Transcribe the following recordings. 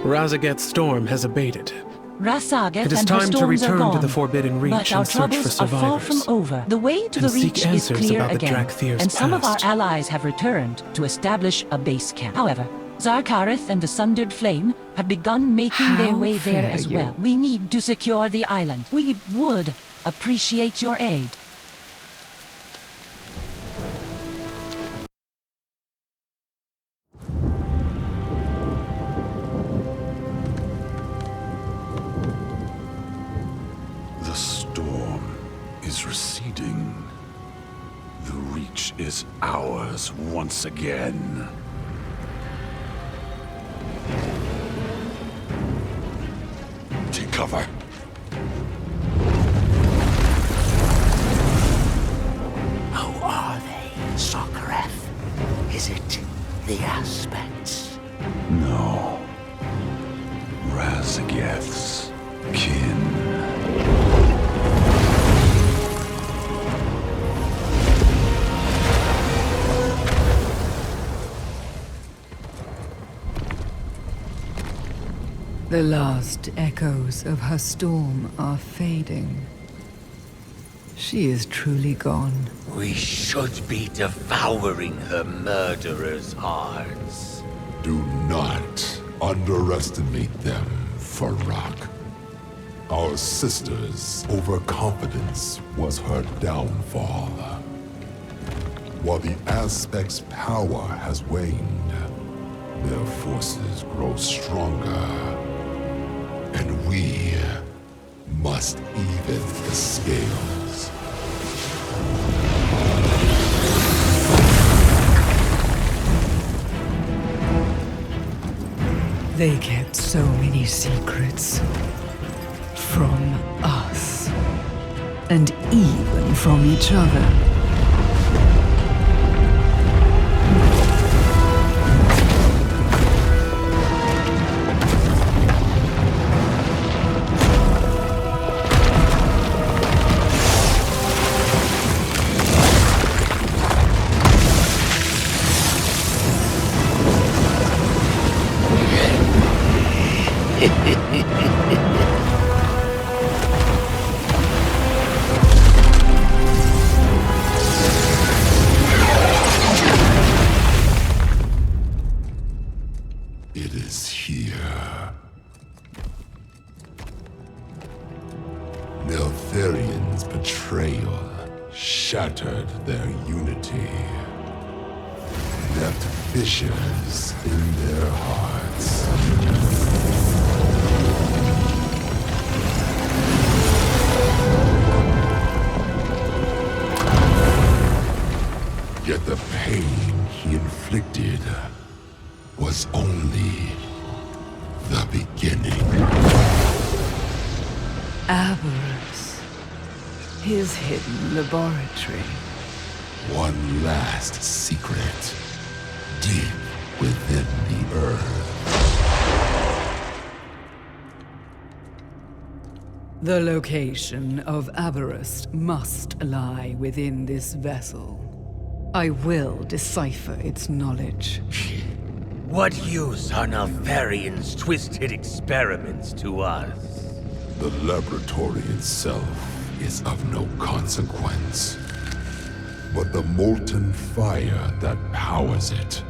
Razageth's storm has abated. Rasaget It is and her time to storms are return gone, to the Forbidden Reach but our and search for troubles are far survivors. from over. The way to the And seek Reach is answers clear about the again, Dracthyr's and some of our past. allies have returned to establish a base camp. However, Zarkareth and the Sundered Flame have begun making their How way there fare as you? well. We need to secure the island. We would appreciate your aid. The storm is receding. The Reach is ours once again. Take cover. How are they, Zarkareth? Is it the aspects? No. Razageth's kin. The last echoes of her storm are fading. She is truly gone. We should be devouring her murderers' hearts. Do not underestimate them, Farak. Our sister's overconfidence was her downfall. While the Aspect's power has waned, their forces grow stronger. And we must even the scales. They get so many secrets. From us. And even from each other. It is here. Neltharion's betrayal shattered their unity. Left fissures in their hearts. Yet the pain he inflicted was only the beginning. Aberrus. His hidden laboratory. One last secret, deep within the earth. The location of Aberrus must lie within this vessel. I will decipher its knowledge. What use are Neltharion's twisted experiments to us? The laboratory itself is of no consequence. But the molten fire that powers it,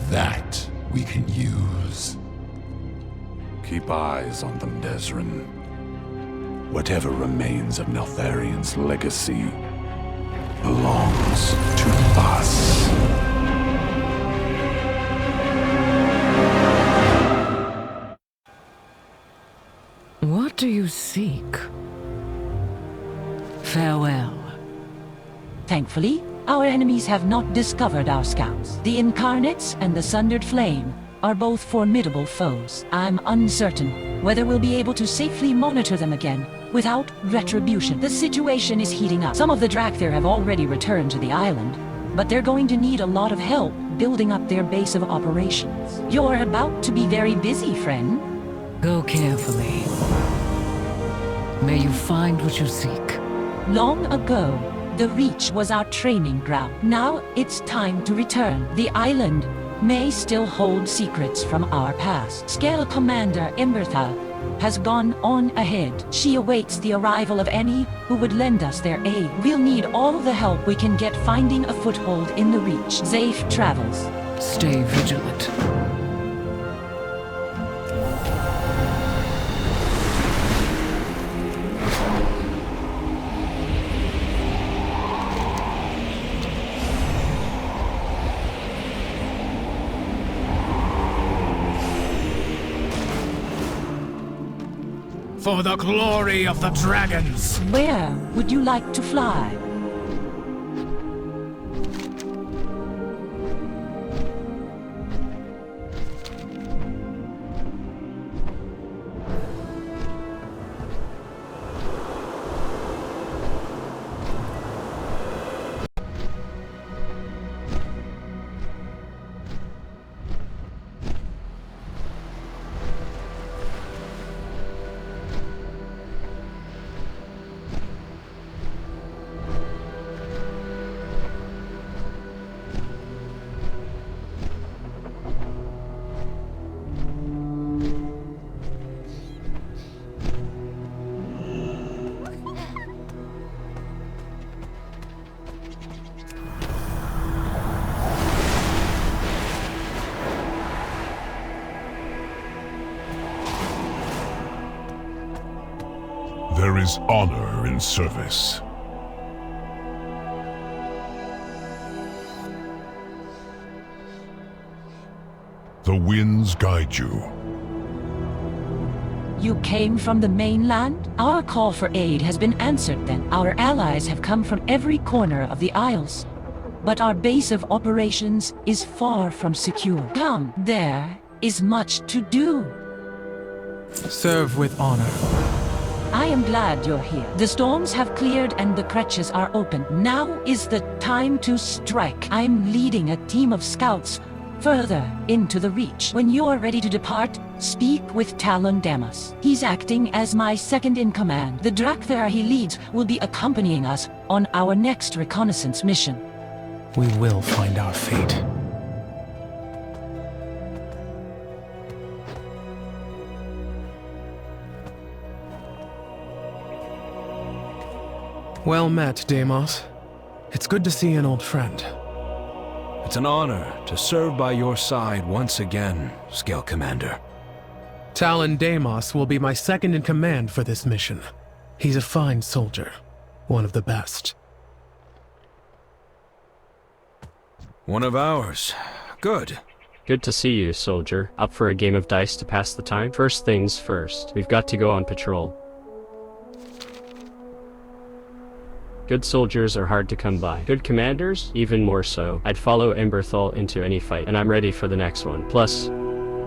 that we can use. Keep eyes on them, Desrin. Whatever remains of Neltharion's legacy belongs to us. What do you seek? Farewell. Thankfully, our enemies have not discovered our scouts. The Incarnates and the Sundered Flame are both formidable foes. I'm uncertain whether we'll be able to safely monitor them again without retribution. The situation is heating up. Some of the Dracthyr have already returned to the island, but they're going to need a lot of help building up their base of operations. You're about to be very busy, friend. Go carefully. May you find what you seek. Long ago, the Reach was our training ground. Now it's time to return. The island may still hold secrets from our past. Scale Commander Embers has gone on ahead. She awaits the arrival of any who would lend us their aid. We'll need all the help we can get finding a foothold in the Reach. Safe travels. Stay vigilant. For the glory of the dragons! Where would you like to fly? There is honor in service. The winds guide you. You came from the mainland? Our call for aid has been answered then. Our allies have come from every corner of the Isles. But our base of operations is far from secure. Come, there is much to do. Serve with honor. I am glad you're here. The storms have cleared and the creches are open. Now is the time to strike. I'm leading a team of scouts further into the Reach. When you are ready to depart, speak with Talon Damas. He's acting as my second-in-command. The Dracthyr he leads will be accompanying us on our next reconnaissance mission. We will find our fate. Well met, Deimos. It's good to see an old friend. It's an honor to serve by your side once again, Scale Commander. Talon Deimos will be my second-in-command for this mission. He's a fine soldier. One of the best. One of ours. Good. Good to see you, soldier. Up for a game of dice to pass the time? First things first, we've got to go on patrol. Good soldiers are hard to come by. Good commanders? Even more so. I'd follow Emberthal into any fight, and I'm ready for the next one. Plus,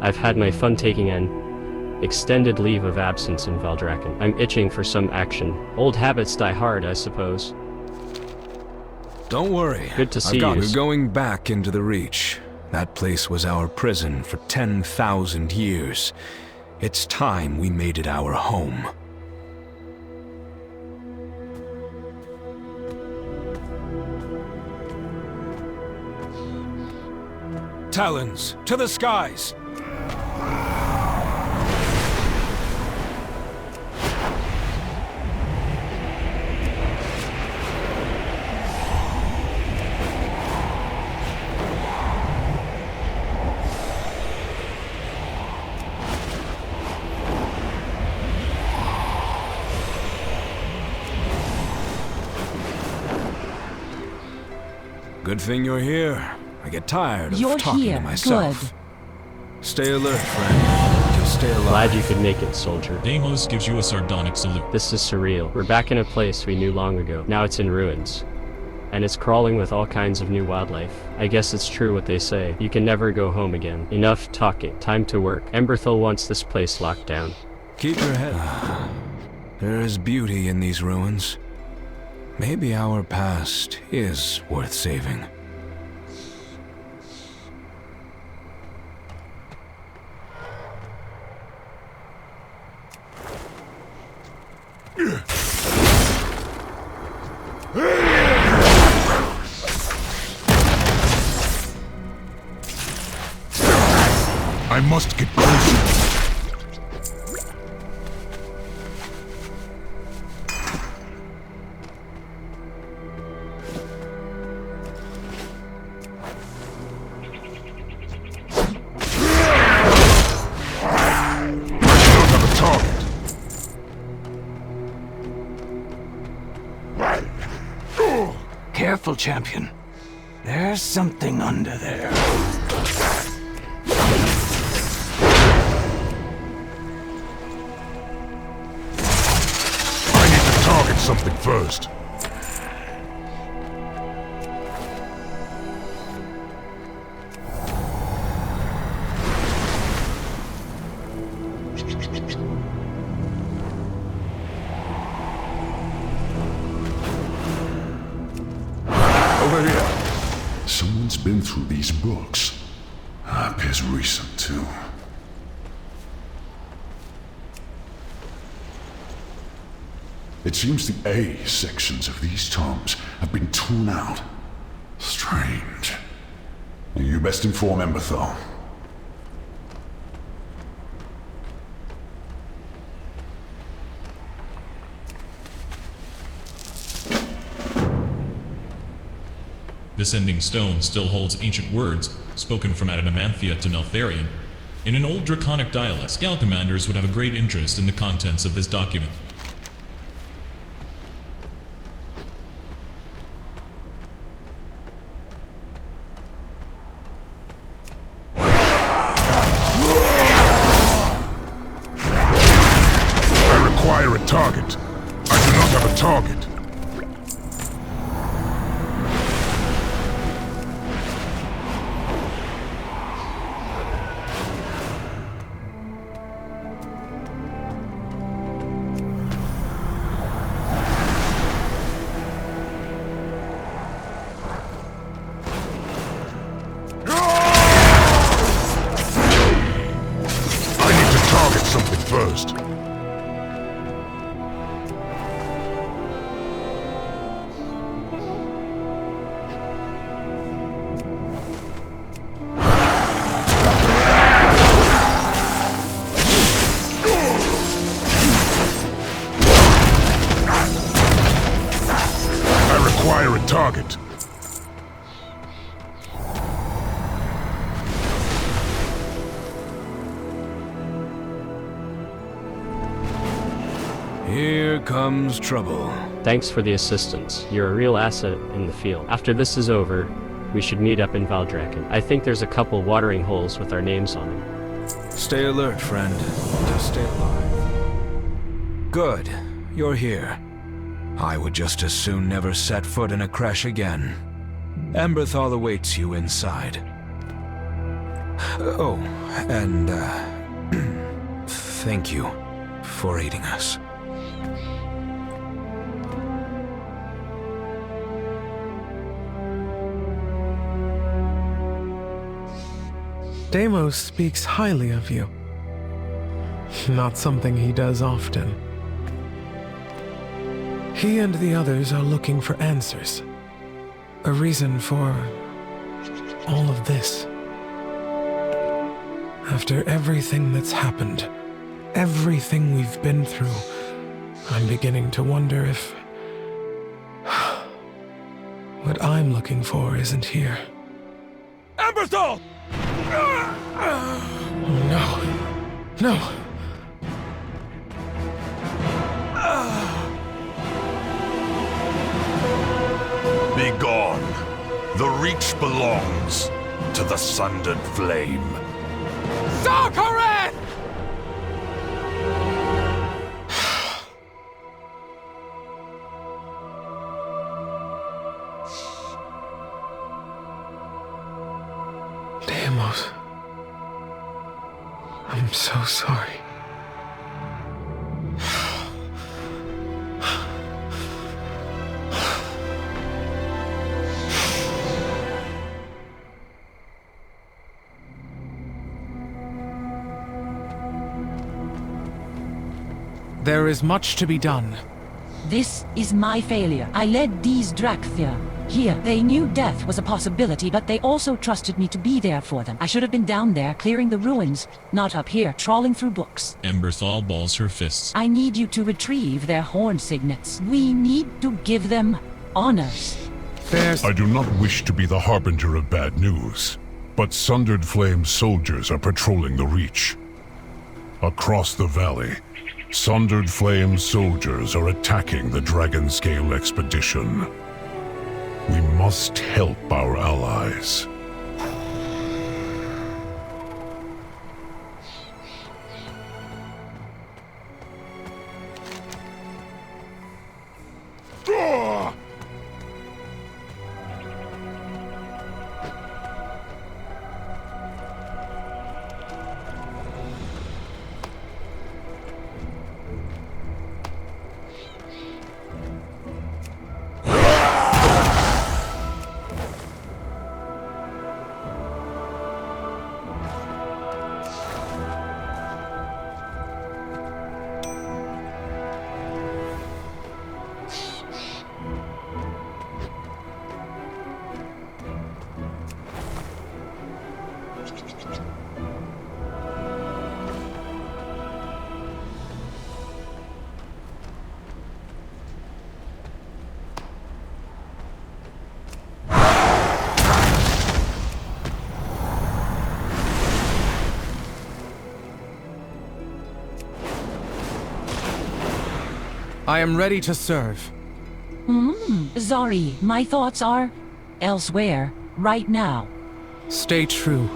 I've had my fun taking an extended leave of absence in Valdrakken. I'm itching for some action. Old habits die hard, I suppose. Don't worry. Good to see you. We're going back into the Reach. That place was our prison for 10,000 years. It's time we made it our home. Talons, to the skies! Good thing you're here. I get tired of talking to myself. Good. Stay alert, friend. Just stay alive. Glad you could make it, soldier. Deimos gives you a sardonic salute. This is surreal. We're back in a place we knew long ago. Now it's in ruins. And it's crawling with all kinds of new wildlife. I guess it's true what they say. You can never go home again. Enough talking. Time to work. Emberthal wants this place locked down. Keep your head. There is beauty in these ruins. Maybe our past is worth saving. I must get closer. Careful, champion. There's something under there. I need to target something first. Over here. Someone's been through these books. Appears recent, too. It seems the A sections of these tomes have been torn out. Strange. You best inform Emberthal. This ending stone still holds ancient words, spoken from Adamanthia to Neltharion. In an old draconic dialect, Scout commanders would have a great interest in the contents of this document. I require a target. I do not have a target. Something first. I require a target. Here comes trouble. Thanks for the assistance. You're a real asset in the field. After this is over, we should meet up in Valdraken. I think there's a couple watering holes with our names on them. Stay alert, friend. Just stay alive. Good. You're here. I would just as soon never set foot in a crash again. Emberthal awaits you inside. Oh, and, thank you for aiding us. Deimos speaks highly of you. Not something he does often. He and the others are looking for answers. A reason for all of this. After everything that's happened, everything we've been through, I'm beginning to wonder if what I'm looking for isn't here. Emberthal! No. No. Be gone. The Reach belongs to the Sundered Flame. Zaralek! Deimos. I'm so sorry. There is much to be done. This is my failure. I led these Dracthyr. here. They knew death was a possibility, but they also trusted me to be there for them. I should have been down there clearing the ruins, not up here trawling through books. Emberthal balls her fists. I need you to retrieve their horn signets. We need to give them honors. I do not wish to be the harbinger of bad news, but Sundered Flame soldiers are patrolling the Reach. Across the valley, Sundered Flame soldiers are attacking the Dragonscale expedition. We must help our allies. I am ready to serve. Zari, my thoughts are elsewhere, right now. Stay true.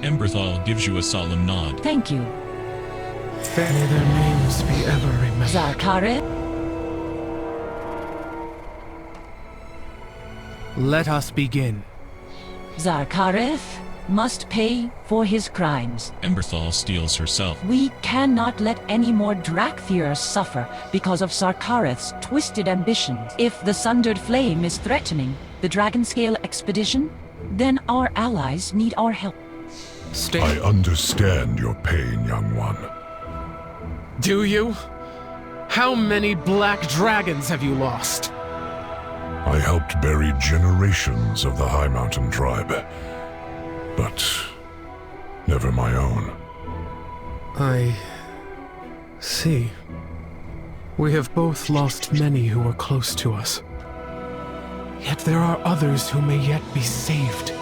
Emberthal gives you a solemn nod. Thank you. May their names be ever remembered. Zarkareth? Let us begin. Zarkareth must pay for his crimes. Emberthal steels herself. We cannot let any more Dracthyrs suffer because of Zarkareth's twisted ambitions. If the Sundered Flame is threatening the Dragonscale expedition, then our allies need our help. I understand your pain, young one. Do you? How many black dragons have you lost? I helped bury generations of the High Mountain tribe, but never my own. I see. We have both lost many who were close to us. Yet there are others who may yet be saved.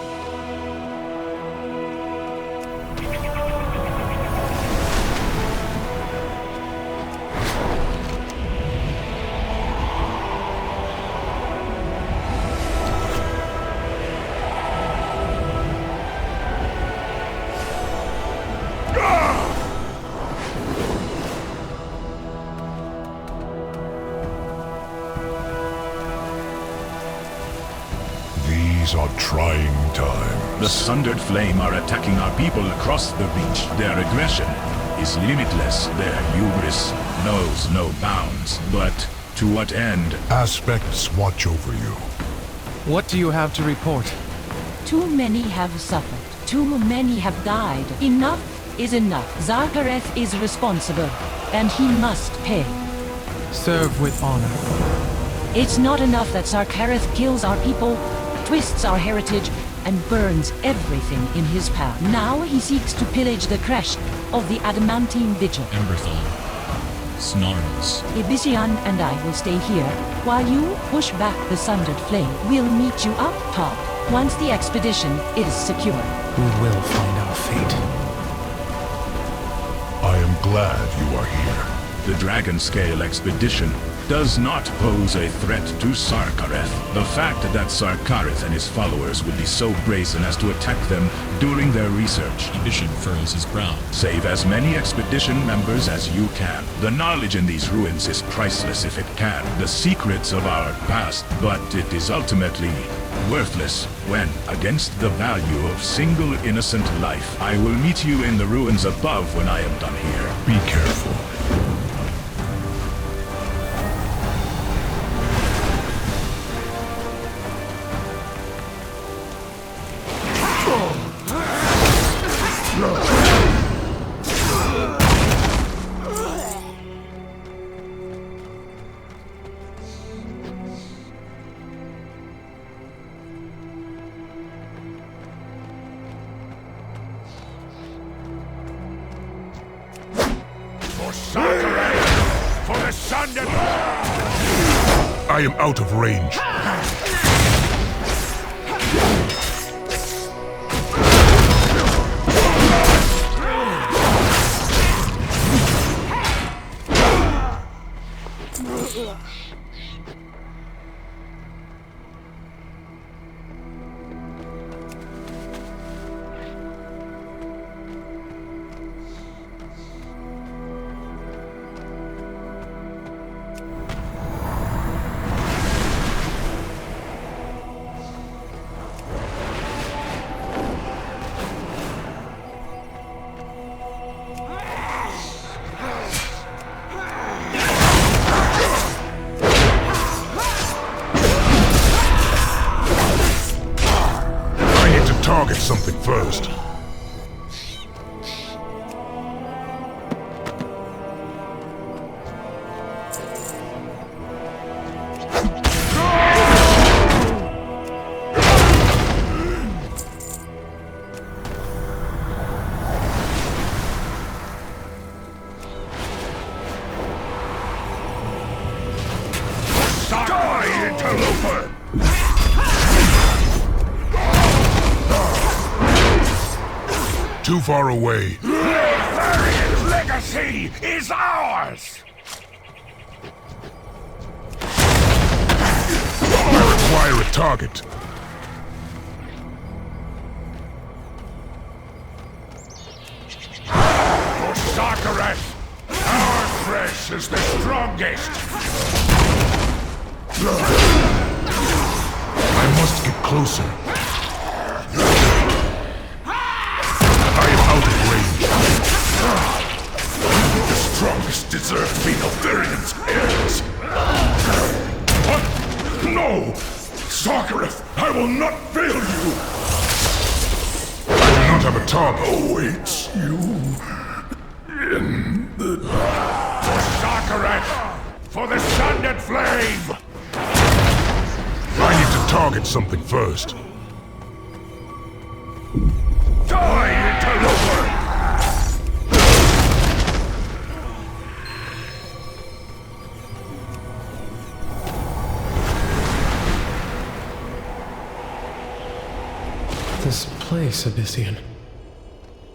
These are trying times. The Sundered Flame are attacking our people across the Reach. Their aggression is limitless. Their hubris knows no bounds. But to what end? Aspects watch over you. What do you have to report? Too many have suffered. Too many have died. Enough is enough. Zarkareth is responsible, and he must pay. Serve with honor. It's not enough that Zarkareth kills our people, twists our heritage, and burns everything in his path. Now he seeks to pillage the crest of the Adamantine Vigil. Emberthal snarls. Ibisian and I will stay here, while you push back the Sundered Flame. We'll meet you up top, once the expedition is secure. We will find our fate. I am glad you are here. The Dragonscale expedition does not pose a threat to Zarkareth. The fact that Zarkareth and his followers would be so brazen as to attack them during their research. Ibisian furrows his brow. Save as many expedition members as you can. The knowledge in these ruins is priceless if it can. The secrets of our past, but it is ultimately worthless when against the value of single innocent life. I will meet you in the ruins above when I am done here. Be careful. For the Sundered... I am out of range. Target something first. Die, interloper! Too far away. Neltharion's legacy is ours! I require a target. For Sarkareth, our thresh is the strongest! I must get closer. The strongest deserve to be Neltharion's heirs! What? No! Sarkareth, I will not fail you! I do not have a target. Awaits you in the... For Sarkareth! For the Sundered Flame! I need to target something first. Die, interloper! This place, Abyssian.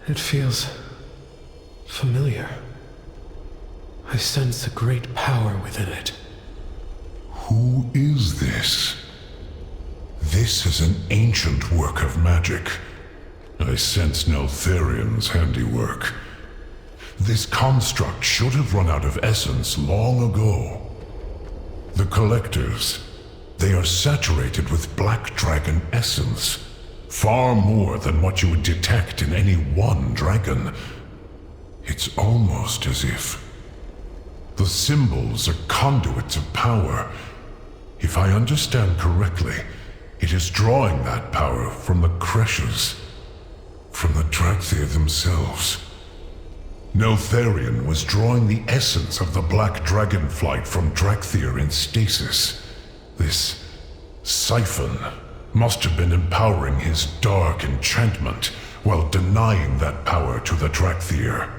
It feels familiar. I sense a great power within it. Who is this? This is an ancient work of magic. I sense Neltharion's handiwork. This construct should have run out of essence long ago. The Collectors, they are saturated with Black Dragon essence. Far more than what you would detect in any one dragon. It's almost as if the symbols are conduits of power. If I understand correctly, it is drawing that power from the Creshes, from the Dracthyr themselves. Neltharion was drawing the essence of the Black Dragonflight from Dracthyr in stasis. This siphon must have been empowering his dark enchantment while denying that power to the Dracthyr.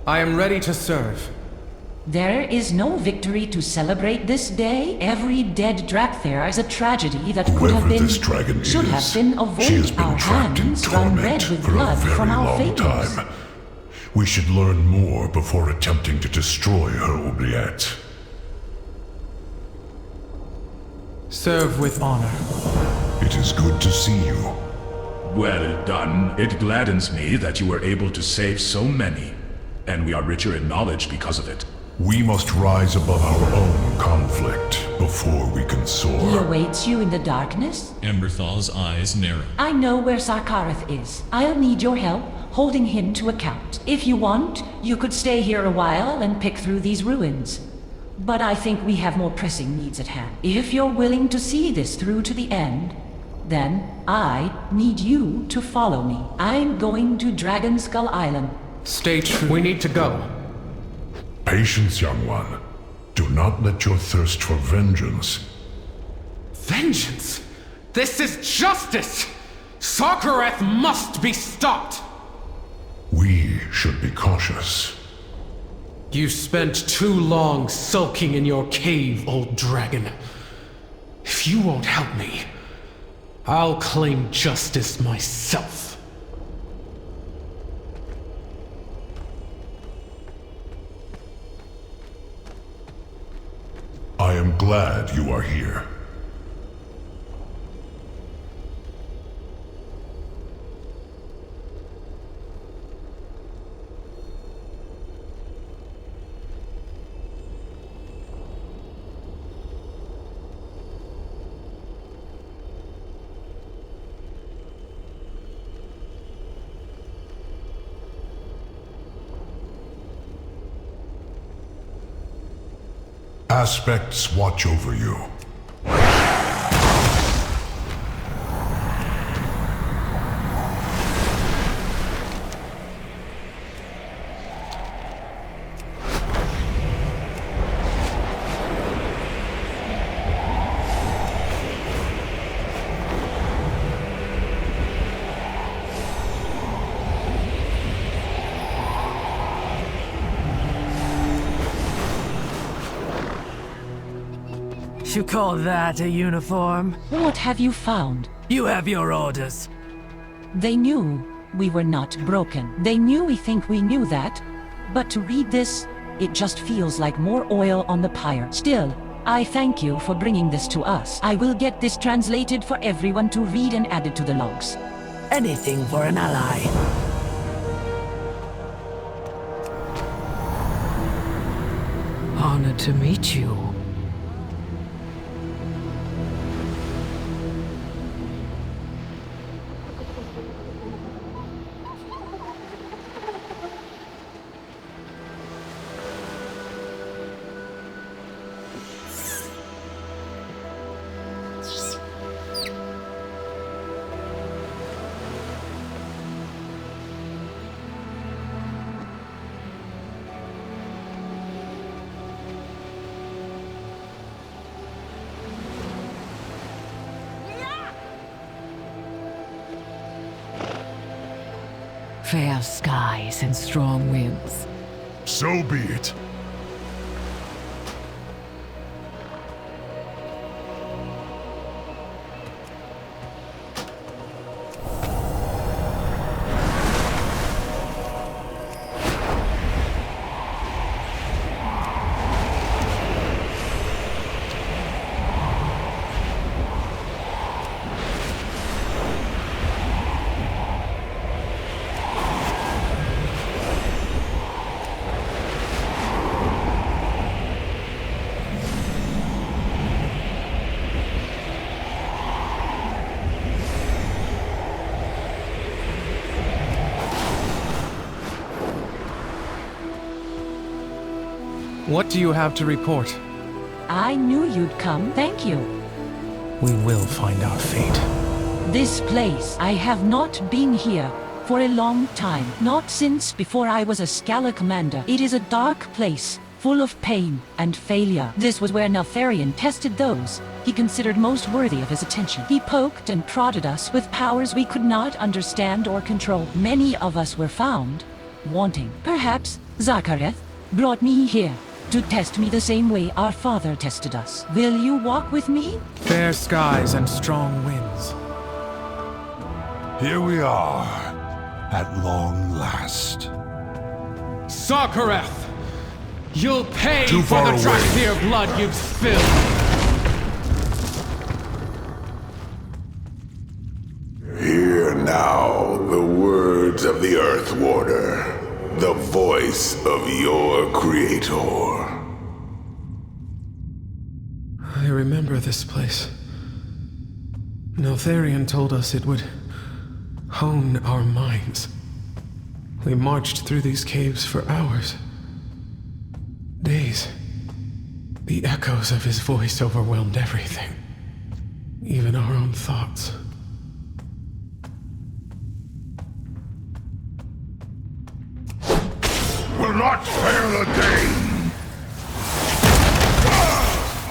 I am ready to serve. There is no victory to celebrate this day. Every dead Dracthyr is a tragedy that could have been, this dragon should have been avoided. She has been Our trapped in hands run red torment with for a blood very from our long fingers. time. We should learn more before attempting to destroy her oubliette. Serve with honor. It is good to see you. Well done. It gladdens me that you were able to save so many. And we are richer in knowledge because of it. We must rise above our own conflict before we can soar. He awaits you in the darkness? Emberthal's eyes narrow. I know where Sarkareth is. I'll need your help holding him to account. If you want, you could stay here a while and pick through these ruins. But I think we have more pressing needs at hand. If you're willing to see this through to the end, then I need you to follow me. I'm going to Dragonskull Island. Stay true. We need to go. Patience, young one. Do not let your thirst for vengeance... Vengeance? This is justice! Sarkareth must be stopped! We should be cautious. You spent too long sulking in your cave, old dragon. If you won't help me, I'll claim justice myself. I am glad you are here. Aspects watch over you. You call that a uniform? What have you found? You have your orders. They knew we were not broken. They knew we think we knew that. But to read this, it just feels like more oil on the pyre. Still, I thank you for bringing this to us. I will get this translated for everyone to read and added to the logs. Anything for an ally. Honored to meet you. Fair skies and strong winds. So be it. What do you have to report? I knew you'd come. Thank you. We will find our fate. This place, I have not been here for a long time. Not since before I was a Scala commander. It is a dark place, full of pain and failure. This was where Neltharion tested those he considered most worthy of his attention. He poked and prodded us with powers we could not understand or control. Many of us were found wanting. Perhaps Zaralek brought me here to test me the same way our father tested us. Will you walk with me? Fair skies and strong winds. Here we are, at long last. Zaralek! You'll pay Too for far the away. Dracthyr blood you've spilled! Hear now the words of the Earth Warder, the voice of your creator. I remember this place. Neltharion told us it would hone our minds. We marched through these caves for hours. Days. The echoes of his voice overwhelmed everything. Even our own thoughts. Will not fail again.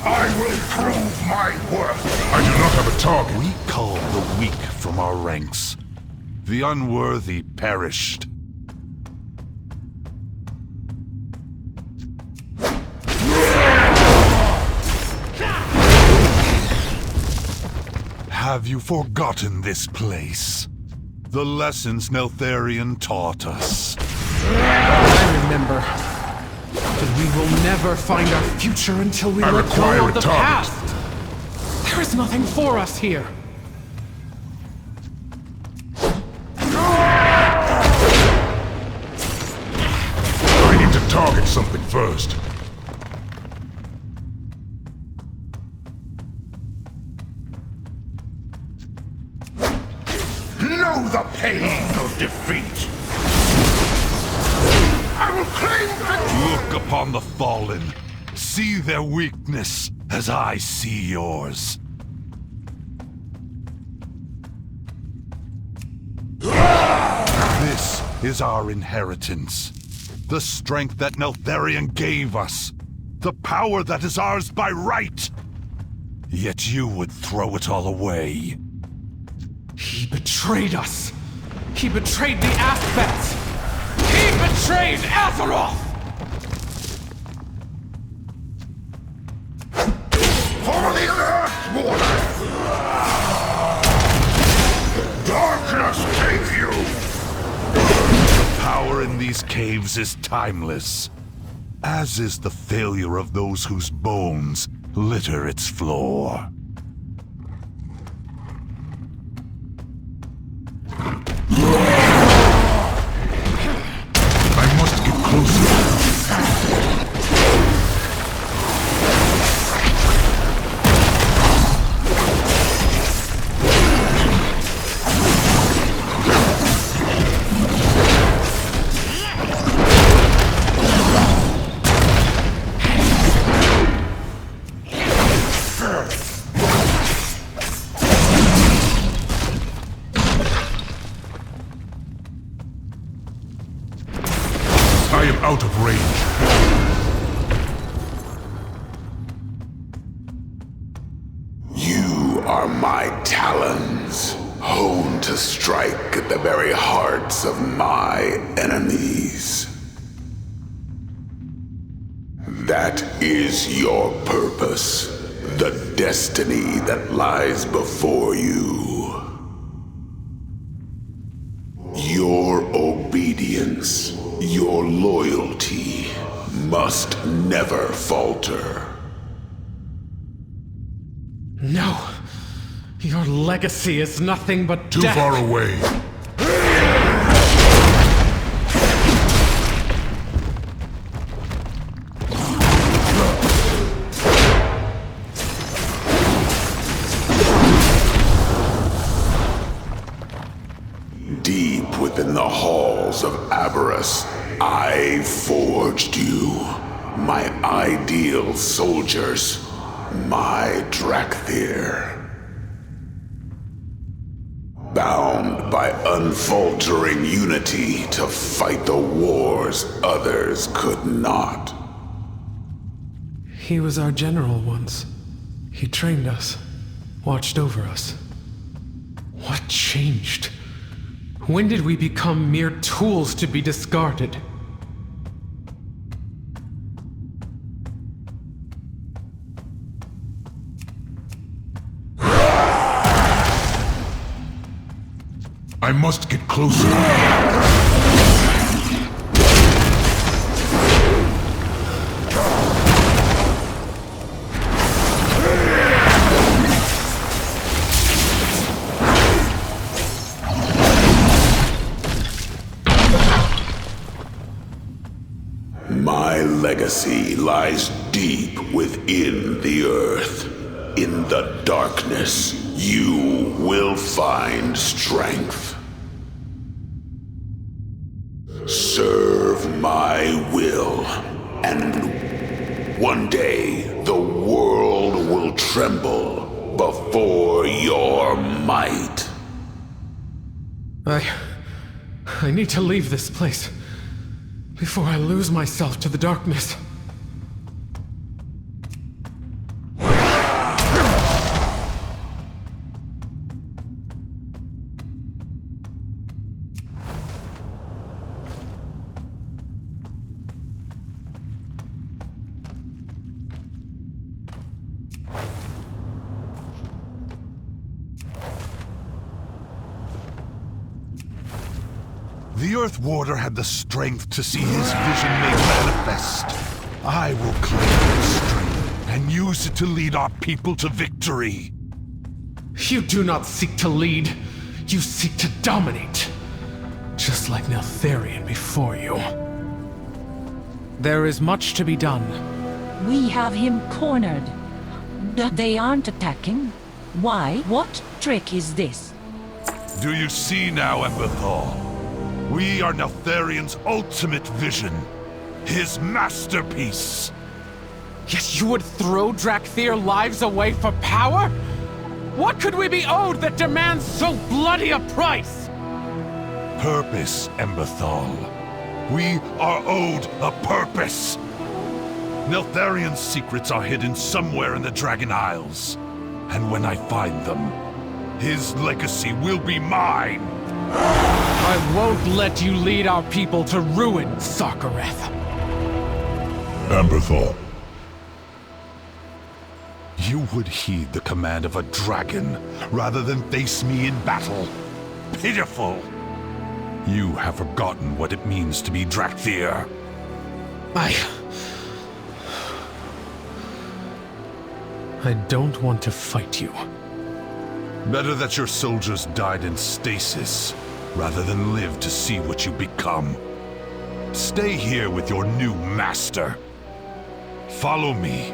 I will prove my worth. I do not have a target. We culled the weak from our ranks. The unworthy perished. have you forgotten this place? The lessons Neltharion taught us. I remember. But we will never find our future until we let go of the past. There is nothing for us here. I need to target something first. Know the pain of defeat. I will claim victory. Look upon the fallen. See their weakness as I see yours. This is our inheritance. The strength that Neltharion gave us. The power that is ours by right. Yet you would throw it all away. He betrayed us. He betrayed the Aspects. He betrayed Azeroth! For the Earthwater! The darkness gave you! The power in these caves is timeless, as is the failure of those whose bones litter its floor. I must get closer. I am out of range. You are my talons, honed to strike at the very hearts of my enemies. That is your purpose, the destiny that lies before you. Your obedience, your loyalty must never falter. No. Your legacy is nothing but Too death. far away. Deep within the halls of Embers, I forged you, my ideal soldiers, my Dracthyr. Bound by unfaltering unity to fight the wars others could not. He was our general once. He trained us, watched over us. What changed? When did we become mere tools to be discarded? I must get closer. My legacy lies deep within the earth. In the darkness, you will find strength. Serve my will, and one day the world will tremble before your might. I need to leave this place before I lose myself to the darkness. The Earth Warder had the strength to see his vision made manifest. I will claim its strength and use it to lead our people to victory. You do not seek to lead, you seek to dominate. Just like Neltharion before you. There is much to be done. We have him cornered. They aren't attacking. Why? What trick is this? Do you see now, Emberthal? We are Neltharion's ultimate vision. His masterpiece. Yet you would throw Dracthyr lives away for power? What could we be owed that demands so bloody a price? Purpose, Emberthal. We are owed a purpose. Neltharion's secrets are hidden somewhere in the Dragon Isles. And when I find them, his legacy will be mine. I won't let you lead our people to ruin, Sarkareth. Emberthal. You would heed the command of a dragon rather than face me in battle. Pitiful! You have forgotten what it means to be Dracthyr. I don't want to fight you. Better that your soldiers died in stasis, rather than live to see what you become. Stay here with your new master. Follow me,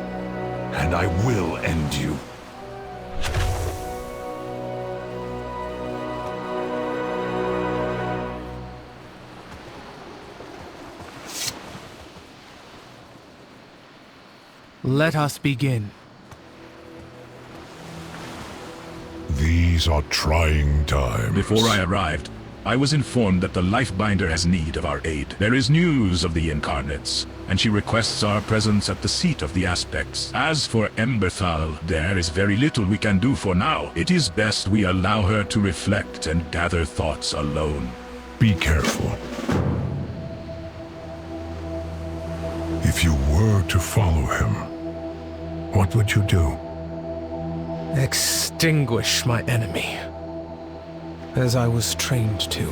and I will end you. Let us begin. These are trying times. Before I arrived, I was informed that the Lifebinder has need of our aid. There is news of the Incarnates, and she requests our presence at the seat of the Aspects. As for Emberthal, there is very little we can do for now. It is best we allow her to reflect and gather thoughts alone. Be careful. If you were to follow him, what would you do? Extinguish my enemy, as I was trained to.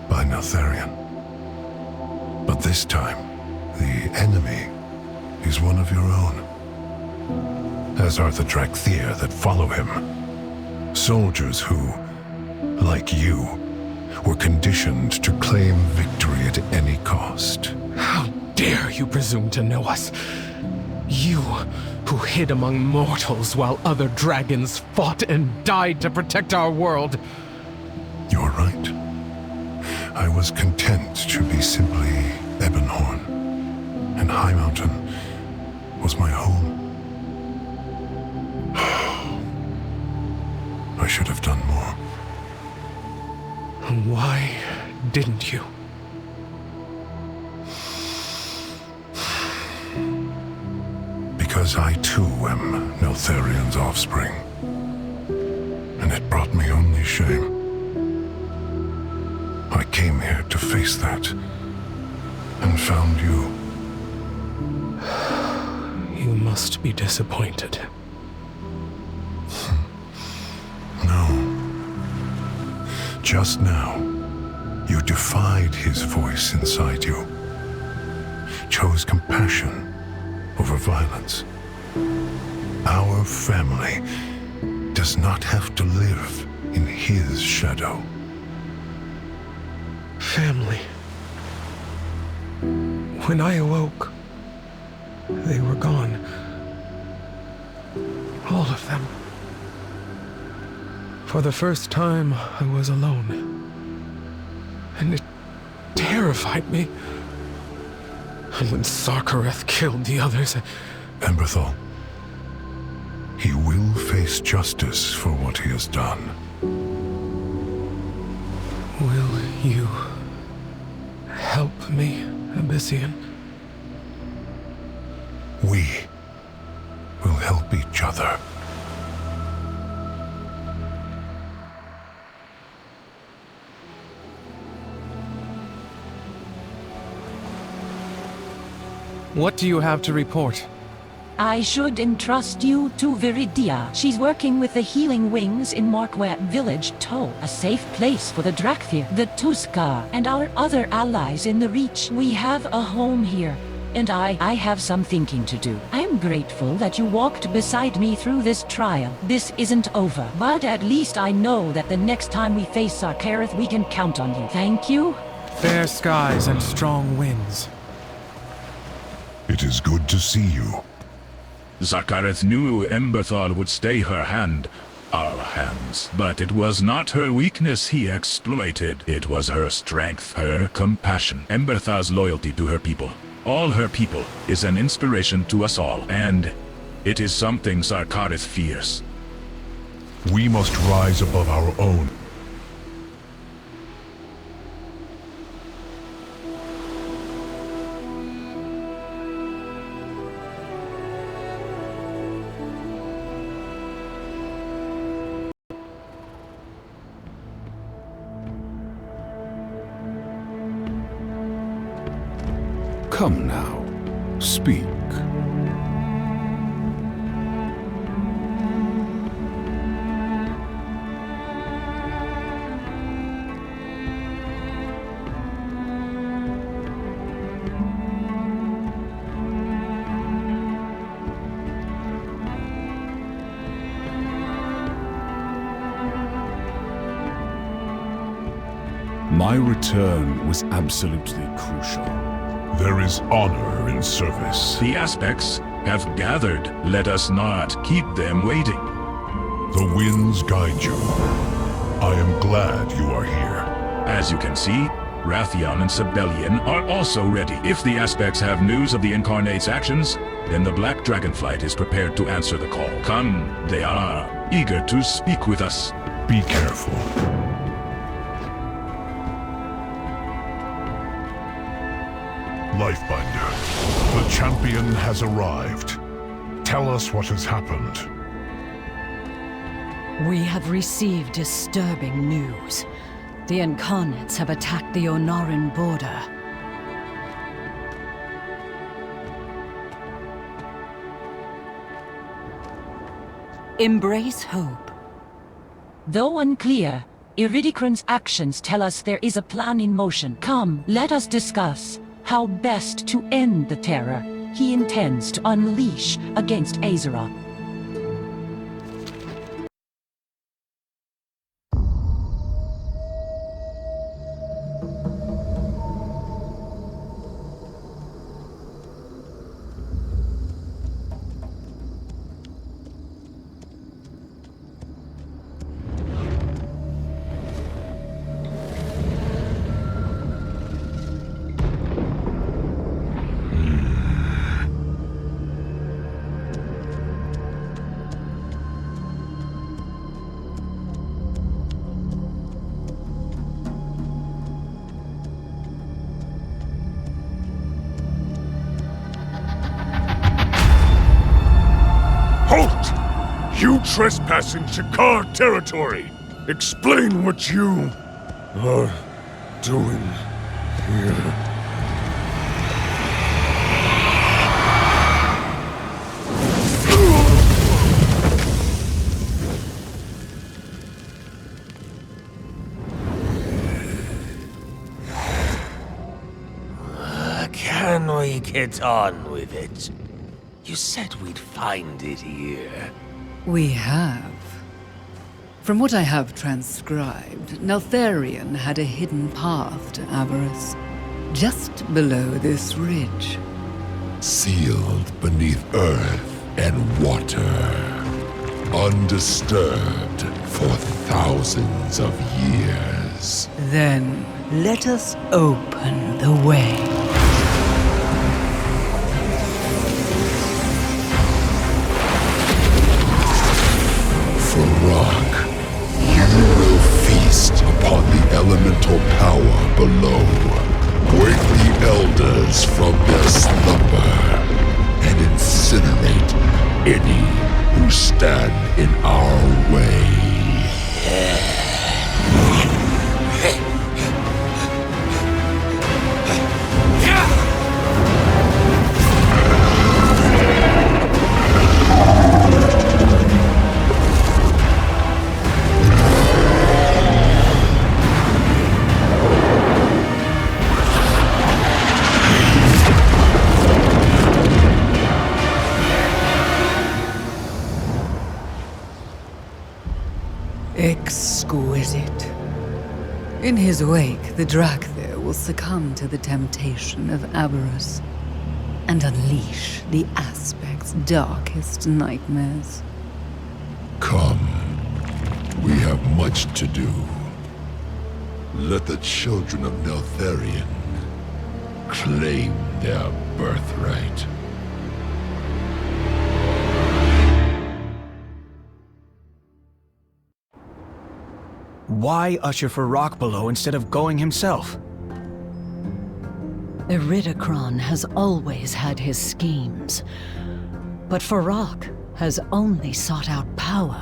By Neltharion. But this time, the enemy is one of your own. As are the Dracthyr that follow him. Soldiers who, like you, were conditioned to claim victory at any cost. How dare you presume to know us? You, who hid among mortals while other dragons fought and died to protect our world. You're right. I was content to be simply Ebonhorn, and High Mountain was my home. I should have done more. Why didn't you? Because I too am Neltharion's offspring, and it brought me only shame. I came here to face that, and found you. You must be disappointed. No. Just now, you defied his voice inside you. Chose compassion over violence. Our family does not have to live in his shadow. Family. When I awoke, they were gone. All of them. For the first time, I was alone. And it terrified me. And when Sarkareth killed the others... Emberthal. He will face justice for what he has done. Will you help me, Abyssian? We will help each other. What do you have to report? I should entrust you to Viridia. She's working with the Healing Wings in Markwet Village, Toll, a safe place for the Dracthyr, the Tuskar, and our other allies in the Reach. We have a home here. And I have some thinking to do. I'm grateful that you walked beside me through this trial. This isn't over, but at least I know that the next time we face Sarkareth, we can count on you. Thank you. Fair skies and strong winds. It is good to see you. Sarkareth knew Emberthal would stay her hand, our hands. But it was not her weakness he exploited. It was her strength, her compassion, Emberthal's loyalty to her people. All her people is an inspiration to us all, and it is something Sarkareth fears. We must rise above our own. Come now, speak. My return was absolutely crucial. There is honor in service. The aspects have gathered. Let us not keep them waiting. The winds guide you. I am glad you are here. As you can see, Rathion and Sibelian are also ready. If the aspects have news of the Incarnates' actions, then the Black Dragonflight is prepared to answer the call. Come, they are eager to speak with us. Be careful. Lifebinder, the champion has arrived. Tell us what has happened. We have received disturbing news. The Incarnates have attacked the Onaran border. Embrace hope. Though unclear, Iridikron's actions tell us there is a plan in motion. Come, let us discuss how best to end the terror he intends to unleash against Azeroth. You trespass in Shakar territory! Explain what you are doing here. Can we get on with it? You said we'd find it here. We have. From what I have transcribed, Neltharion had a hidden path to Avarice, just below this ridge. Sealed beneath earth and water, undisturbed for thousands of years. Then let us open the way. Rock, you will feast upon the elemental power below. Wake the elders from their slumber and incinerate any who stand in our way. In his wake, the Dracthyr will succumb to the temptation of avarice and unleash the Aspect's darkest nightmares. Come. We have much to do. Let the children of Neltharion claim their birthright. Why usher for rock below instead of going himself? Iridikron has always had his schemes, but Farak has only sought out power.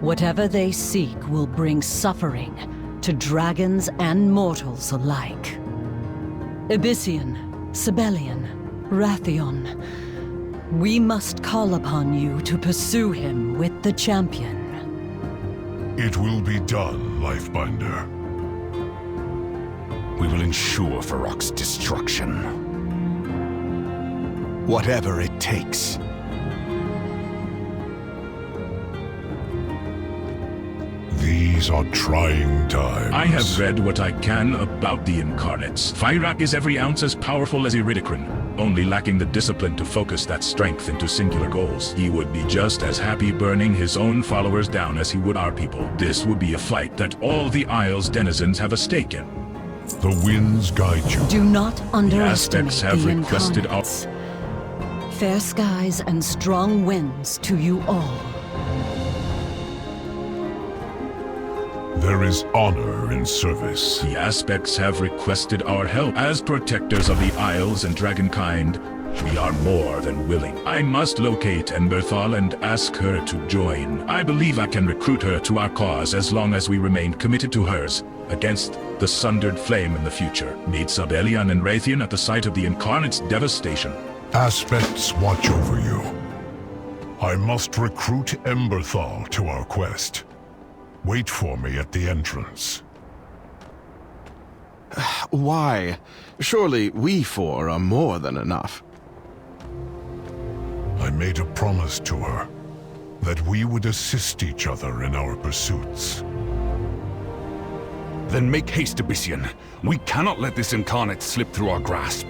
Whatever they seek will bring suffering to dragons and mortals alike. Abyssian, Sibelian, Rathion, we must call upon you to pursue him with the champion. It will be done, Lifebinder. We will ensure Farak's destruction. Whatever it takes. These are trying times. I have read what I can about the Incarnates. Fyrak is every ounce as powerful as Iridikron, only lacking the discipline to focus that strength into singular goals. He would be just as happy burning his own followers down as he would our people. This would be a fight that all the Isle's denizens have a stake in. The winds guide you. Do not underestimate Aspects have the requested Incarnates. Fair skies and strong winds to you all. There is honor in service. The Aspects have requested our help. As protectors of the Isles and Dragonkind, we are more than willing. I must locate Emberthal and ask her to join. I believe I can recruit her to our cause as long as we remain committed to hers, against the Sundered Flame in the future. Meet Sibelian and Rathion at the site of the Incarnate's devastation. Aspects watch over you. I must recruit Emberthal to our quest. Wait for me at the entrance. Why? Surely we four are more than enough. I made a promise to her that we would assist each other in our pursuits. Then make haste, Abyssian. We cannot let this Incarnate slip through our grasp.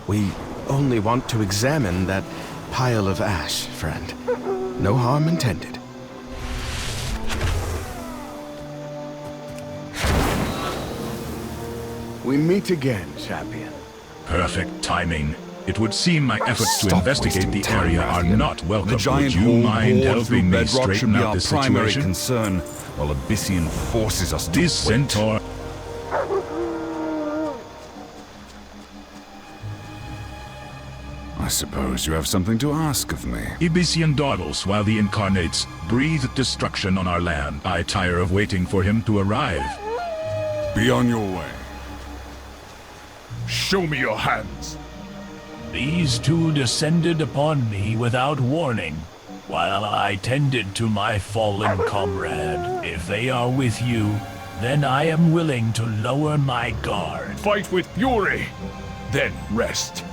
We only want to examine that pile of ash, friend. No harm intended. We meet again, champion. Perfect timing. It would seem my efforts to Stop investigate the wasting time, area are Rathion. not welcome. The giant Would you hole mind bored through helping me bedrock should straighten be out our this primary situation? concern, while Abyssian forces us to This wait. centaur... I suppose you have something to ask of me. Abyssian dawdles while the Incarnates breathe destruction on our land. I tire of waiting for him to arrive. Be on your way. Show me your hands. These two descended upon me without warning, while I tended to my fallen comrade. If they are with you, then I am willing to lower my guard. Fight with fury, then rest.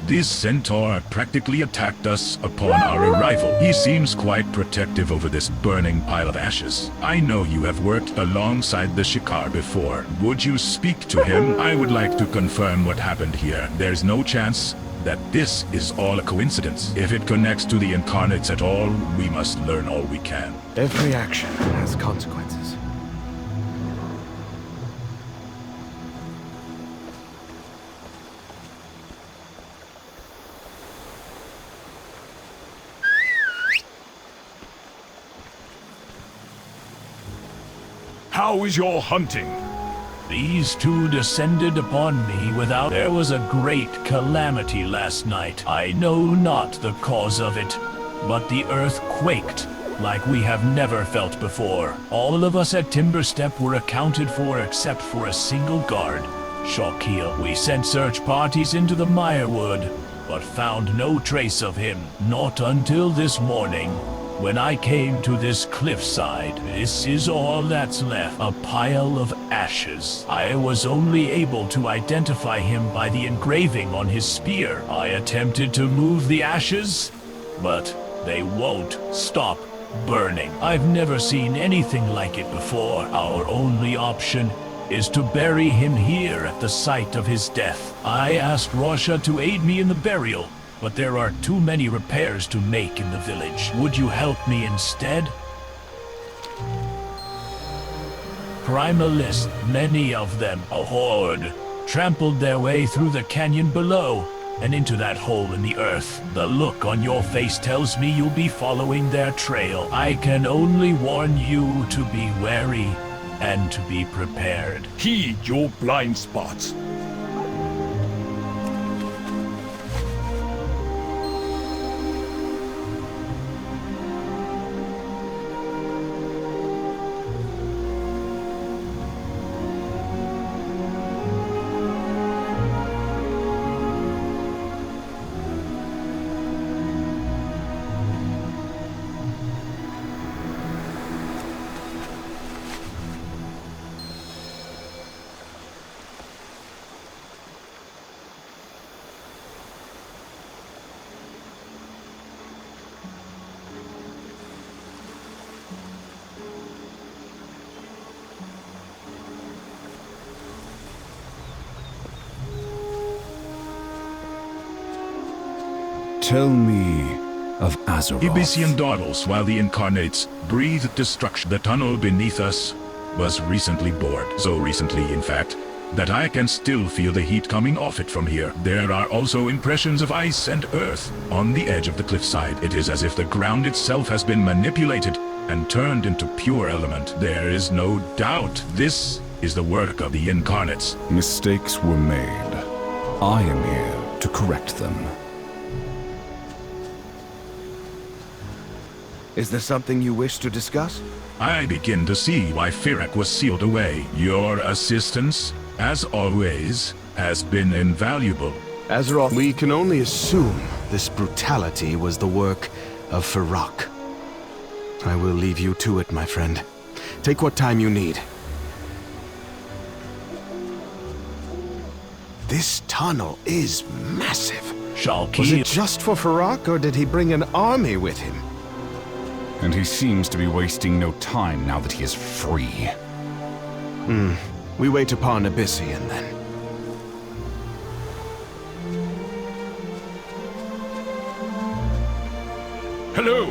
This centaur practically attacked us upon our arrival. He seems quite protective over this burning pile of ashes. I know you have worked alongside the Shikar before. Would you speak to him? I would like to confirm what happened here. There's no chance that this is all a coincidence. If it connects to the Incarnates at all, we must learn all we can. Every action has consequences. How is your hunting? These two descended upon me without... There was a great calamity last night. I know not the cause of it, but the earth quaked like we have never felt before. All of us at Timberstep were accounted for except for a single guard, Shawkeel. We sent search parties into the Mirewood, but found no trace of him. Not until this morning, when I came to this cliffside. This is all that's left, a pile of ashes. I was only able to identify him by the engraving on his spear. I attempted to move the ashes, but they won't stop burning. I've never seen anything like it before. Our only option is to bury him here at the site of his death. I asked Rosha to aid me in the burial, but there are too many repairs to make in the village. Would you help me instead? Primalists, many of them, a horde, trampled their way through the canyon below and into that hole in the earth. The look on your face tells me you'll be following their trail. I can only warn you to be wary and to be prepared. Heed your blind spots. Tell me of Azeroth. Ibisian dawdles while the Incarnates breathed destruction. The tunnel beneath us was recently bored. So recently, in fact, that I can still feel the heat coming off it from here. There are also impressions of ice and earth on the edge of the cliffside. It is as if the ground itself has been manipulated and turned into pure element. There is no doubt this is the work of the Incarnates. Mistakes were made. I am here to correct them. Is there something you wish to discuss? I begin to see why Firak was sealed away. Your assistance, as always, has been invaluable. Azeroth, we can only assume this brutality was the work of Firak. I will leave you to it, my friend. Take what time you need. This tunnel is massive. Was it just for Firak, or did he bring an army with him? And he seems to be wasting no time now that he is free. We wait upon Abyssian, then. Hello!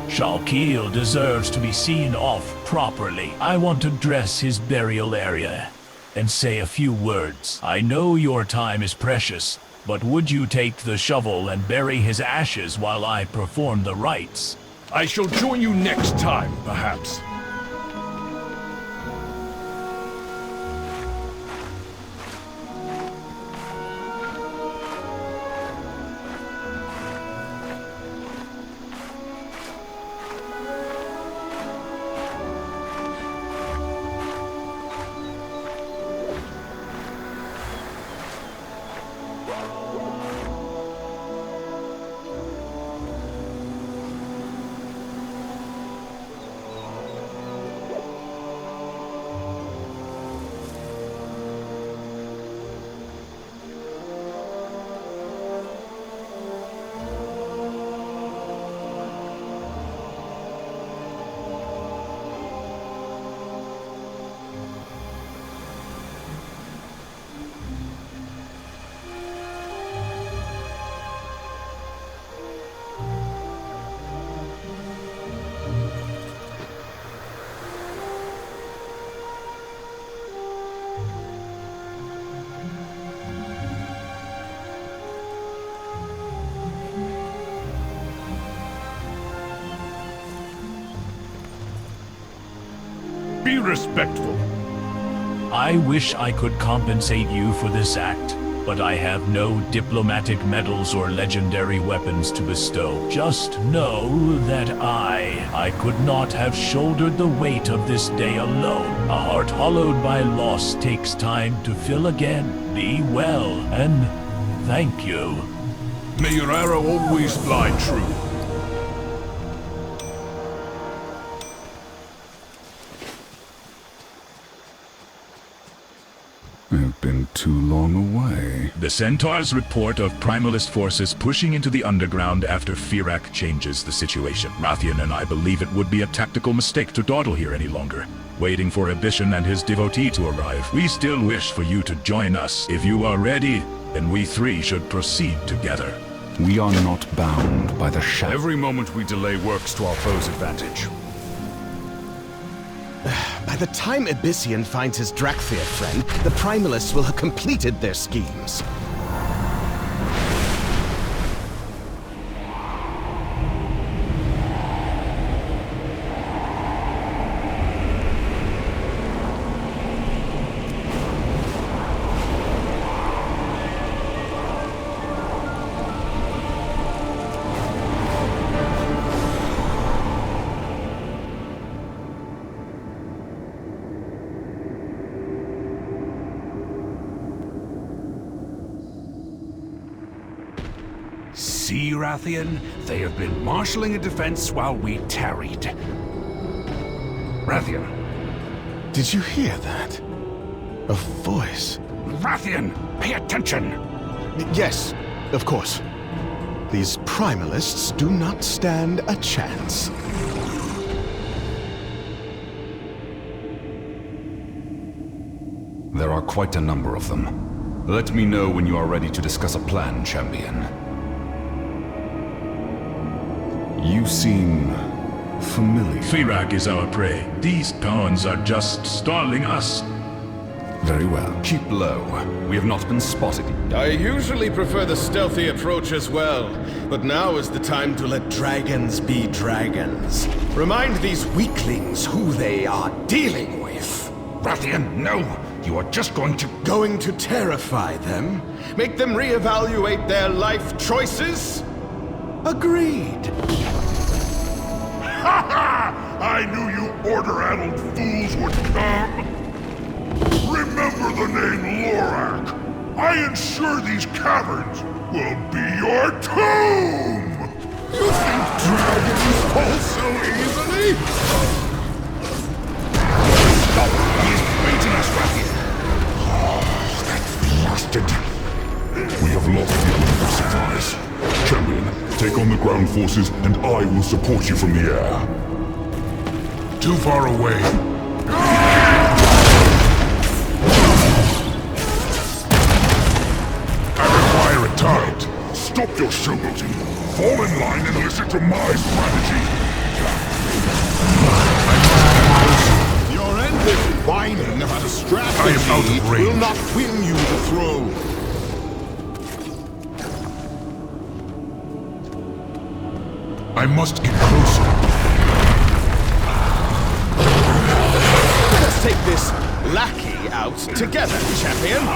Shawkeel deserves to be seen off properly. I want to dress his burial area and say a few words. I know your time is precious, but would you take the shovel and bury his ashes while I perform the rites? I shall join you next time, perhaps. Be respectful. I wish I could compensate you for this act, but I have no diplomatic medals or legendary weapons to bestow. Just know that I could not have shouldered the weight of this day alone. A heart hollowed by loss takes time to fill again. Be well, and thank you. May your arrow always fly true. I've been too long away. The Centaur's report of Primalist forces pushing into the underground after Firak changes the situation. Rathian and I believe it would be a tactical mistake to dawdle here any longer, waiting for Abyssion and his devotee to arrive. We still wish for you to join us. If you are ready, then we three should proceed together. We are not bound by the shadow. Every moment we delay works to our foe's advantage. By the time Abyssion finds his Dracthyr friend, the Primalists will have completed their schemes. See, Rathian? They have been marshalling a defense while we tarried. Rathian. Did you hear that? A voice. Rathian, pay attention! Yes, of course. These Primalists do not stand a chance. There are quite a number of them. Let me know when you are ready to discuss a plan, champion. You seem familiar. Firak is our prey. These pawns are just stalling us. Very well. Keep low. We have not been spotted. I usually prefer the stealthy approach as well, but now is the time to let dragons be dragons. Remind these weaklings who they are dealing with. Rathian, no! You are just going to terrify them? Make them reevaluate their life choices? Agreed. Ha ha! I knew you order-addled fools would come! Remember the name Lorak! I ensure these caverns will be your tomb! You think dragons fall so easily? Stop! He is baiting us, Rathian! Oh, that blasted... We have lost the element of surprise. Champion, take on the ground forces, and I will support you from the air. Too far away. I require a target. Stop your showboating. Fall in line and listen to my strategy. Your endless whining about a strategy I am out of range. will not win you the throne. I must get closer. Let's take this lackey out together, champion.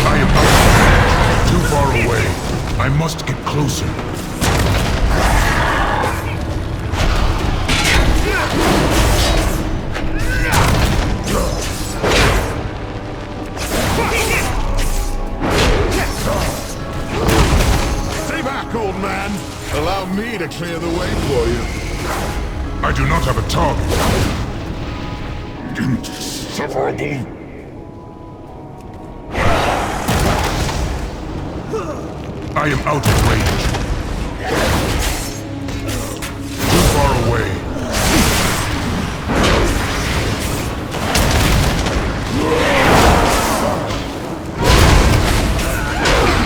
I am out of range. Too far away. I must get closer. Old man, allow me to clear the way for you. I do not have a target. Insufferable. I am out of range. Too far away.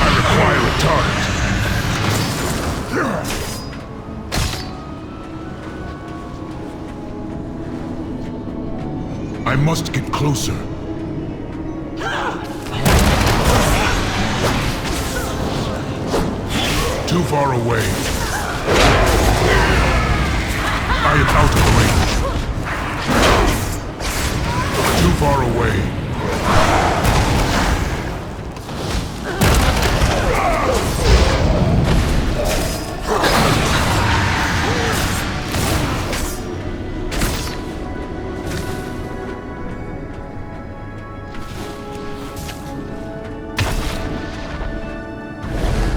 I require a target. I must get closer. Too far away. I am out of range. far away.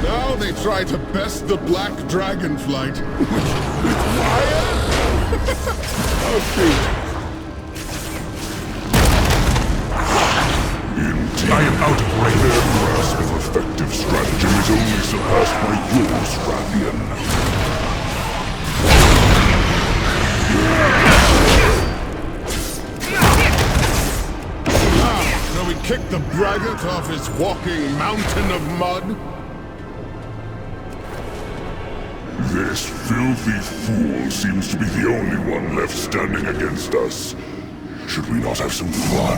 Now they try to best the black Dragonflight. With fire? How cute. I am out of range. Their grasp of effective stratagem is only surpassed by yours, Rathian. Shall we kick the braggart off his walking mountain of mud? This filthy fool seems to be the only one left standing against us. Should we not have some fun?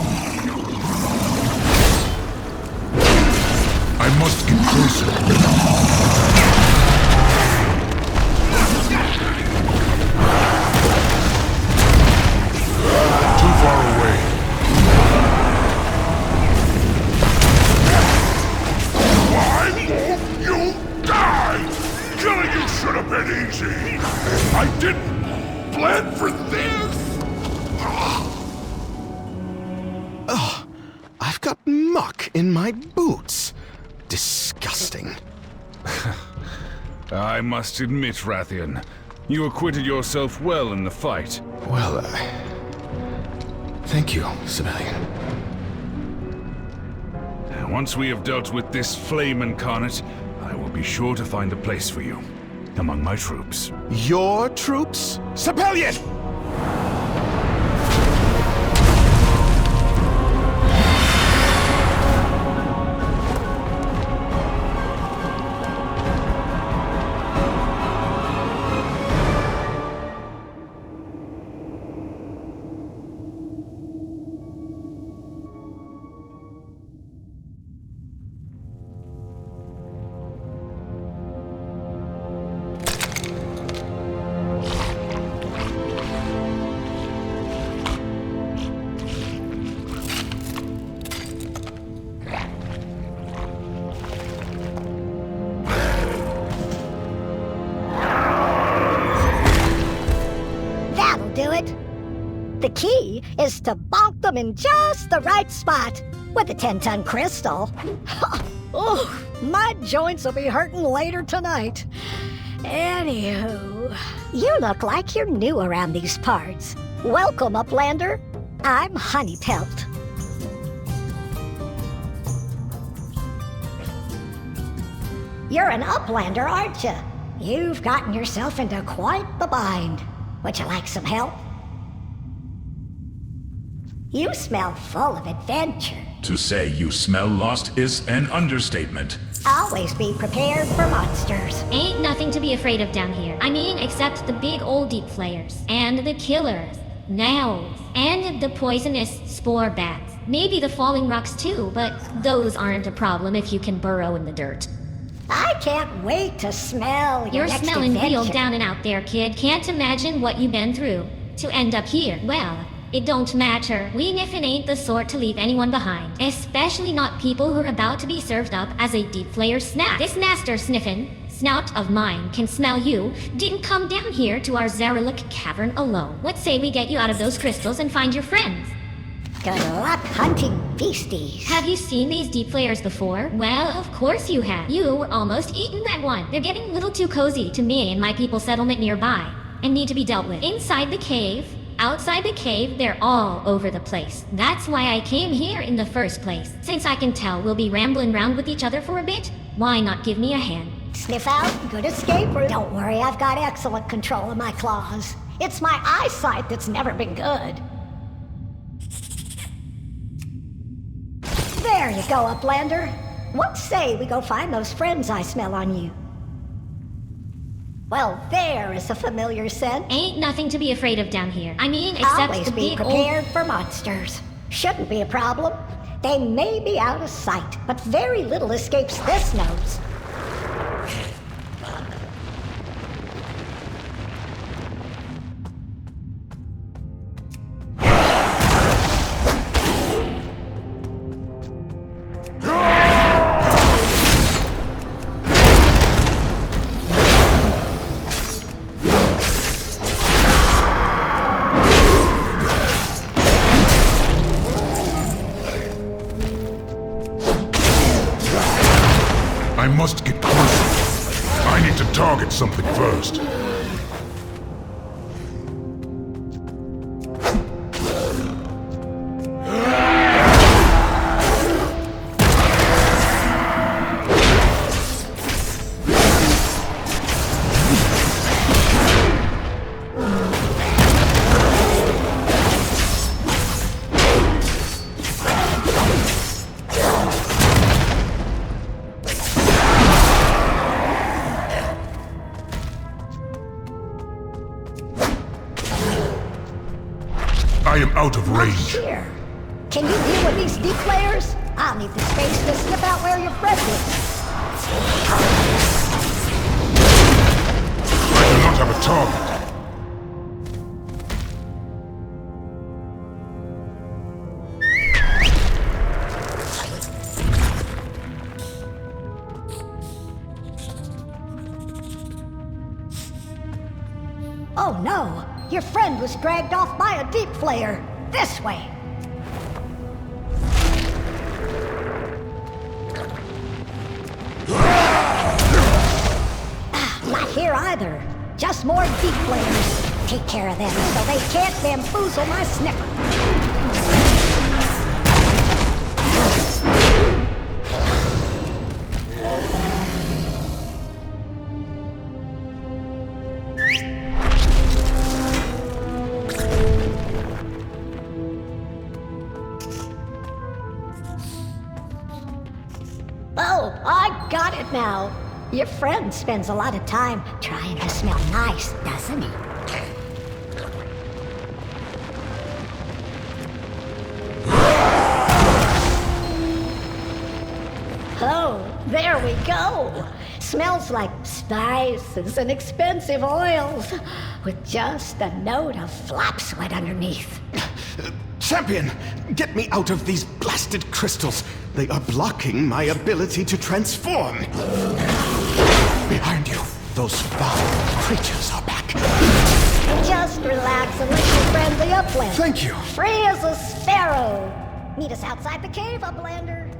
I must get closer. Too far away. Why won't you die? Killing you should have been easy. I didn't plan for this. Ugh, I've got muck in my boots. Disgusting. I must admit, Rathian, you acquitted yourself well in the fight. Well, thank you, civilian. Once we have dealt with this flame incarnate, I will be sure to find a place for you among my troops. Your troops? Civilian! The key is to bonk them in just the right spot with a 10-ton crystal. Oh, my joints will be hurting later tonight. Anywho, you look like you're new around these parts. Welcome, Uplander. I'm Honeypelt. You're an Uplander, aren't you? You've gotten yourself into quite the bind. Would you like some help? You smell full of adventure. To say you smell lost is an understatement. Always be prepared for monsters. Ain't nothing to be afraid of down here. I mean, except the big old deep flayers. And the killers. Gnolls. And the poisonous spore bats. Maybe the falling rocks too, but those aren't a problem if you can burrow in the dirt. I can't wait to smell your You're next smelling adventure. real down and out there, kid. Can't imagine what you've been through. To end up here, well, it don't matter. We Niffin ain't the sort to leave anyone behind. Especially not people who are about to be served up as a deep flayer snack. This master Sniffin, snout of mine, can smell you, didn't come down here to our Zaralek Cavern alone. What say we get you out of those crystals and find your friends? Good luck hunting beasties. Have you seen these deep flayers before? Well, of course you have. You were almost eaten that one. They're getting a little too cozy to me and my people's settlement nearby, and need to be dealt with. Inside the cave, outside the cave, they're all over the place. That's why I came here in the first place. Since I can tell we'll be rambling around with each other for a bit, why not give me a hand? Sniff out, good escape route. Don't worry, I've got excellent control of my claws. It's my eyesight that's never been good. There you go, Uplander. What say we go find those friends I smell on you? Well, there is a familiar scent. Ain't nothing to be afraid of down here. I mean, except Always the be big prepared for monsters. Shouldn't be a problem. They may be out of sight, but very little escapes this nose. I must get closer. I need to target something first. I am out of range. Here. Can you deal with these deep layers? I'll need the space to slip out where your friend is. I do not have a target. Oh no! Your friend was dragged off by a deep flare. This way. Not here either. Just more deep flares. Take care of them so they can't bamboozle my sniffer. Oh, I got it now. Your friend spends a lot of time trying to smell nice, doesn't he? Oh, there we go. Smells like spices and expensive oils, with just a note of flop sweat underneath. Champion, get me out of these blasted crystals. They are blocking my ability to transform. Behind you, those foul creatures are back. Just relax and let your friend the upland. Thank you. Free as a sparrow. Meet us outside the cave, Uplander.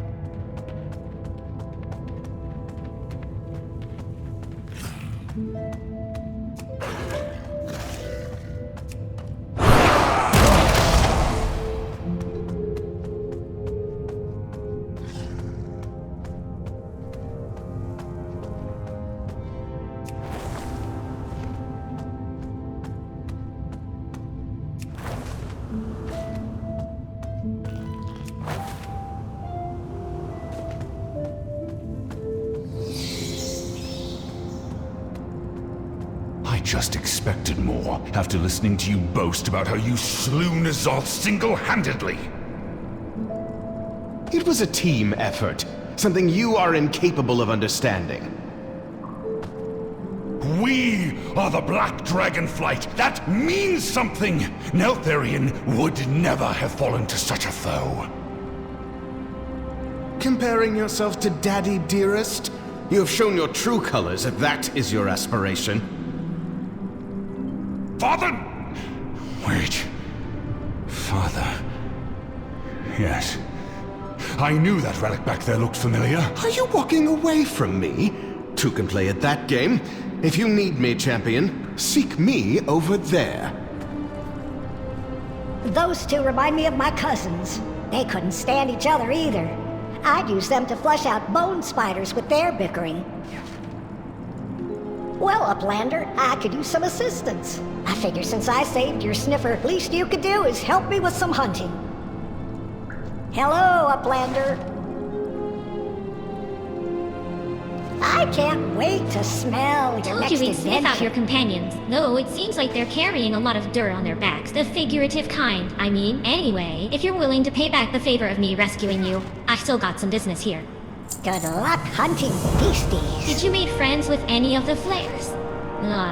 I just expected more, after listening to you boast about how you slew N'Zoth single-handedly. It was a team effort, something you are incapable of understanding. We are the Black Dragonflight. That means something. Neltharion would never have fallen to such a foe. Comparing yourself to Daddy Dearest? You have shown your true colors if that is your aspiration. Father! Wait. Father. Yes. I knew that relic back there looked familiar. Are you walking away from me? Two can play at that game. If you need me, champion, seek me over there. Those two remind me of my cousins. They couldn't stand each other either. I'd use them to flush out bone spiders with their bickering. Well, Uplander, I could use some assistance. I figure since I saved your sniffer, least you could do is help me with some hunting. Hello, Uplander. I can't wait to smell your Told next you we'd sniff out adventure. your companions. Though it seems like they're carrying a lot of dirt on their backs. The figurative kind, I mean. Anyway, if you're willing to pay back the favor of me rescuing you, I've still got some business here. Good luck hunting beasties. Did you make friends with any of the flares?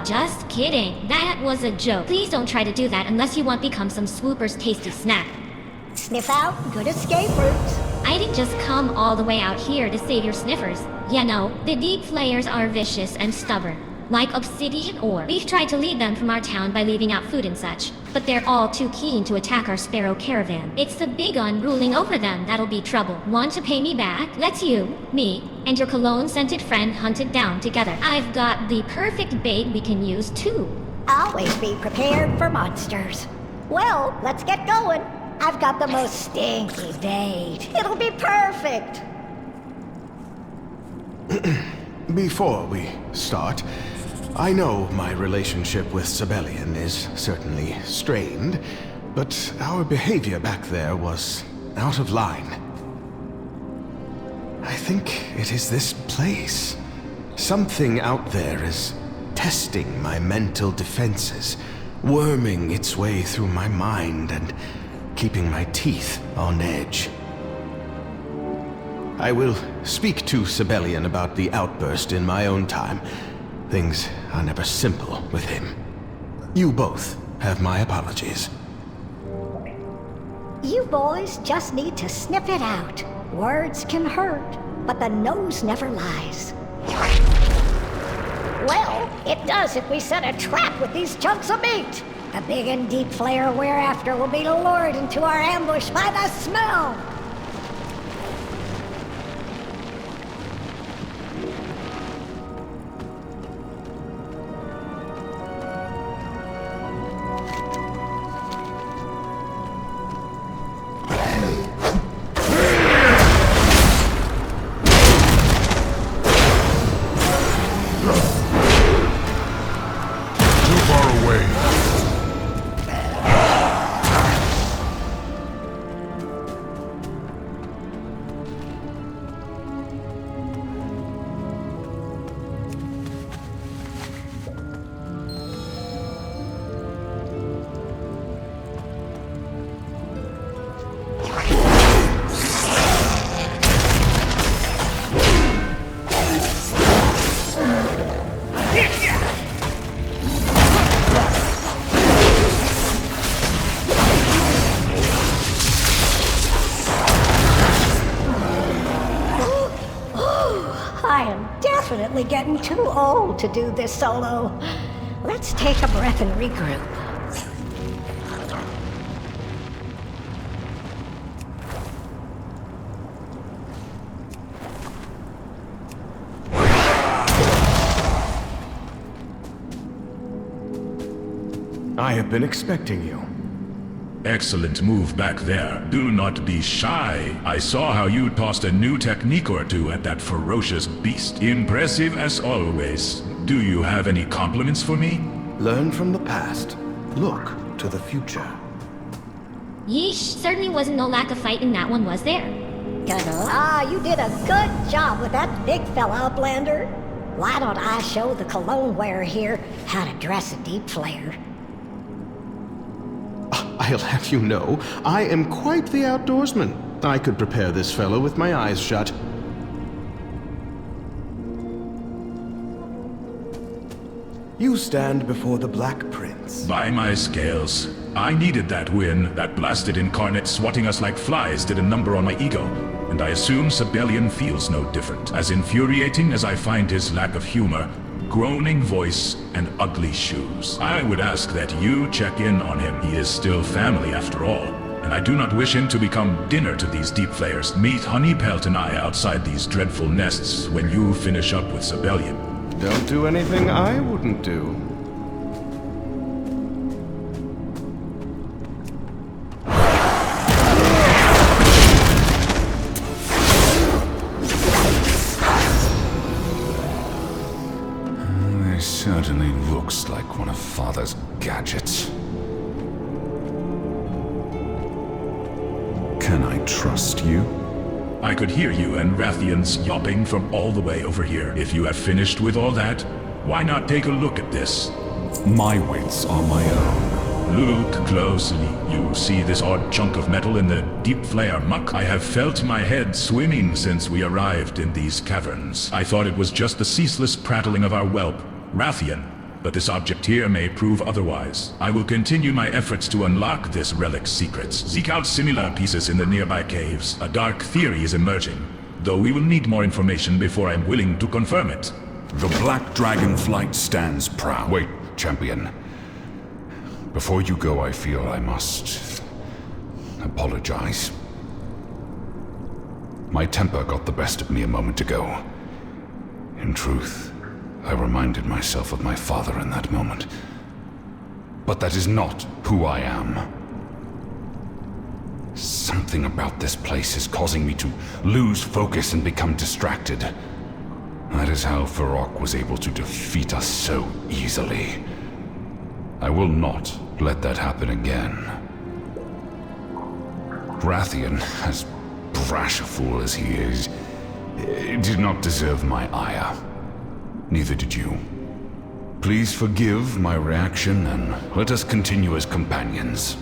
Just kidding. That was a joke. Please don't try to do that unless you want to become some swooper's tasty snack. Sniff out good escape routes. I didn't just come all the way out here to save your sniffers. You know, the deep flayers are vicious and stubborn. like obsidian ore. We've tried to lead them from our town by leaving out food and such, but they're all too keen to attack our sparrow caravan. It's the big un ruling over them that'll be trouble. Want to pay me back? Let's you, me, and your cologne-scented friend hunt it down together. I've got the perfect bait we can use too. Always be prepared for monsters. Well, let's get going. I've got the most stinky bait. It'll be perfect. Before we start, I know my relationship with Sibelian is certainly strained, but our behavior back there was out of line. I think it is this place. Something out there is testing my mental defenses, worming its way through my mind and keeping my teeth on edge. I will speak to Sibelian about the outburst in my own time. Things are never simple with him. You both have my apologies. You boys just need to sniff it out. Words can hurt, but the nose never lies. Well, it does if we set a trap with these chunks of meat. The big and deep flare we're after will be lured into our ambush by the smell. Getting too old to do this solo. Let's take a breath and regroup. I have been expecting you. Excellent move back there. Do not be shy. I saw how you tossed a new technique or two at that ferocious beast. Impressive as always. Do you have any compliments for me? Learn from the past. Look to the future. Yeesh, certainly wasn't no lack of fight in that one, was there? You did a good job with that big fella, Uplander. Why don't I show the cologne wearer here how to dress a deep flare? I'll have you know, I am quite the outdoorsman. I could prepare this fellow with my eyes shut. You stand before the Black Prince. By my scales, I needed that win. That blasted Incarnate swatting us like flies did a number on my ego. And I assume Sibelian feels no different. As infuriating as I find his lack of humor, groaning voice, and ugly shoes. I would ask that you check in on him. He is still family after all, and I do not wish him to become dinner to these deep flayers. Meet Honeypelt and I outside these dreadful nests when you finish up with Sibelian. Don't do anything I wouldn't do. Certainly looks like one of Father's gadgets. Can I trust you? I could hear you and Rathian's yelping from all the way over here. If you have finished with all that, why not take a look at this? My wits are my own. Look closely. You see this odd chunk of metal in the deep flare muck? I have felt my head swimming since we arrived in these caverns. I thought it was just the ceaseless prattling of our whelp, Rathian, but this object here may prove otherwise. I will continue my efforts to unlock this relic's secrets. Seek out similar pieces in the nearby caves. A dark theory is emerging, though we will need more information before I am willing to confirm it. The Black Dragonflight stands proud. Wait, champion. Before you go, I feel I must apologize. My temper got the best of me a moment ago. In truth, I reminded myself of my father in that moment. But that is not who I am. Something about this place is causing me to lose focus and become distracted. That is how Varrock was able to defeat us so easily. I will not let that happen again. Dracthyr, as brash a fool as he is, did not deserve my ire. Neither did you. Please forgive my reaction and let us continue as companions.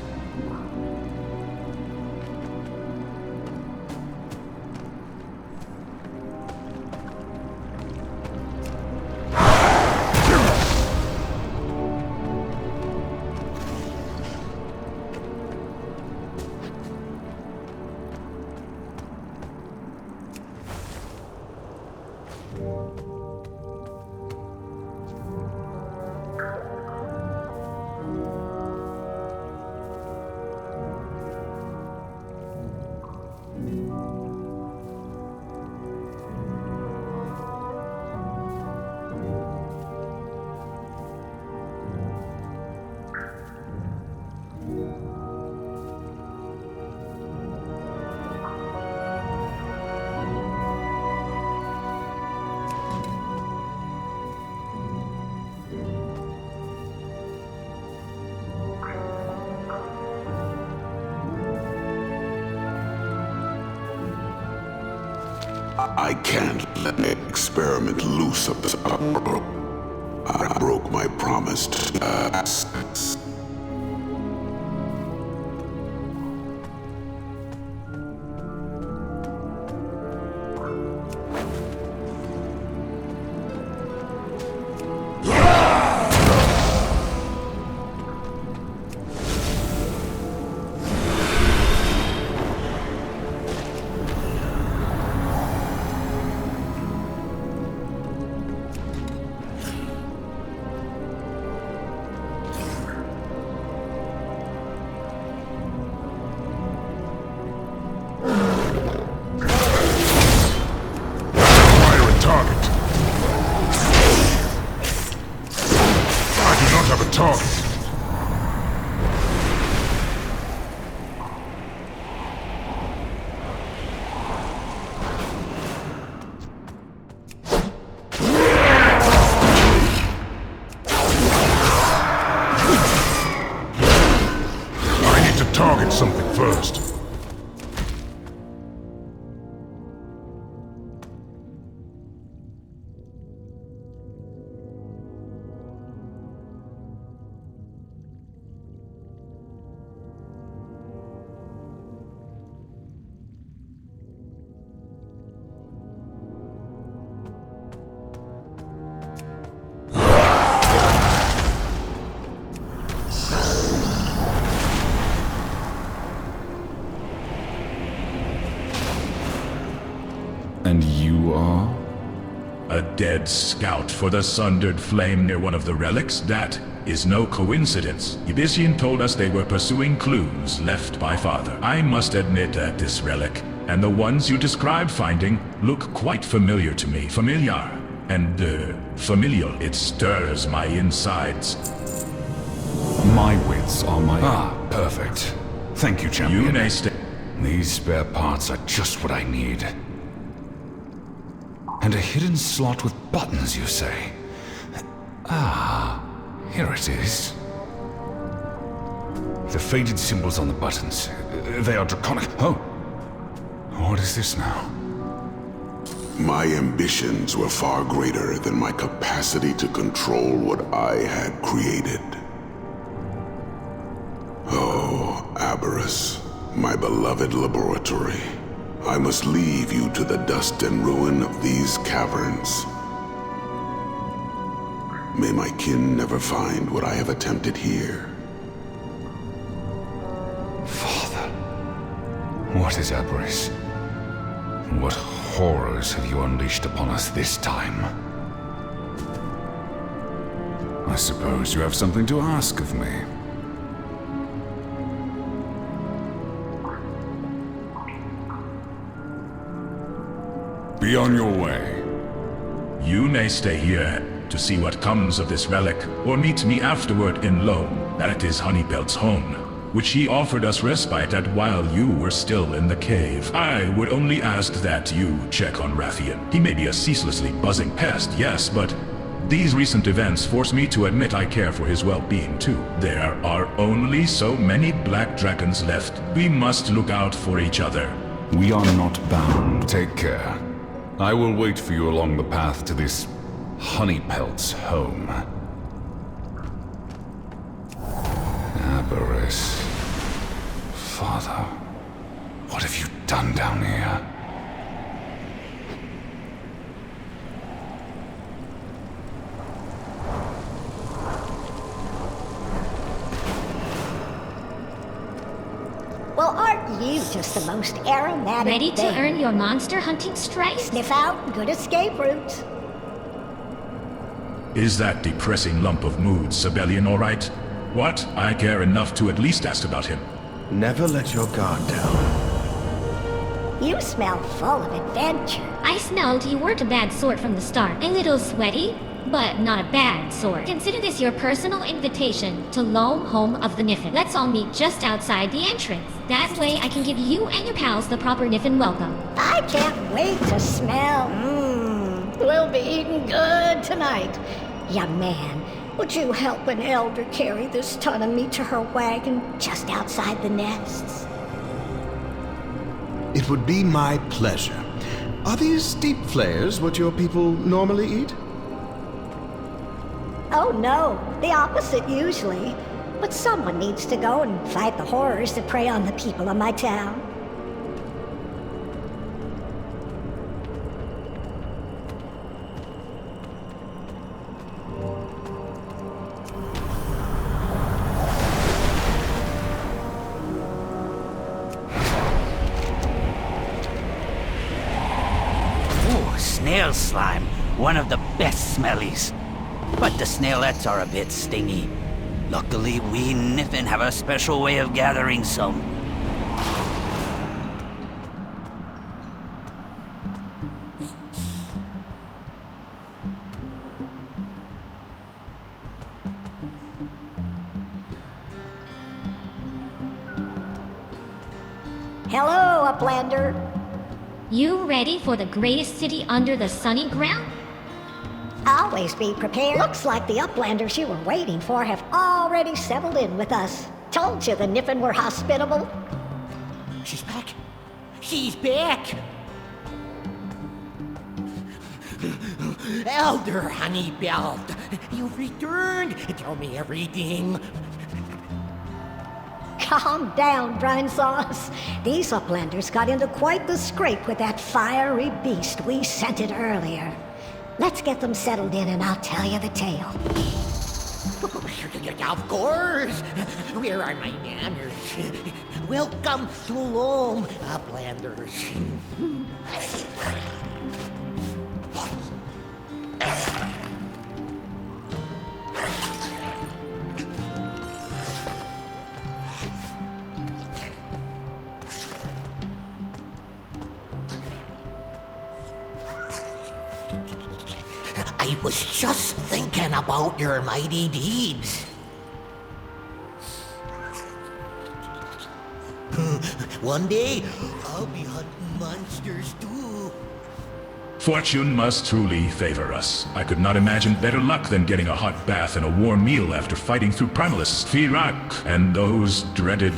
I can't let the experiment loose up this upper. I broke my promise to us. Something first. And you are? A dead scout for the Sundered Flame near one of the relics? That is no coincidence. Ibisian told us they were pursuing clues left by Father. I must admit that this relic, and the ones you described finding, look quite familiar to me. Familiar. And, familial. It stirs my insides. My wits are my... Ah, perfect. Thank you, champion. You may stay. These spare parts are just what I need. And a hidden slot with buttons, you say? Ah, here it is. The faded symbols on the buttons. They are draconic. Oh! What is this now? My ambitions were far greater than my capacity to control what I had created. Oh, Embers, my beloved laboratory. I must leave you to the dust and ruin of these caverns. May my kin never find what I have attempted here. Father, what is Embers? What horrors have you unleashed upon us this time? I suppose you have something to ask of me. Be on your way. You may stay here to see what comes of this relic, or meet me afterward in Loam. That is Honeypelt's home, which he offered us respite at while you were still in the cave. I would only ask that you check on Rathian. He may be a ceaselessly buzzing pest, yes, but these recent events force me to admit I care for his well-being too. There are only so many black dragons left. We must look out for each other. We are not bound. Take care. I will wait for you along the path to this Honeypelt's home. Embers. Father, what have you done down here? Well, aren't you just the most aromatic Ready to thing? earn your monster hunting stripes? Sniff out good escape routes. Is that depressing lump of mood Sibelian all right? What? I care enough to at least ask about him. Never let your guard down. You smell full of adventure. I smelled you weren't a bad sort from the start. A little sweaty, but not a bad sort. Consider this your personal invitation to Loam, home of the Niffin. Let's all meet just outside the entrance. That way I can give you and your pals the proper Niffin welcome. I can't wait to smell. We'll be eating good tonight. Young man, would you help an elder carry this ton of meat to her wagon just outside the nests? It would be my pleasure. Are these deep flayers what your people normally eat? Oh no, the opposite usually. But someone needs to go and fight the horrors that prey on the people of my town. Snail slime, one of the best smellies. But the snailets are a bit stingy. Luckily, we Niffin have a special way of gathering some. Hello, Uplander. You ready for the greatest city under the sunny ground? Always be prepared. Looks like the Uplanders you were waiting for have already settled in with us. Told you the Niffin were hospitable. She's back. She's back. Elder Honeybelt, you've returned. Tell me everything. Calm down, Brine Sauce. These Uplanders got into quite the scrape with that fiery beast we scented earlier. Let's get them settled in and I'll tell you the tale. Of course. Where are my manners? Welcome to Loam, Uplanders. I was just thinking about your mighty deeds. One day, I'll be hunting monsters too. Fortune must truly favor us. I could not imagine better luck than getting a hot bath and a warm meal after fighting through Primalists, Firak, and those dreaded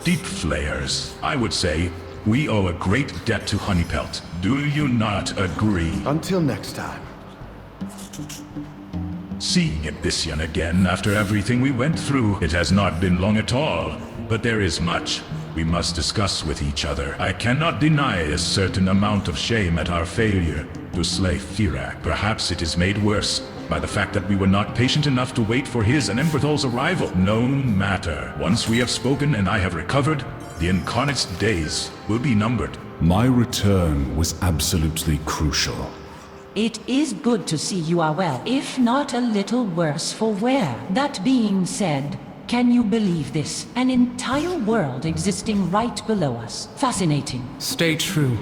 deep flayers. I would say we owe a great debt to Honeypelt. Do you not agree? Until next time. Seeing Ibisian again after everything we went through, it has not been long at all. But there is much we must discuss with each other. I cannot deny a certain amount of shame at our failure to slay Firak. Perhaps it is made worse by the fact that we were not patient enough to wait for his and Emberthol's arrival. No matter. Once we have spoken and I have recovered, the Incarnates' days will be numbered. My return was absolutely crucial. It is good to see you are well, if not a little worse for wear. That being said, can you believe this? An entire world existing right below us. Fascinating. Stay true.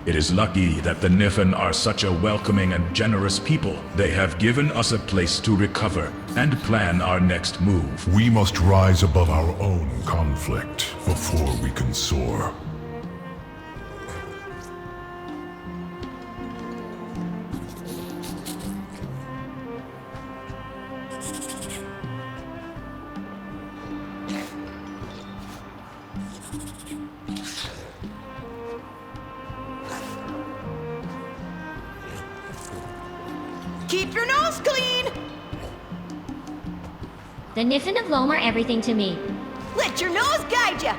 It is lucky that the Niffen are such a welcoming and generous people. They have given us a place to recover and plan our next move. We must rise above our own conflict before we can soar. Keep your nose clean! The Niffen of Loam are everything to me. Let your nose guide ya!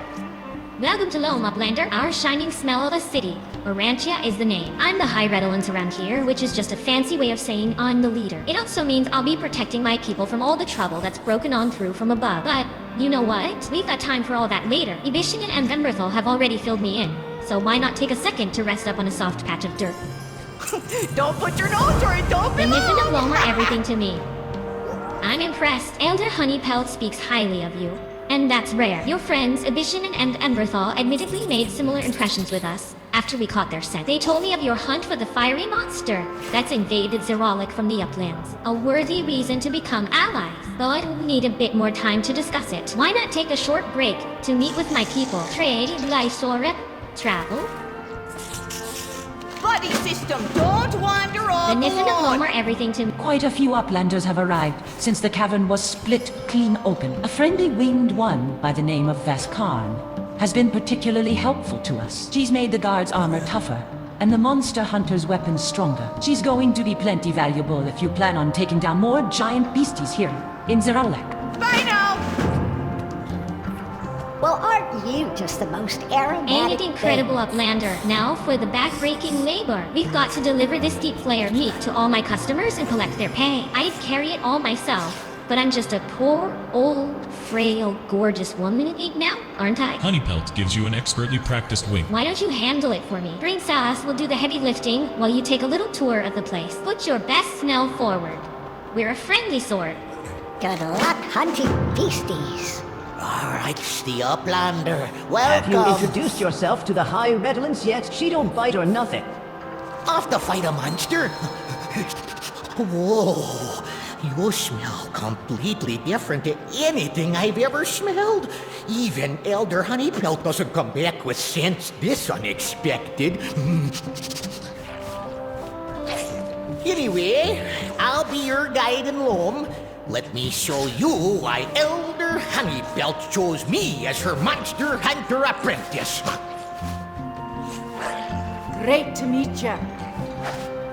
Welcome to Loam, Uplander, our shining smell of a city. Orantia is the name. I'm the High Redolence around here, which is just a fancy way of saying I'm the leader. It also means I'll be protecting my people from all the trouble that's broken on through from above. But, you know what? We've got time for all that later. Ibishian and Emberthal have already filled me in, so why not take a second to rest up on a soft patch of dirt? Don't put your nose where it don't The belong! Niffen of Loam are everything to me. I'm impressed. Elder Honeypelt speaks highly of you. And that's rare. Your friends, Ibishian and Emberthal, admittedly made similar impressions with us after we caught their scent. They told me of your hunt for the fiery monster that's invaded Zaralek from the uplands. A worthy reason to become allies, though I will need a bit more time to discuss it. Why not take a short break to meet with my people? Trade, Lysora, travel? Buddy system, don't wander off The Niffen of alone. Loam are everything to me. Quite a few uplanders have arrived since the cavern was split clean open. A friendly winged one by the name of Vaskarn has been particularly helpful to us. She's made the guards' armor tougher and the monster hunter's weapons stronger. She's going to be plenty valuable if you plan on taking down more giant beasties here in Zaralek. Bye now! Well, aren't you just the most aromatic Ain't it incredible, thing? Uplander? Now for the back-breaking labor. We've got to deliver this deep flare meat to all my customers and collect their pay. I'd carry it all myself, but I'm just a poor, old, frail, gorgeous woman now, aren't I? Honeypelt gives you an expertly practiced wing. Why don't you handle it for me? Princess will do the heavy lifting while you take a little tour of the place. Put your best smell forward. We're a friendly sort. Good luck hunting beasties. Alright, the Uplander. Welcome. Have you introduced yourself to the High Redolence yet? She don't bite or nothing. Off to fight a monster? Whoa, you smell completely different to anything I've ever smelled. Even Elder Honeypelt doesn't come back with scents this unexpected. Anyway, I'll be your guide in Loam. Let me show you why Elder Honeypelt chose me as her monster hunter apprentice. Great to meet you.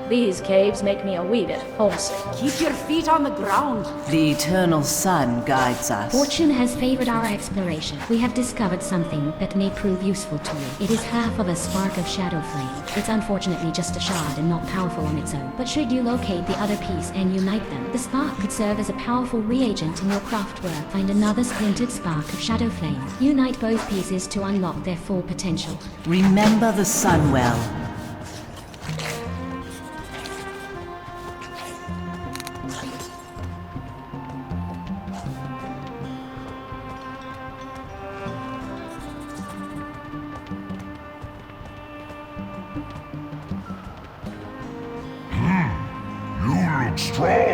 These caves make me a wee bit homesick. Keep your feet on the ground. The eternal sun guides us. Fortune has favored our exploration. We have discovered something that may prove useful to you. It is half of a spark of shadow flame. It's unfortunately just a shard and not powerful on its own. But should you locate the other piece and unite them, the spark could serve as a powerful reagent in your craft work. Find another splintered spark of shadow flame. Unite both pieces to unlock their full potential. Remember the sun well.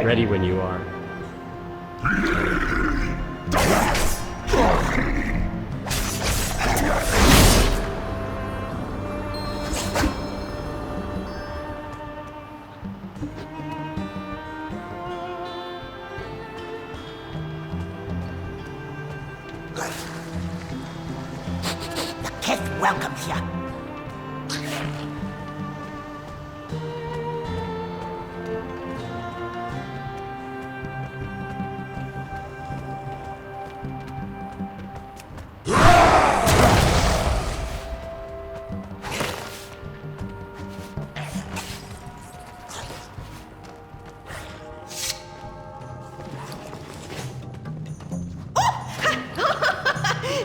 Ready when you are. The cat welcomes ya.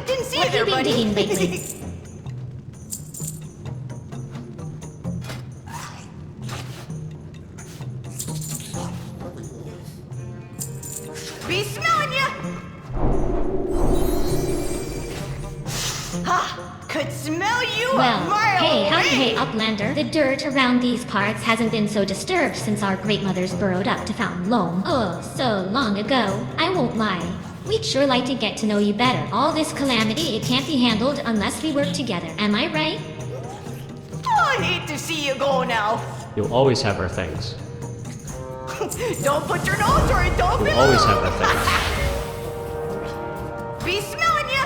Didn't see What you there, have you been buddy. digging lately? Could smell you Well, a mile hey, howdy, away. hey, Uplander. The dirt around these parts hasn't been so disturbed since our great mothers burrowed up to Fountain Loam. Oh, so long ago. I won't lie. We'd sure like to get to know you better. All this calamity, it can't be handled unless we work together. Am I right? Oh, I hate to see you go now. You'll always have our things. Don't put your nose where it don't You'll belong. always have our things. Be smelling ya.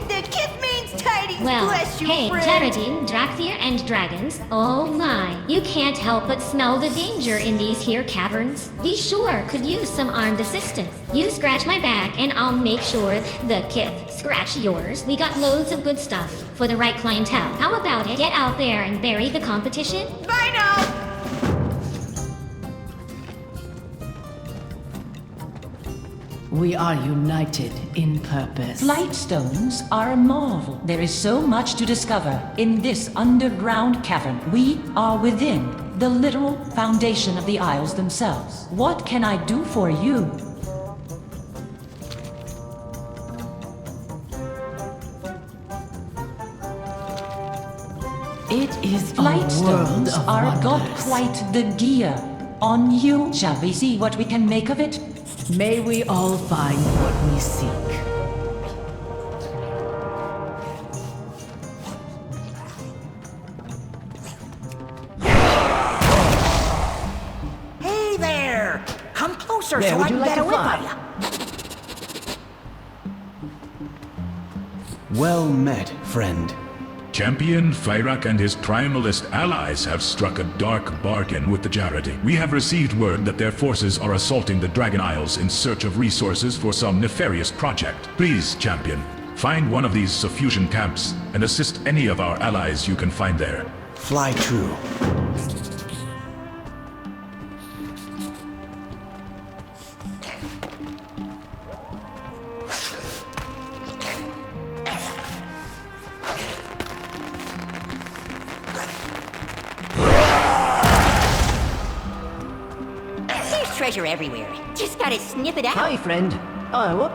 The kith means tidings. Well, Bless you, hey, friend. Taradine, Dracthyr, and dragons. Oh my, you can't help but smell the danger in these here caverns. We sure could use some armed assistance. You scratch my back and I'll make sure the kith scratch yours. We got loads of good stuff for the right clientele. How about it? Get out there and bury the competition? Bye now. We are united in purpose. Flight stones are a marvel. There is so much to discover in this underground cavern. We are within the literal foundation of the Isles themselves. What can I do for you? It is Flight a world stones of are got wonders. quite the gear on you. Shall we see what we can make of it? May we all find what we seek. Hey there! Come closer Where so would I you can like get a to whip fly? of you. Well met, friend. Champion Fyrak and his Trimalist allies have struck a dark bargain with the Jarity. We have received word that their forces are assaulting the Dragon Isles in search of resources for some nefarious project. Please, Champion, find one of these suffusion camps and assist any of our allies you can find there. Fly true. There's treasure everywhere. Just gotta snip it out. Hi, friend. Whoop.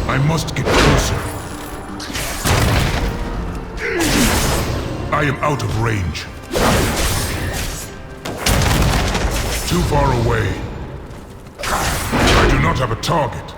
I must get closer. I am out of range. Too far away. I do not have a target.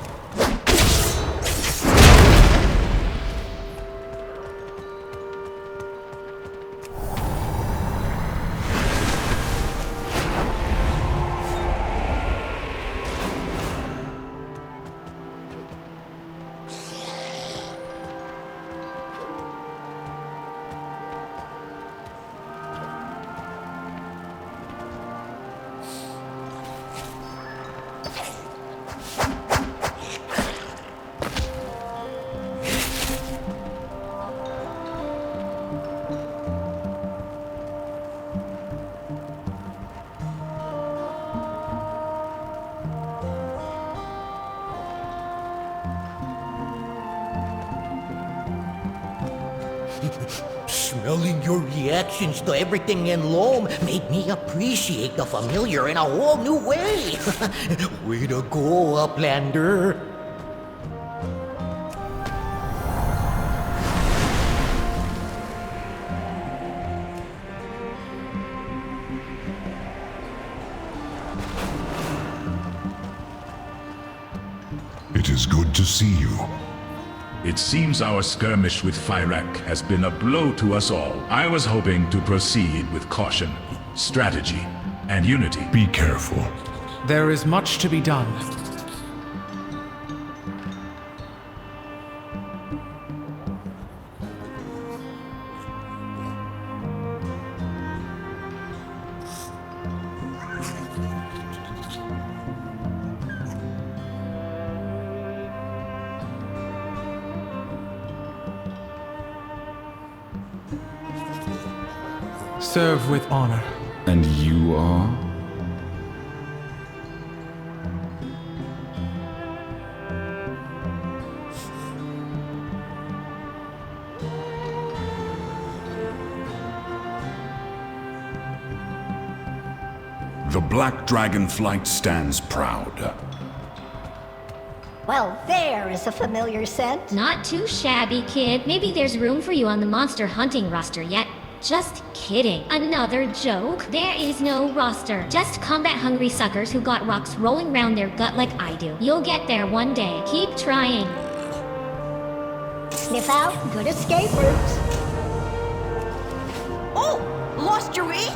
Smelling your reactions to everything in Loam made me appreciate the familiar in a whole new way. Way to go, Uplander. Greetings, good to see you. It seems our skirmish with Fyrak has been a blow to us all. I was hoping to proceed with caution, strategy, and unity. Be careful. There is much to be done. Serve with honor. And you are? The Black Dragonflight stands proud. Well, there is a familiar scent. Not too shabby, kid. Maybe there's room for you on the monster hunting roster yet. Just kidding. Another joke? There is no roster. Just combat-hungry suckers who got rocks rolling around their gut like I do. You'll get there one day. Keep trying. Sniff out good escape routes. Oh! Lost your way?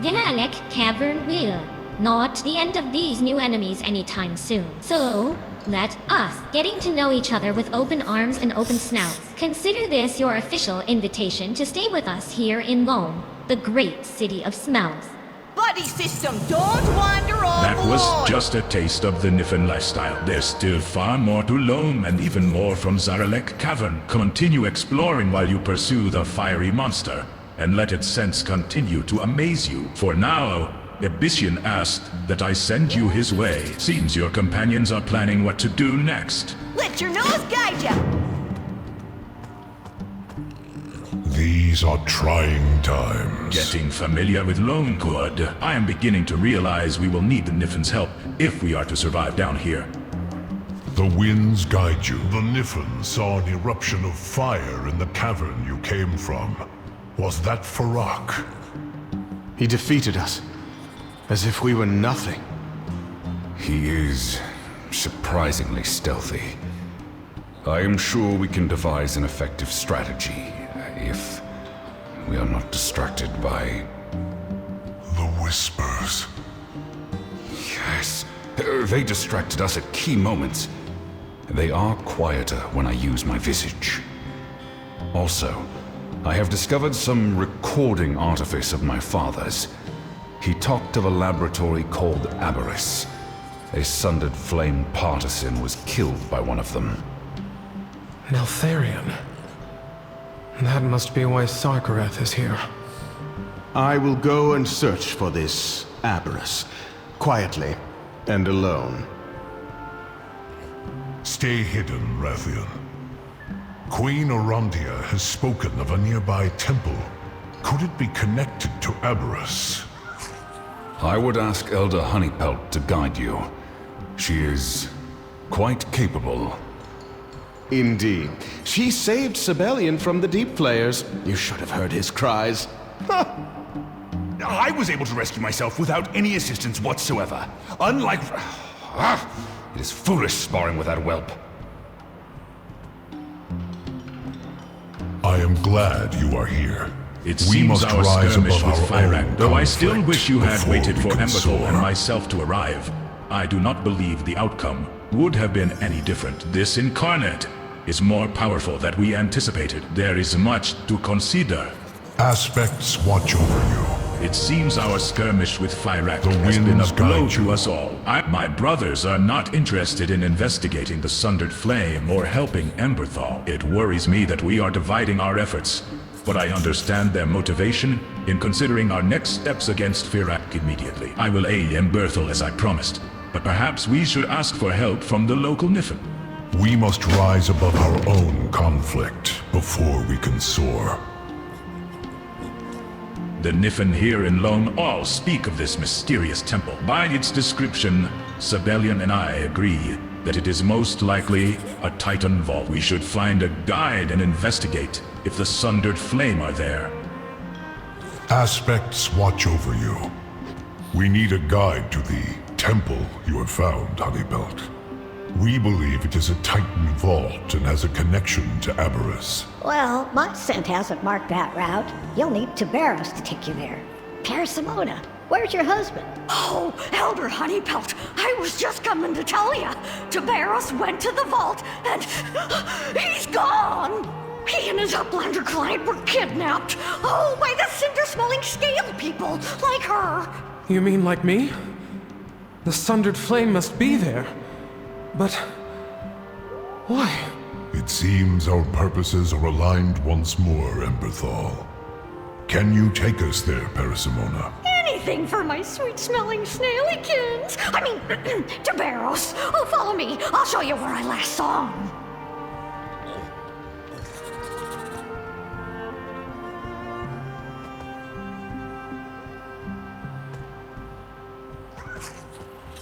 Zaralek Cavern will. Not the end of these new enemies anytime soon. So, let us, getting to know each other with open arms and open snouts, consider this your official invitation to stay with us here in Loam, the great city of smells. Buddy system, don't wander off. That was just a taste of the Niffen lifestyle. There's still far more to Loam and even more from Zaralek Cavern. Continue exploring while you pursue the fiery monster, and let its scents continue to amaze you. For now, Abyssian asked that I send you his way. Seems your companions are planning what to do next. Let your nose guide ya. These are trying times. Getting familiar with Lonewood, I am beginning to realize we will need the Niffen's help if we are to survive down here. The winds guide you. The Niffen saw an eruption of fire in the cavern you came from. Was that Fyrak? He defeated us, as if we were nothing. He is surprisingly stealthy. I am sure we can devise an effective strategy, if we are not distracted by... the whispers. Yes, they distracted us at key moments. They are quieter when I use my visage. Also, I have discovered some recording artifice of my father's. He talked of a laboratory called Embers. A Sundered Flame partisan was killed by one of them. Neltharion. That must be why Sarkareth is here. I will go and search for this Embers, quietly and alone. Stay hidden, Rathian. Queen Orontia has spoken of a nearby temple. Could it be connected to Embers? I would ask Elder Honeypelt to guide you. She is quite capable. Indeed. She saved Sibelian from the Deep Flayers. You should have heard his cries. I was able to rescue myself without any assistance whatsoever. Unlike... It is foolish sparring with that whelp. I am glad you are here. It We seems must our rise skirmish above with our own Fyrak, though I still conflict wish you had before waited we for can Emberthal soar. and myself to arrive. I do not believe the outcome would have been any different. This Incarnate is more powerful than we anticipated. There is much to consider. Aspects watch over you. It seems our skirmish with Fyrak The has been a winds blow guide to you. us all. My brothers are not interested in investigating the Sundered Flame or helping Emberthal. It worries me that we are dividing our efforts, but I understand their motivation in considering our next steps against Fyrak immediately. I will aid Emberthal as I promised, but perhaps we should ask for help from the local Niffen. We must rise above our own conflict before we can soar. The Niffen here in Loam all speak of this mysterious temple. By its description, Sibelian and I agree that it is most likely a Titan vault. We should find a guide and investigate if the Sundered Flame are there. Aspects watch over you. We need a guide to the temple you have found, Honeybelt. We believe it is a Titan vault and has a connection to Embers. Well, my scent hasn't marked that route. You'll need Tiberos to take you there. Parsimona, where's your husband? Oh, Elder Honeypelt, I was just coming to tell you. Tiberos went to the vault, and he's gone! He and his Uplander client were kidnapped. Oh, by the cinder-smelling scale people, like her. You mean like me? The Sundered Flame must be there. But... why? It seems our purposes are aligned once more, Emberthal. Can you take us there, Parsimona? Anything for my sweet-smelling snailykins. I mean, Tiberos. Oh, follow me. I'll show you where I last saw him.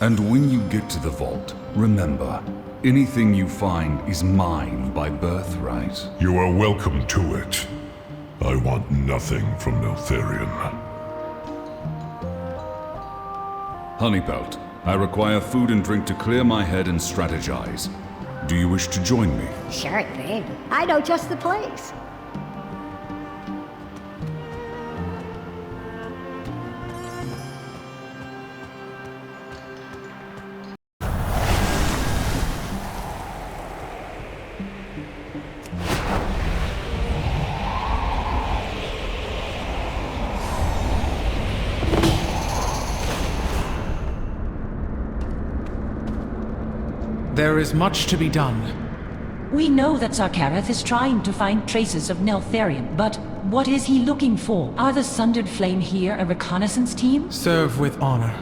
And when you get to the vault, remember, anything you find is mine by birthright. You are welcome to it. I want nothing from Neltharion. Honeypelt, I require food and drink to clear my head and strategize. Do you wish to join me? Sure thing. I know just the place. There is much to be done. We know that Sarkareth is trying to find traces of Neltharion, but what is he looking for? Are the Sundered Flame here a reconnaissance team? Serve with honor.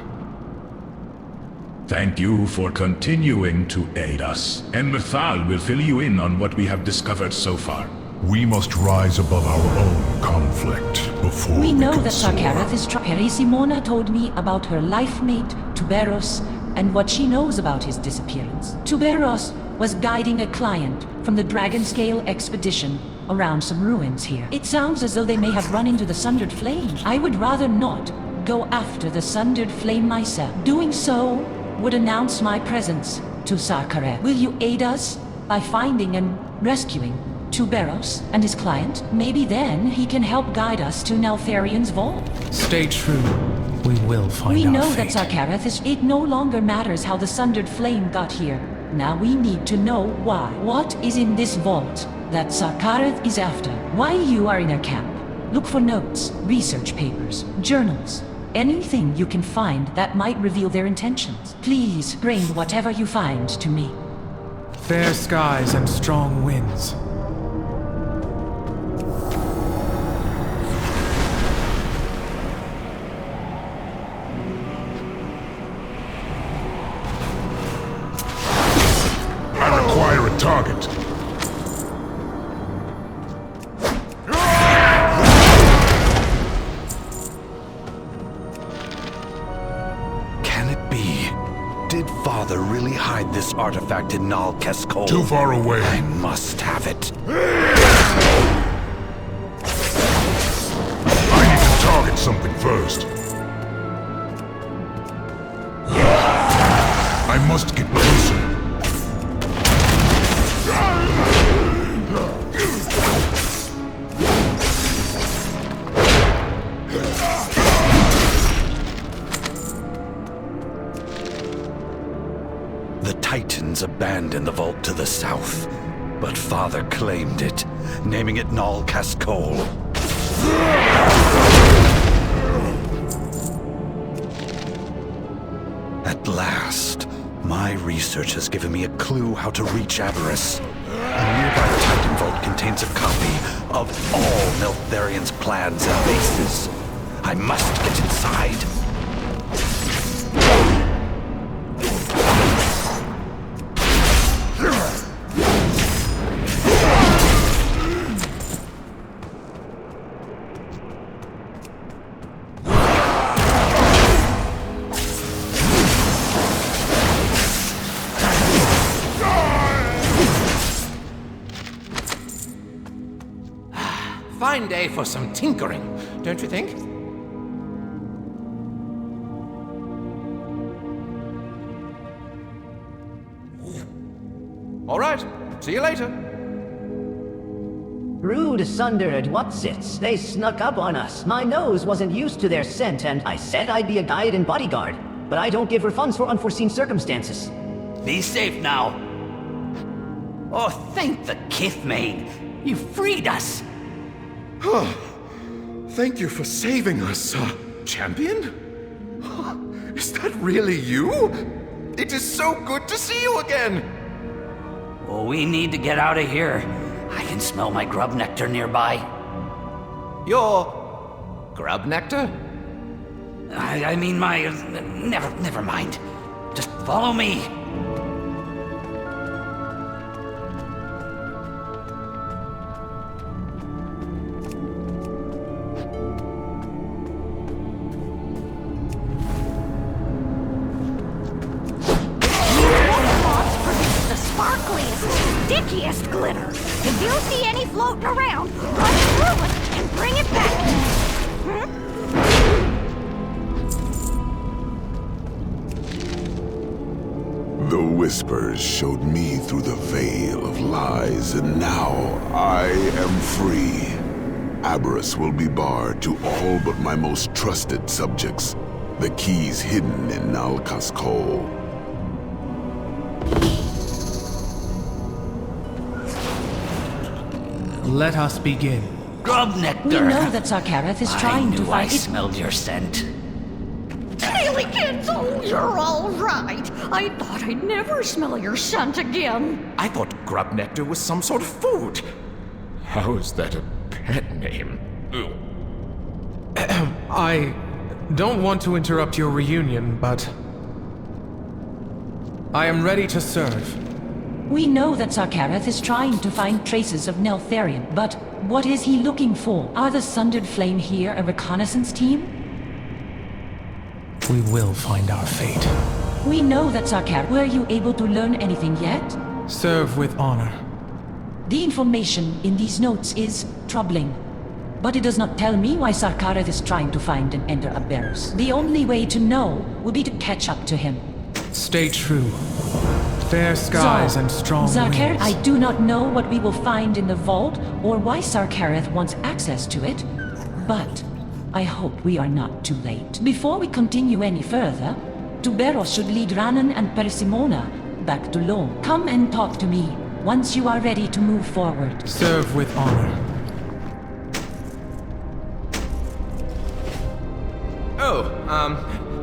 Thank you for continuing to aid us. Emberthal will fill you in on what we have discovered so far. We must rise above our own conflict before we know can that soar. Sarkareth is Simona told me about her life mate, Tiberos, and what she knows about his disappearance. Tiberos was guiding a client from the Dragonscale expedition around some ruins here. It sounds as though they may have run into the Sundered Flame. I would rather not go after the Sundered Flame myself. Doing so would announce my presence to Sarkareth. Will you aid us by finding and rescuing Tiberos and his client? Maybe then he can help guide us to Neltharion's vault. Stay true. We will find We our know fate. that Sarkareth is... It no longer matters how the Sundered Flame got here. Now we need to know why. What is in this vault that Sarkareth is after? Why you are in her camp? Look for notes, research papers, journals. Anything you can find that might reveal their intentions. Please bring whatever you find to me. Fair skies and strong winds. Target. Can it be? Did Father really hide this artifact in Nal Keskol? Too far away. I must have it. I need to target something first. I must get closer. The Titans abandoned the vault to the south, but Father claimed it, naming it Nal Keskol. At last, my research has given me a clue how to reach Embers. A nearby Titan vault contains a copy of all Neltharion's plans and bases. I must get inside. Fine day for some tinkering, don't you think? All right, see you later. Rude Sundered Whatsits. They snuck up on us. My nose wasn't used to their scent, and I said I'd be a guide and bodyguard. But I don't give her funds for unforeseen circumstances. Be safe now. Oh, thank the Kithmain. You freed us. Thank you for saving us, champion. Is that really you? It is so good to see you again. Well, we need to get out of here. I can smell my grub nectar nearby. Your grub nectar? I mean my... Never mind. Just follow me. Stickiest glitter. If you see any floating around, run through it and bring it back. The whispers showed me through the veil of lies, and now I am free. Aberrus will be barred to all but my most trusted subjects. The keys hidden in Nalkas Cole. Let us begin. Grub nectar. We know that Sarkareth is trying to find I smelled your scent. Tailykins, oh, you're all right. I thought I'd never smell your scent again. I thought grub nectar was some sort of food. How is that a pet name? I don't want to interrupt your reunion, but I am ready to serve. We know that Sarkareth is trying to find traces of Neltharion, but what is he looking for? Are the Sundered Flame here a reconnaissance team? We will find our fate. We know that Sarkareth... Were you able to learn anything yet? Serve with honor. The information in these notes is troubling, but it does not tell me why Sarkareth is trying to find and enter Embers. The only way to know will be to catch up to him. Stay true. Fair skies and strong winds. I do not know what we will find in the vault, or why Sarkareth wants access to it, but I hope we are not too late. Before we continue any further, Tuberos should lead Ranan and Persimona back to Lone. Come and talk to me once you are ready to move forward. Serve with honor.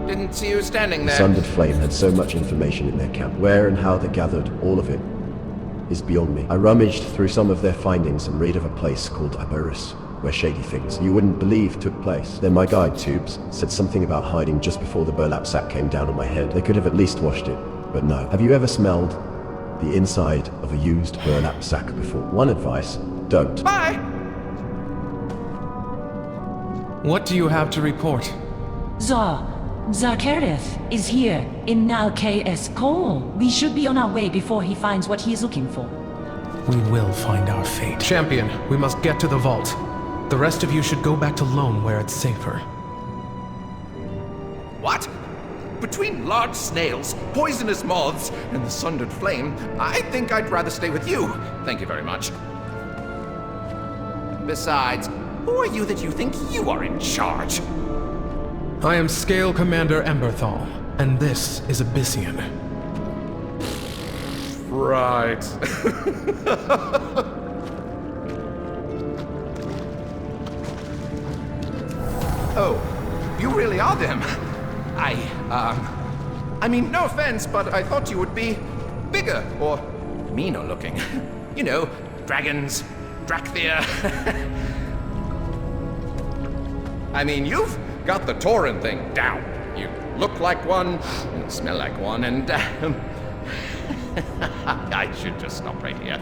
Didn't see you standing there. Sundered Flame had so much information in their camp. Where and how they gathered all of it is beyond me. I rummaged through some of their findings and read of a place called Embers, where shady things you wouldn't believe took place. Then my guide, Tubes, said something about hiding just before the burlap sack came down on my head. They could have at least washed it, but no. Have you ever smelled the inside of a used burlap sack before? One advice, don't. Bye! What do you have to report? Sarkareth is here in Nalkas Cole. We should be on our way before he finds what he is looking for. We will find our fate. Champion, we must get to the vault. The rest of you should go back to Lone where it's safer. What? Between large snails, poisonous moths, and the Sundered Flame, I think I'd rather stay with you. Thank you very much. Besides, who are you that you think you are in charge? I am Scale Commander Emberthal, and this is Abyssian. Right. Oh, you really are them. I mean, no offense, but I thought you would be bigger or meaner looking. You know, dragons, Dracthyr. I mean, you've got the Tauren thing down. You look like one, you smell like one, and I should just stop right here.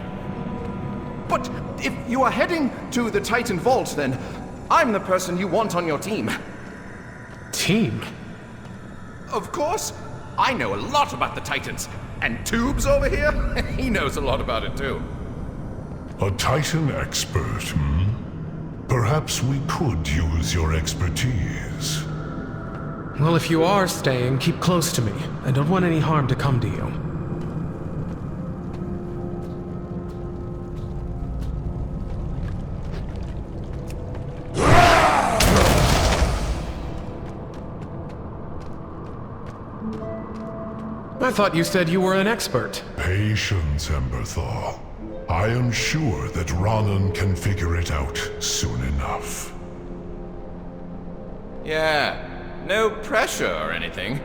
But if you are heading to the Titan Vault, then I'm the person you want on your team. Team? Of course. I know a lot about the Titans. And Tubes over here, he knows a lot about it too. A Titan expert, hmm? Perhaps we could use your expertise. Well, if you are staying, keep close to me. I don't want any harm to come to you. thought you said you were an expert. Patience, Emberthal. I am sure that Ronan can figure it out soon enough. Yeah, no pressure or anything.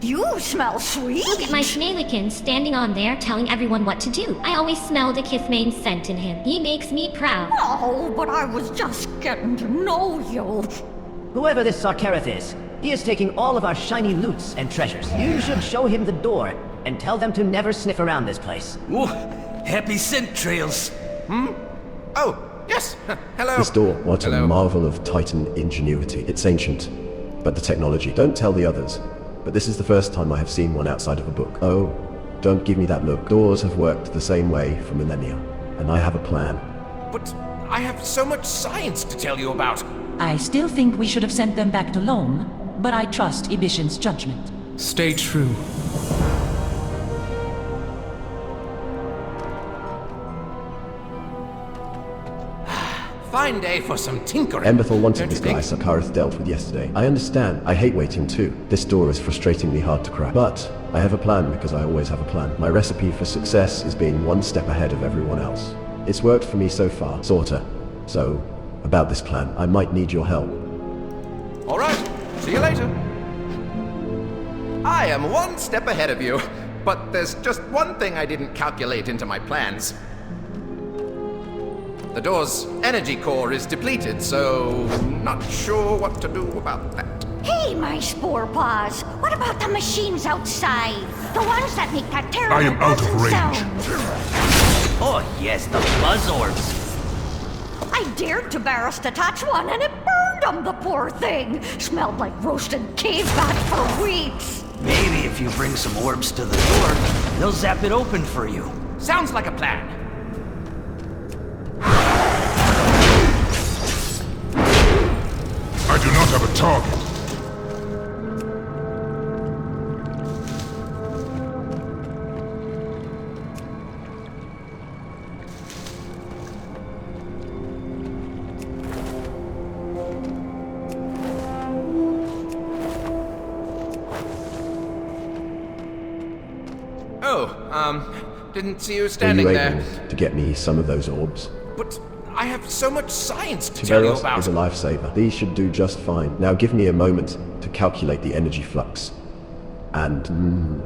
You smell sweet. Look at my Snailikin standing on there telling everyone what to do. I always smell the Kithmane's scent in him. He makes me proud. Oh, but I was just getting to know you. Whoever this Sarkareth is, he is taking all of our shiny loots and treasures. You should show him the door and tell them to never sniff around this place. Ooh, happy scent trails. Oh, yes. Hello. This door, what Hello. a marvel of Titan ingenuity. It's ancient, but the technology. Don't tell the others. But this is the first time I have seen one outside of a book. Oh, don't give me that look. Doors have worked the same way for millennia, and I have a plan. But I have so much science to tell you about. I still think we should have sent them back to Loam, but I trust Ibishin's judgment. Stay true. Fine day for some tinkering. Emberthal wanted don't this you guy think? Sarkareth dealt with yesterday. I understand. I hate waiting too. This door is frustratingly hard to crack. But I have a plan because I always have a plan. My recipe for success is being one step ahead of everyone else. It's worked for me so far, sorta. So, about this plan, I might need your help. All right. See you later. I am one step ahead of you, but there's just one thing I didn't calculate into my plans. The door's energy core is depleted, so not sure what to do about that. Hey, my spore paws. What about the machines outside? The ones that make that terrible I am out of buzzing range. sound. Oh yes, the buzz orbs. I dared to Barris to touch one, and it burned him, the poor thing. Smelled like roasted cave bat for weeks. Maybe if you bring some orbs to the door, they'll zap it open for you. Sounds like a plan. I do not have a target. Didn't see you Were standing you there. able to get me some of those orbs? But I have so much science to tell you Tiberos about. is a lifesaver. These should do just fine. Now give me a moment to calculate the energy flux. And,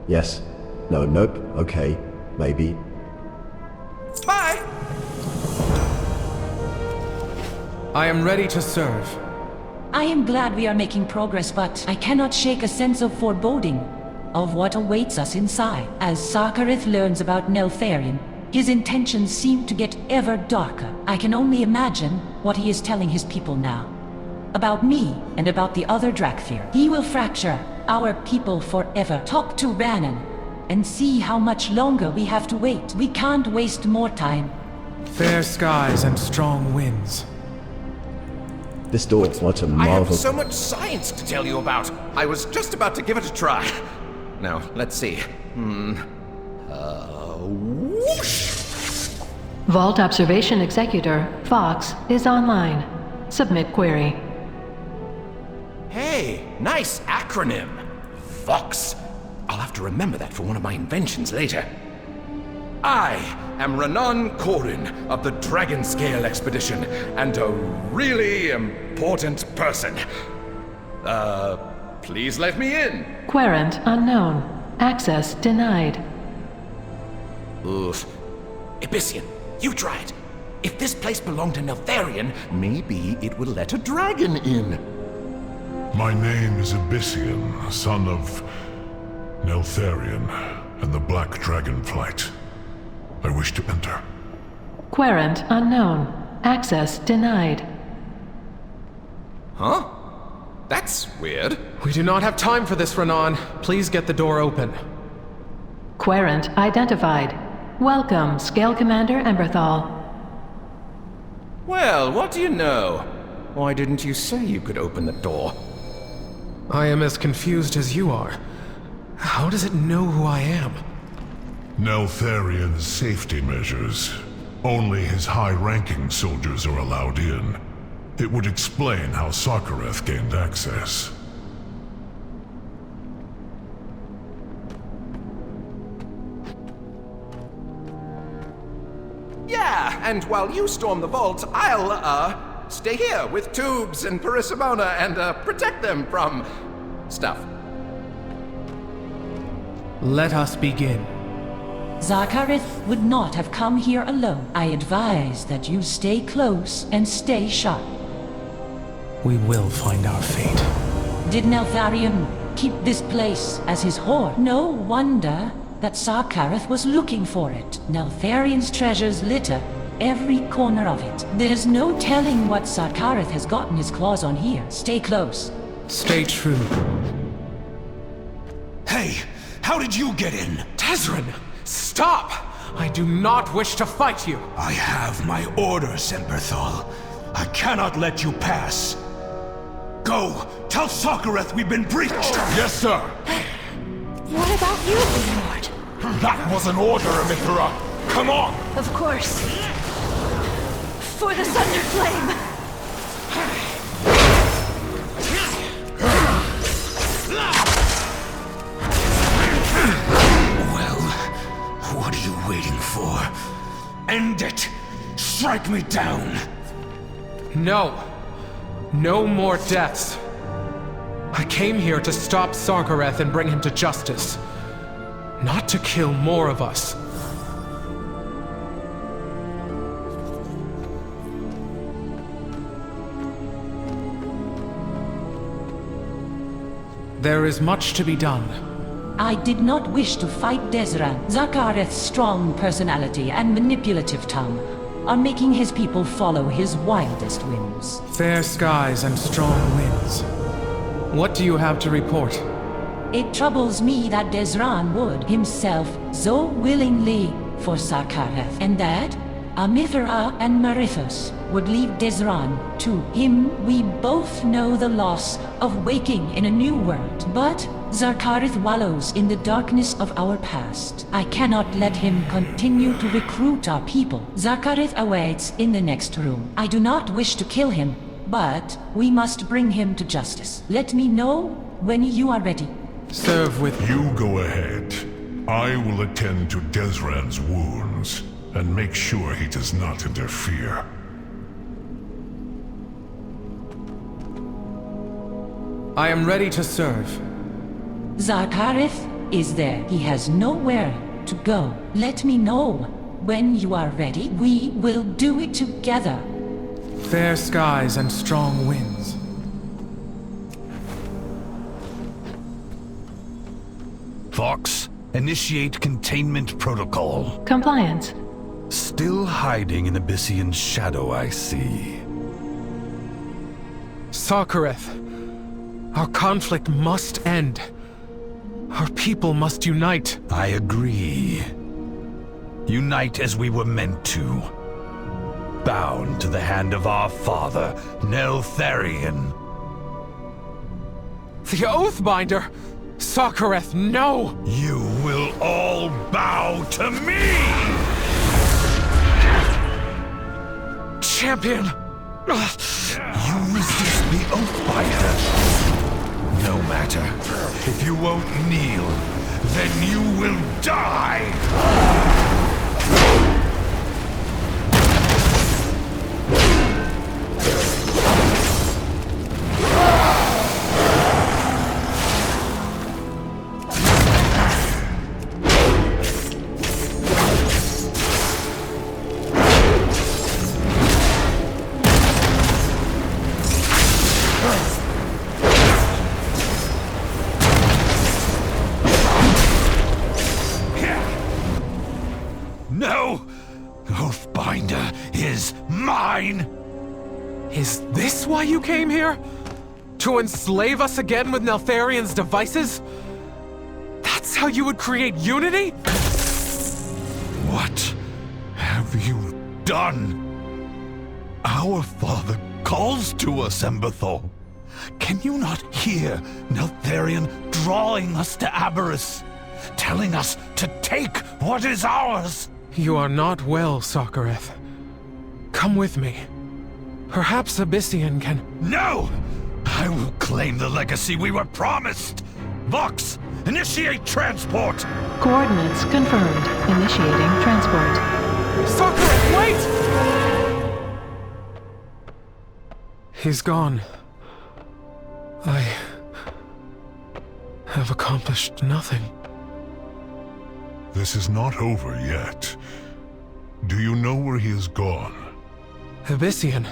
yes. No, nope. Okay. Maybe. Bye! I am ready to serve. I am glad we are making progress, but I cannot shake a sense of foreboding of what awaits us inside. As Sarkareth learns about Neltharion, his intentions seem to get ever darker. I can only imagine what he is telling his people now. About me and about the other Dracthyr. He will fracture our people forever. Talk to Ranan and see how much longer we have to wait. We can't waste more time. Fair skies and strong winds. This door, what a I marvel. have so much science to tell you about. I was just about to give it a try. Now, let's see. Whoosh! Vault Observation Executor, Fox, is online. Submit query. Hey, nice acronym. Vox. I'll have to remember that for one of my inventions later. I am Renan Corin of the Dragon Scale Expedition, and a really important person. Please let me in. Querent unknown. Access denied. Oof. Ibisian, you try it. If this place belonged to Neltharion, maybe it would let a dragon in. My name is Ibisian, son of Neltharion and the Black Dragonflight. I wish to enter. Querent unknown. Access denied. Huh? That's weird. We do not have time for this, Renan. Please get the door open. Querent identified. Welcome, Scale Commander Emberthal. Well, what do you know? Why didn't you say you could open the door? I am as confused as you are. How does it know who I am? Neltharion's safety measures. Only his high-ranking soldiers are allowed in. It would explain how Sarkareth gained access. Yeah, and while you storm the vault, I'll, stay here with Tubes and Parissimona and, protect them from... stuff. Let us begin. Zarkareth would not have come here alone. I advise that you stay close and stay sharp. We will find our fate. Did Neltharion keep this place as his hoard? No wonder that Zarkareth was looking for it. Neltharion's treasures litter every corner of it. There's no telling what Zarkareth has gotten his claws on here. Stay close. Stay true. Hey, how did you get in? Tezrin! Stop! I do not wish to fight you! I have my orders, Emberthal. I cannot let you pass. Go! Tell Zarkareth we've been breached! Yes, sir! What about you, Lord? That was an order, Amithra! Come on! Of course. For the Sundered Flame! What are you waiting for? End it! Strike me down! No! No more deaths. I came here to stop Zarkareth and bring him to justice. Not to kill more of us. There is much to be done. I did not wish to fight Desran. Zarkareth's strong personality and manipulative tongue are making his people follow his wildest whims. Fair skies and strong winds. What do you have to report? It troubles me that Desran would himself so willingly for Zarkareth, and that Amithra and Marithos would leave Desran to him. We both know the loss of waking in a new world, but Zarkareth wallows in the darkness of our past. I cannot let him continue to recruit our people. Zarkareth awaits in the next room. I do not wish to kill him, but we must bring him to justice. Let me know when you are ready. Serve with... You go ahead. I will attend to Desran's wounds and make sure he does not interfere. I am ready to serve. Zarkareth is there. He has nowhere to go. Let me know when you are ready. We will do it together. Fair skies and strong winds. Fox, initiate containment protocol. Compliance. Still hiding in Abyssian shadow, I see. Zarkareth, our conflict must end. Our people must unite. I agree. Unite as we were meant to. Bound to the hand of our father, Neltharion. The Oathbinder! Zarkareth, no! You will all bow to me! Champion! You resist the Oathbinder. No matter. If you won't kneel, then you will die! No! Oathbinder is mine! Is this why you came here? To enslave us again with Neltharion's devices? That's how you would create unity? What have you done? Our father calls to us, Emberthal. Can you not hear Neltharion drawing us to Aberys? Telling us to take what is ours? You are not well, Zarkareth. Come with me. Perhaps Abyssian can... No! I will claim the legacy we were promised! Vox, initiate transport! Coordinates confirmed. Initiating transport. Zarkareth, wait! He's gone. I have accomplished nothing. This is not over yet. Do you know where he has gone? Abyssian.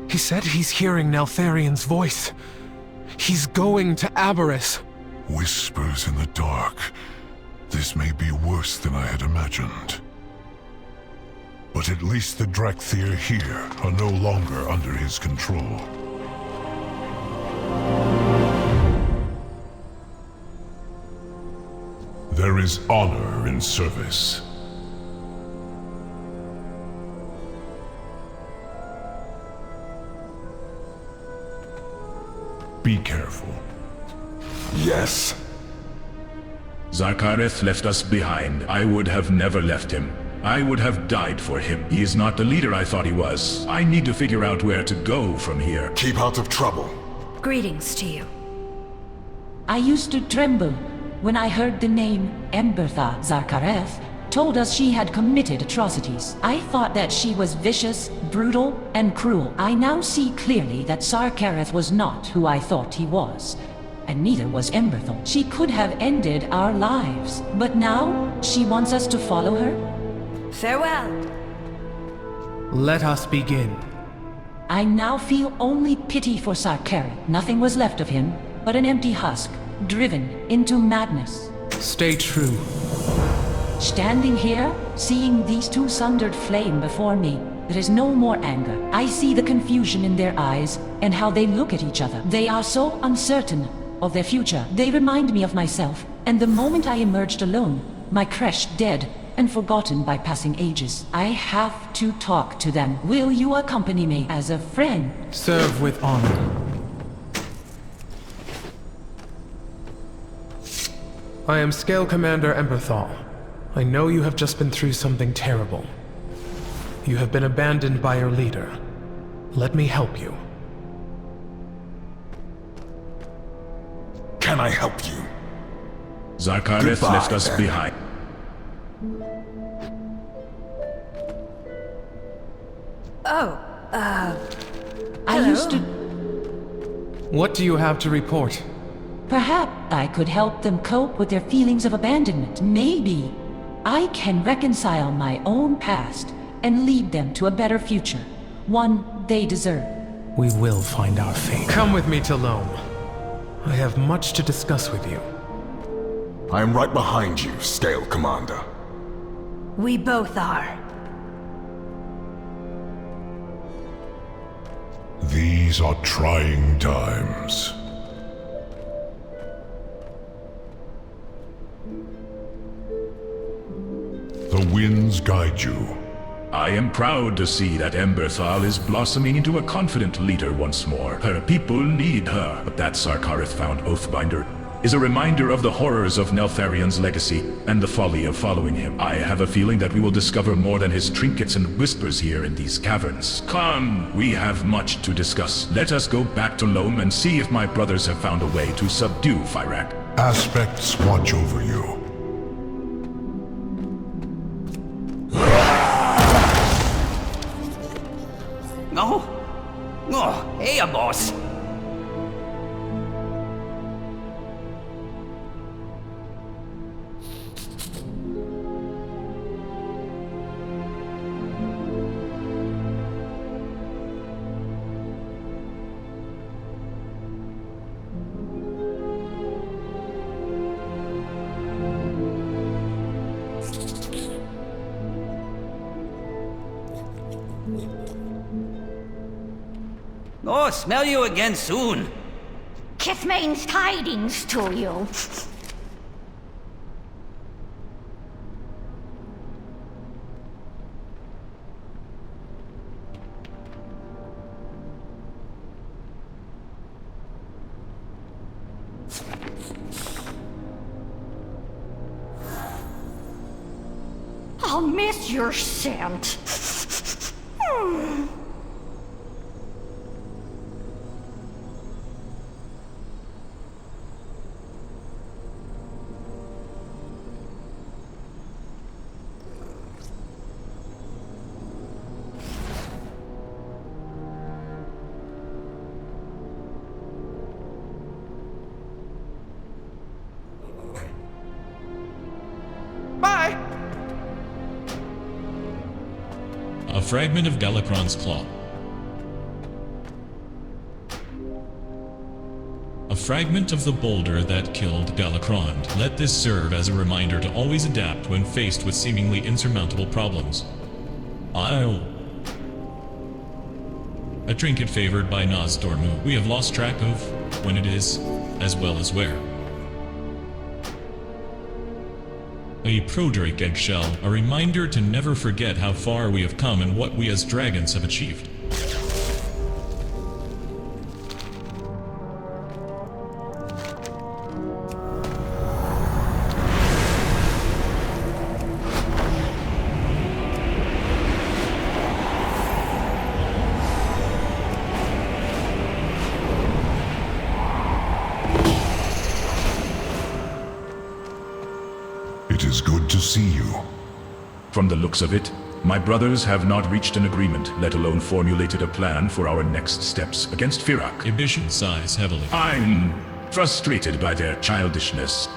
He said he's hearing Neltharion's voice. He's going to Embers. Whispers in the dark. This may be worse than I had imagined. But at least the Dracthyr here are no longer under his control. There is honor in service. Be careful. Yes. Zarkareth left us behind. I would have never left him. I would have died for him. He is not the leader I thought he was. I need to figure out where to go from here. Keep out of trouble. Greetings to you. I used to tremble when I heard the name Embertha Zarkareth told us she had committed atrocities. I thought that she was vicious, brutal, and cruel. I now see clearly that Zarkareth was not who I thought he was. And neither was Emberthal. She could have ended our lives. But now, she wants us to follow her? Farewell. Let us begin. I now feel only pity for Zarkareth. Nothing was left of him but an empty husk, driven into madness. Stay true. Standing here, seeing these two sundered flame before me, there is no more anger. I see the confusion in their eyes and how they look at each other. They are so uncertain of their future. They remind me of myself, and the moment I emerged alone, my creche dead and forgotten by passing ages. I have to talk to them. Will you accompany me as a friend? Serve with honor. I am Scale Commander Emberthal. I know you have just been through something terrible. You have been abandoned by your leader. Let me help you. Can I help you? Zarkareth left us behind. I used to... What do you have to report? Perhaps I could help them cope with their feelings of abandonment. Maybe I can reconcile my own past and lead them to a better future. One they deserve. We will find our fate. Come with me to Loam. I have much to discuss with you. I am right behind you, Scale Commander. We both are. These are trying times. The winds guide you. I am proud to see that Emberthal is blossoming into a confident leader once more. Her people need her. But that Zarkareth-found Oathbinder is a reminder of the horrors of Neltharion's legacy and the folly of following him. I have a feeling that we will discover more than his trinkets and whispers here in these caverns. Come, we have much to discuss. Let us go back to Loam and see if my brothers have found a way to subdue Fyrak. Aspects watch over you. Oh, hey, boss. Oh, smell you again soon. Kithmane's tidings to you. I'll miss your scent. A fragment of Galakron's claw. A fragment of the boulder that killed Galakron. Let this serve as a reminder to always adapt when faced with seemingly insurmountable problems. A trinket favored by Nozdormu. We have lost track of when it is, as well as where. A Prodrake eggshell, a reminder to never forget how far we have come and what we as dragons have achieved. It is good to see you. From the looks of it, my brothers have not reached an agreement, let alone formulated a plan for our next steps against Firak. Ambition sighs heavily. I'm frustrated by their childishness.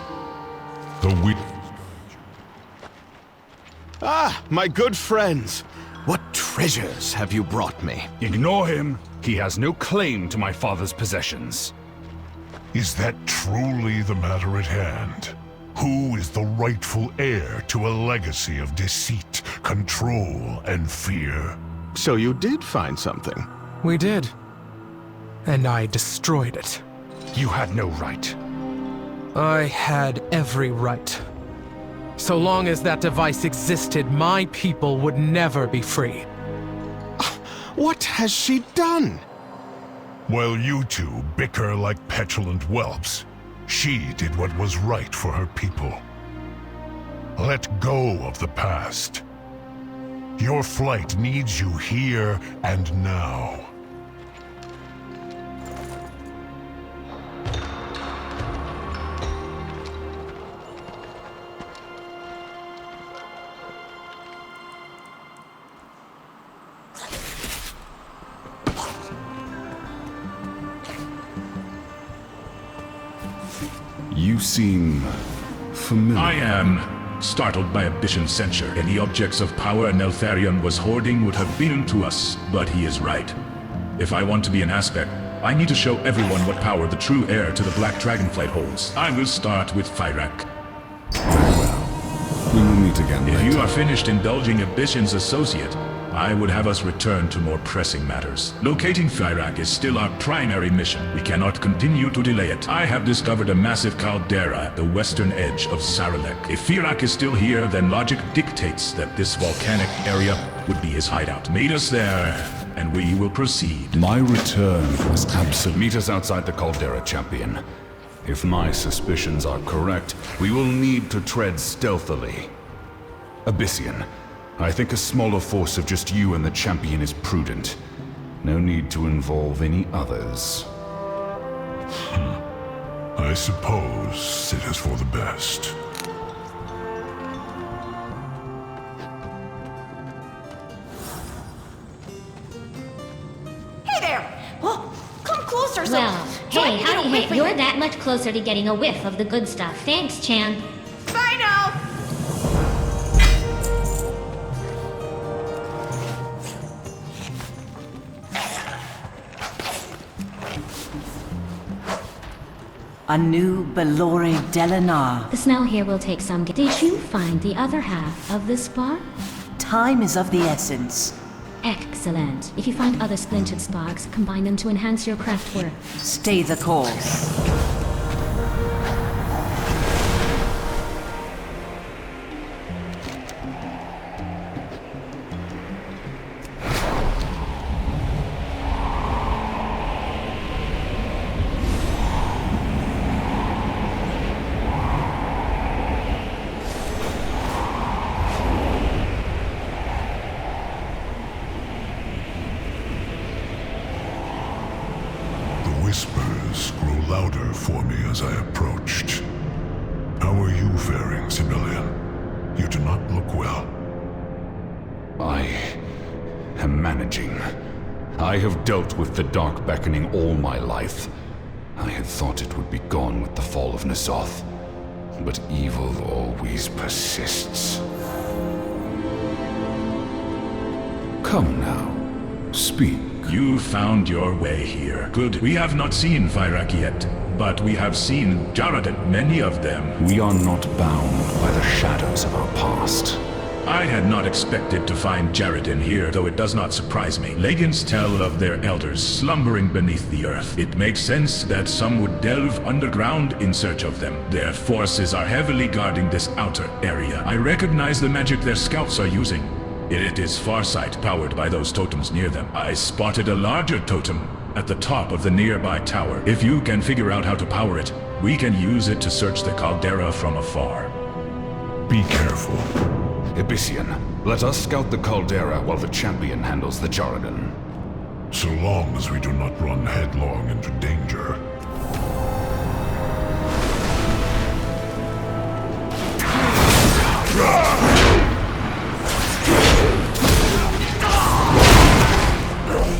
Ah, my good friends! What treasures have you brought me? Ignore him. He has no claim to my father's possessions. Is that truly the matter at hand? Who is the rightful heir to a legacy of deceit, control, and fear? So you did find something? We did. And I destroyed it. You had no right. I had every right. So long as that device existed, my people would never be free. What has she done? While you two bicker like petulant whelps, she did what was right for her people. Let go of the past. Your flight needs you here and now. You seem familiar. I am startled by Ambition's censure. Any objects of power Neltharion was hoarding would have been to us, but he is right. If I want to be an aspect, I need to show everyone what power the true heir to the Black Dragonflight holds. I will start with Firak. We will meet again later. If you are finished indulging Ambition's associate, I would have us return to more pressing matters. Locating Firak is still our primary mission. We cannot continue to delay it. I have discovered a massive caldera at the western edge of Zaralek. If Firak is still here, then logic dictates that this volcanic area would be his hideout. Meet us there, and we will proceed. My return was absent. Meet us outside the caldera, champion. If my suspicions are correct, we will need to tread stealthily. Abyssian, I think a smaller force of just you and the champion is prudent. No need to involve any others. I suppose it is for the best. Hey there! Oh, come closer, so... Well, hey, howdy, you're that much closer to getting a whiff of the good stuff. Thanks, Chan. Bye now! A new Belore Delinar. The smell here will take some... Did you find the other half of the spark? Time is of the essence. Excellent. If you find other splintered sparks, combine them to enhance your craft work. Stay the course. Whispers grew louder for me as I approached. How are you faring, civilian? You do not look well. I am managing. I have dealt with the Dark Beckoning all my life. I had thought it would be gone with the fall of N'Zoth, but evil always persists. Come now. Speak. You found your way here. Good. We have not seen Fyrak yet, but we have seen Jaredin, many of them. We are not bound by the shadows of our past. I had not expected to find Jaredin here, though it does not surprise me. Legends tell of their elders slumbering beneath the earth. It makes sense that some would delve underground in search of them. Their forces are heavily guarding this outer area. I recognize the magic their scouts are using. It is Farsight, powered by those totems near them. I spotted a larger totem at the top of the nearby tower. If you can figure out how to power it, we can use it to search the caldera from afar. Be careful. Abyssian, let us scout the caldera while the champion handles the Jaredin. So long as we do not run headlong into danger.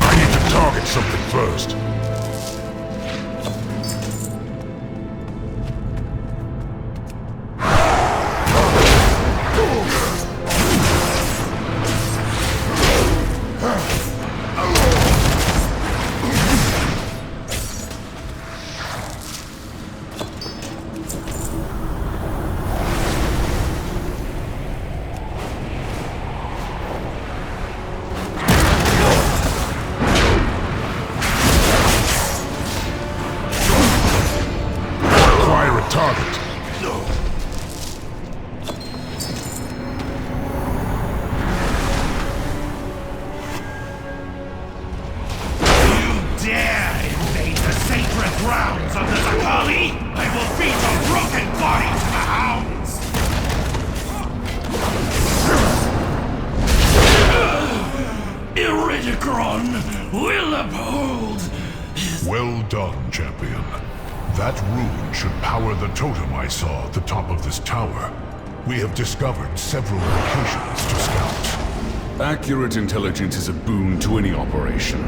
I need to target something first. Well done, champion. That rune should power the totem I saw at the top of this tower. We have discovered several locations to scout. Accurate intelligence is a boon to any operation,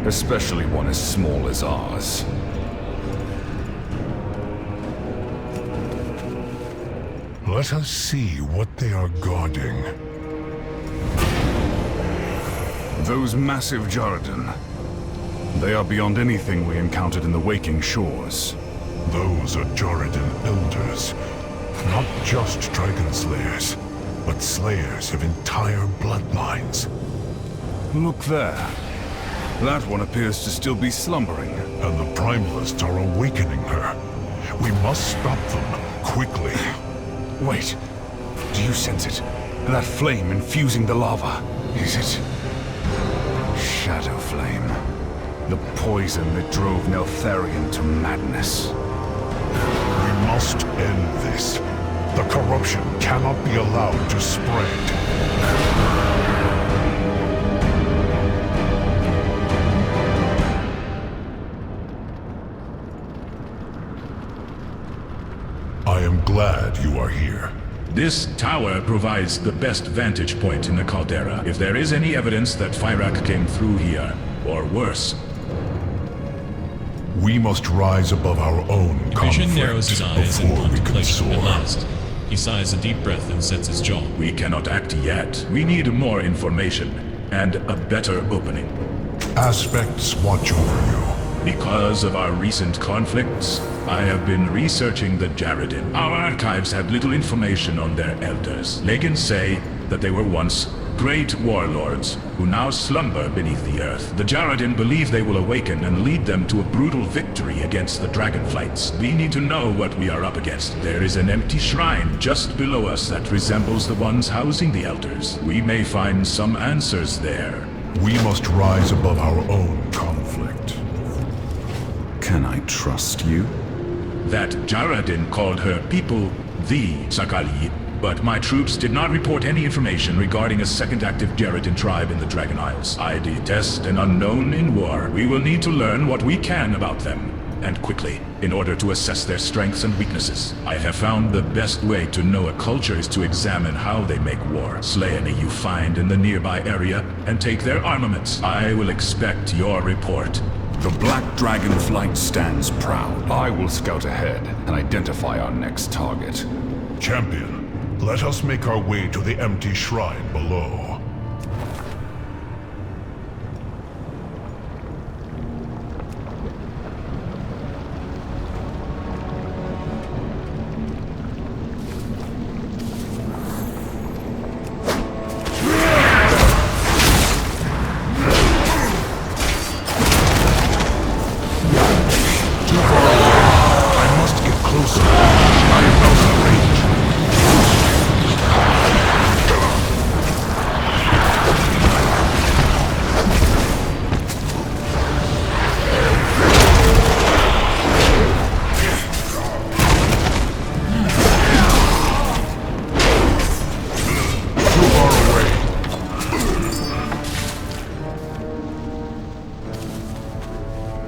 especially one as small as ours. Let us see what they are guarding. Those massive Jaredin. They are beyond anything we encountered in the Waking Shores. Those are Jaredin elders. Not just dragon slayers, but slayers of entire bloodlines. Look there. That one appears to still be slumbering. And the Primalists are awakening her. We must stop them, quickly. Wait. Do you sense it? That flame infusing the lava. Is it... Shadow Flame? The poison that drove Neltharion to madness. We must end this. The corruption cannot be allowed to spread. I am glad you are here. This tower provides the best vantage point in the caldera. If there is any evidence that Fyrak came through here, or worse, we must rise above our own Vision narrows his eyes in before we can contemplation at soar. last. He sighs a deep breath and sets his jaw. We cannot act yet. We need more information, and a better opening. Aspects watch over you. Because of our recent conflicts, I have been researching the Jaredin. Our archives have little information on their elders. Legends say that they were once great warlords who now slumber beneath the earth. The Jaredin believe they will awaken and lead them to a brutal victory against the Dragonflights. We need to know what we are up against. There is an empty shrine just below us that resembles the ones housing the elders. We may find some answers there. We must rise above our own conflict. Can I trust you? That Jaredin called her people the Sakali, but my troops did not report any information regarding a second active Jaredin tribe in the Dragon Isles. I detest an unknown in war. We will need to learn what we can about them, and quickly, in order to assess their strengths and weaknesses. I have found the best way to know a culture is to examine how they make war. Slay any you find in the nearby area, and take their armaments. I will expect your report. The Black Dragonflight stands proud. I will scout ahead and identify our next target. Champion, let us make our way to the empty shrine below.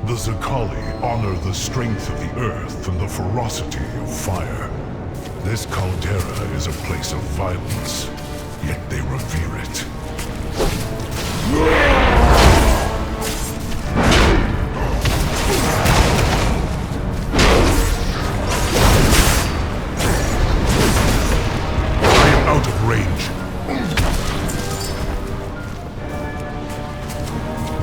The Zakali honor the strength of the earth and the ferocity of fire. This caldera is a place of violence, yet they revere it. I am out of range.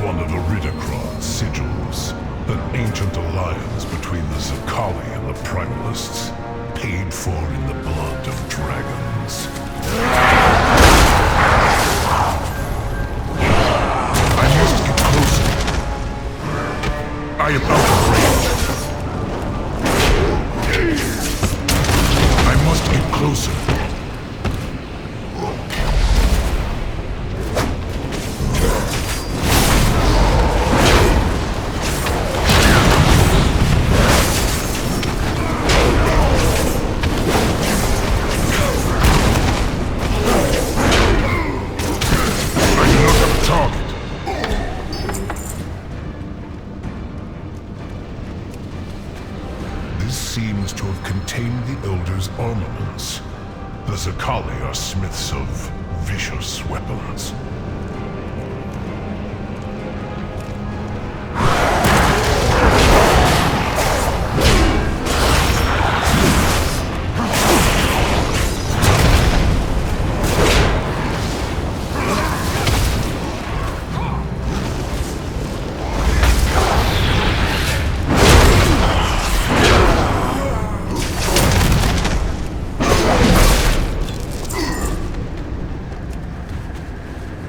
One of Iridikron's sigils, an ancient alliance between the Zakali and the Primalists, paid for in the blood of dragons. I must get closer. I am out of range. I must get closer. Seems to have contained the Elder's armaments. The Zakali are smiths of vicious weapons.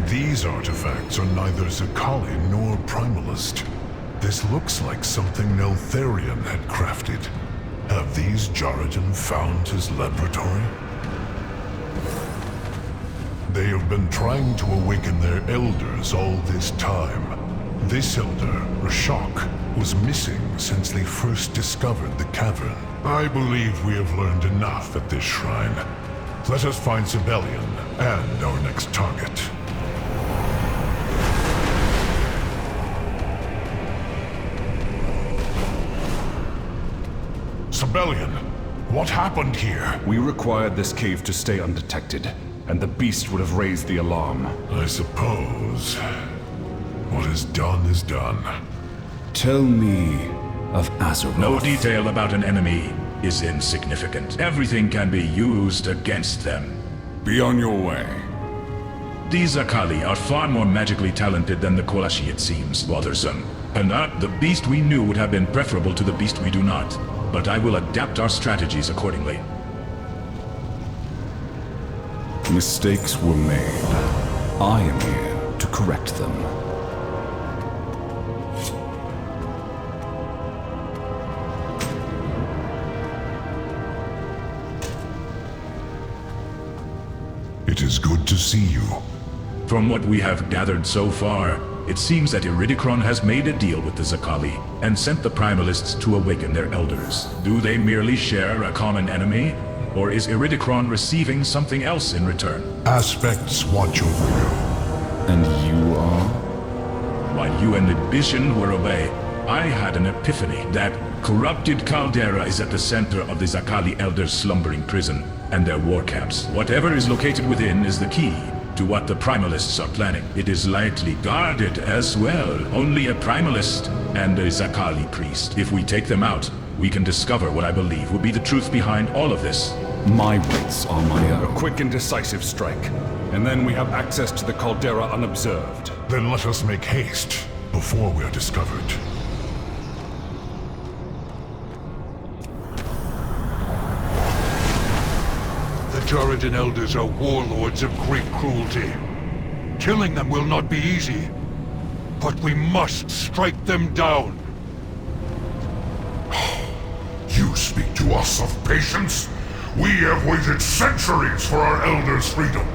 These artifacts are neither Zakali nor Primalist. This looks like something Neltharion had crafted. Have these Jaradan found his laboratory? They have been trying to awaken their elders all this time. This elder, Rashok, was missing since they first discovered the cavern. I believe we have learned enough at this shrine. Let us find Sibelian and our next target. Sibelian, what happened here? We required this cave to stay undetected, and the beast would have raised the alarm. I suppose. What is done is done. Tell me of Azeroth. No detail about an enemy is insignificant. Everything can be used against them. Be on your way. These Zakali are far more magically talented than the Kolashi, it seems, bothersome. And the beast we knew would have been preferable to the beast we do not. But I will adapt our strategies accordingly. Mistakes were made. I am here to correct them. It is good to see you. From what we have gathered so far, it seems that Iridikron has made a deal with the Zakali and sent the Primalists to awaken their elders. Do they merely share a common enemy? Or is Iridikron receiving something else in return? Aspects watch over you. And you are? While you and Ambition were away, I had an epiphany that corrupted caldera is at the center of the Zakali elders' slumbering prison and their war camps. Whatever is located within is the key to what the Primalists are planning. It is lightly guarded as well. Only a Primalist and a Zakali priest. If we take them out, we can discover what I believe will be the truth behind all of this. My wits are my own. A quick and decisive strike, and then we have access to the caldera unobserved. Then let us make haste before we are discovered. The Jaradan elders are warlords of great cruelty. Killing them will not be easy, but we must strike them down. You speak to us of patience? We have waited centuries for our elders' freedom.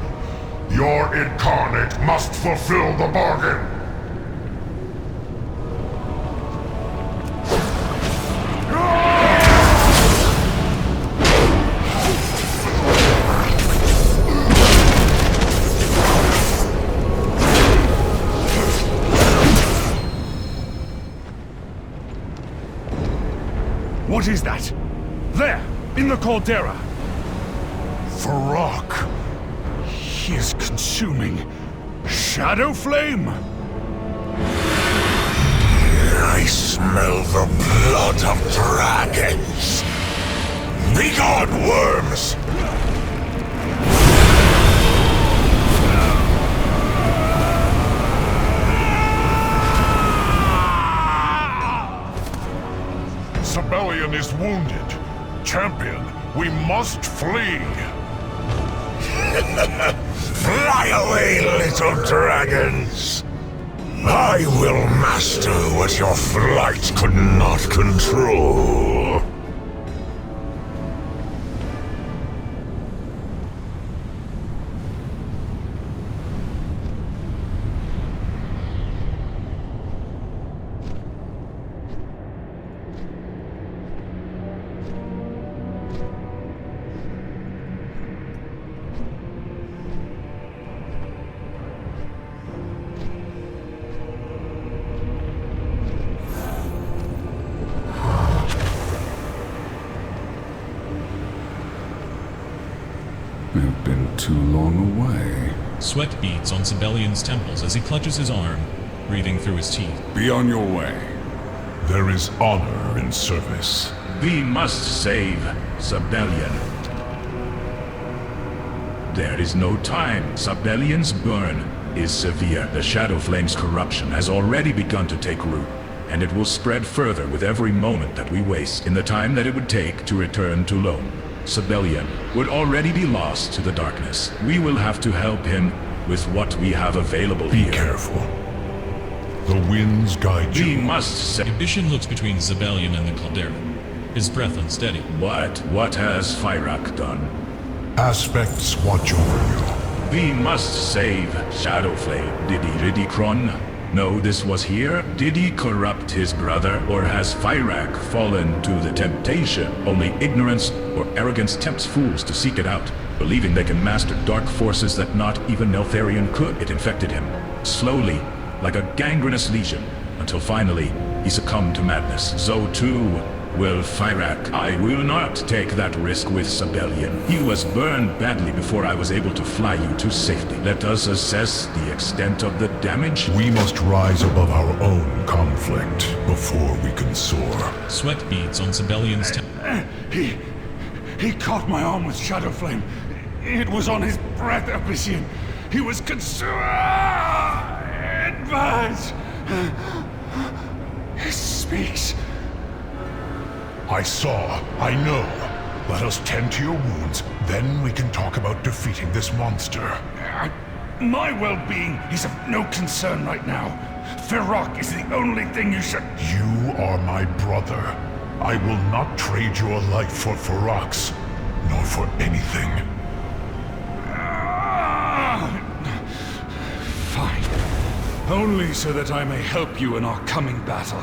Your Incarnate must fulfill the bargain. What is that? There, in the caldera. Varrock. He is consuming shadow flame. I smell the blood of dragons. Begone, worms! Sabellion is wounded. Champion, we must flee. Fly away, little dragons! I will master what your flight could not control. We've been too long away. Sweat beads on Sabellion's temples as he clutches his arm, breathing through his teeth. Be on your way. There is honor in service. We must save Sabellion. There is no time. Sabellion's burn is severe. The Shadow Flame's corruption has already begun to take root, and it will spread further with every moment that we waste in the time that it would take to return to Loam. Sabellion would already be lost to the darkness. We will have to help him with what we have available here. Be careful. The winds guide you. We must say. Ambition looks between Sabellion and the caldera, his breath unsteady. What has Fyrak done? Aspects watch over you. We must save Shadowflame. Did he Ridikron know this was here? Did he corrupt his brother? Or has Fyrak fallen to the temptation? Only ignorance or arrogance tempts fools to seek it out, believing they can master dark forces that not even Neltharion could. It infected him, slowly, like a gangrenous lesion, until finally he succumbed to madness. So too will Fyrak. I will not take that risk with Sabellion. He was burned badly before I was able to fly you to safety. Let us assess the extent of the damage. We must rise above our own conflict before we can soar. Sweat beads on Sabellion's temple. He caught my arm with shadow flame. It was on his breath, Abyssian. He was consumed. It burns. He speaks. I saw. I know. Let us tend to your wounds, then we can talk about defeating this monster. My well-being is of no concern right now. Fyrak is the only thing you should... You are my brother. I will not trade your life for Fyrak's, nor for anything. Fine. Only so that I may help you in our coming battle.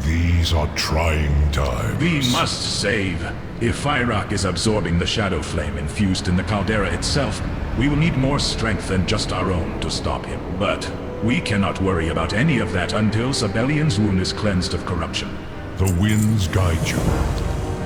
These are trying times. We must save. If Fyrak is absorbing the Shadow Flame infused in the caldera itself, we will need more strength than just our own to stop him. But we cannot worry about any of that until Sabellion's wound is cleansed of corruption. The winds guide you.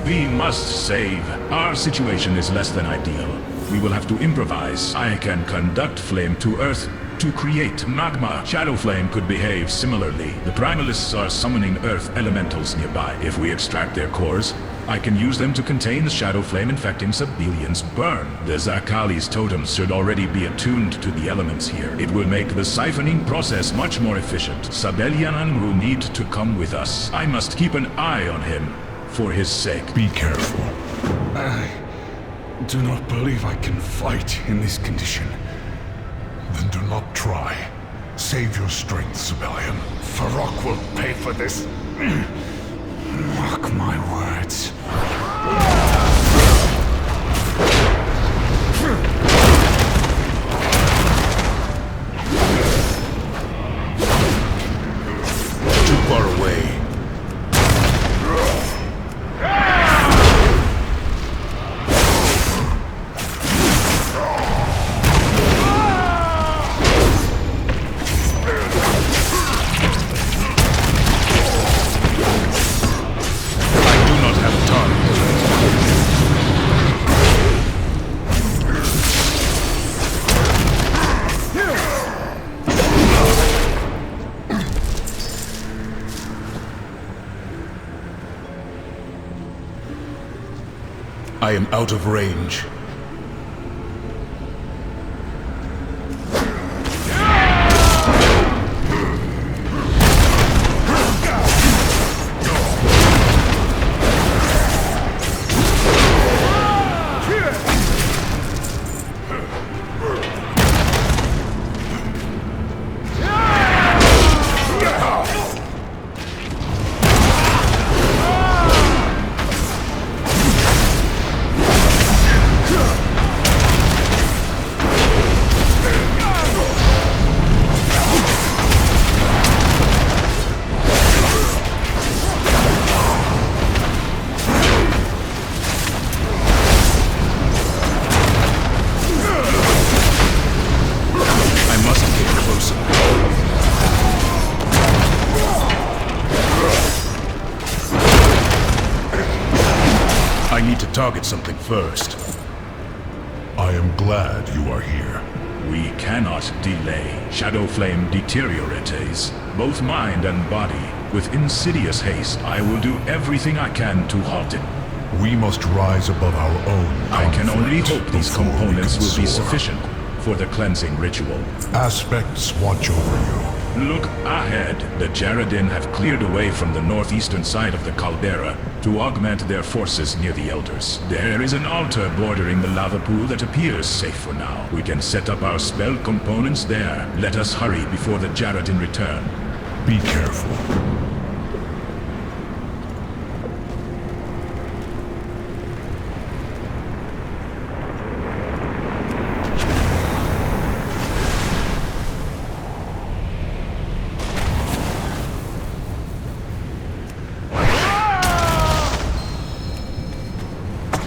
We must save. Our situation is less than ideal. We will have to improvise. I can conduct flame to Earth to create magma. Shadow Flame could behave similarly. The Primalists are summoning Earth elementals nearby. If we extract their cores, I can use them to contain the Shadow Flame infecting Sabellion's burn. The Zakali's totems should already be attuned to the elements here. It will make the siphoning process much more efficient. Sabellion will need to come with us. I must keep an eye on him, for his sake. Be careful. I do not believe I can fight in this condition. Then do not try. Save your strength, Sabellion. Fyrak will pay for this. Mark my words. Too far away. I am out of range. Target something first. I am glad you are here. We cannot delay. Shadow Flame deteriorates, both mind and body. With insidious haste, I will do everything I can to halt it. We must rise above our own. I can only hope these components will be sufficient for the cleansing ritual. Aspects watch over you. Look ahead. The Jaredin have cleared away from the northeastern side of the caldera to augment their forces near the Elders. There is an altar bordering the lava pool that appears safe for now. We can set up our spell components there. Let us hurry before the Jaredin return. Be careful.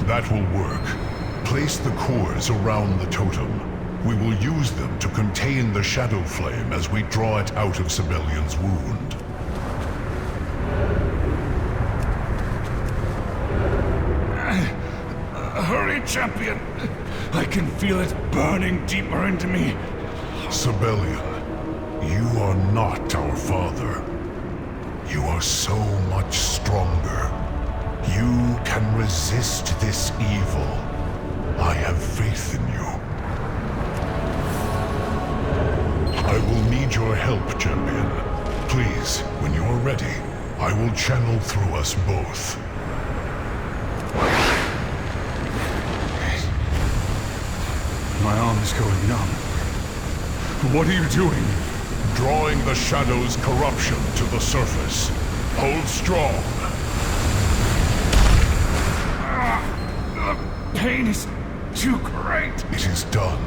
That will work. Place the cores around the totem. We will use them to contain the Shadow Flame as we draw it out of Sibelian's wound. Hurry, champion! I can feel it burning deeper into me. Sibelian, you are not our father. You are so much stronger. You can resist this evil. I have faith in you. I will need your help, champion. Please, when you are ready, I will channel through us both. My arm is going numb. What are you doing? Drawing the Shadow's corruption to the surface. Hold strong. The pain is too great. It is done.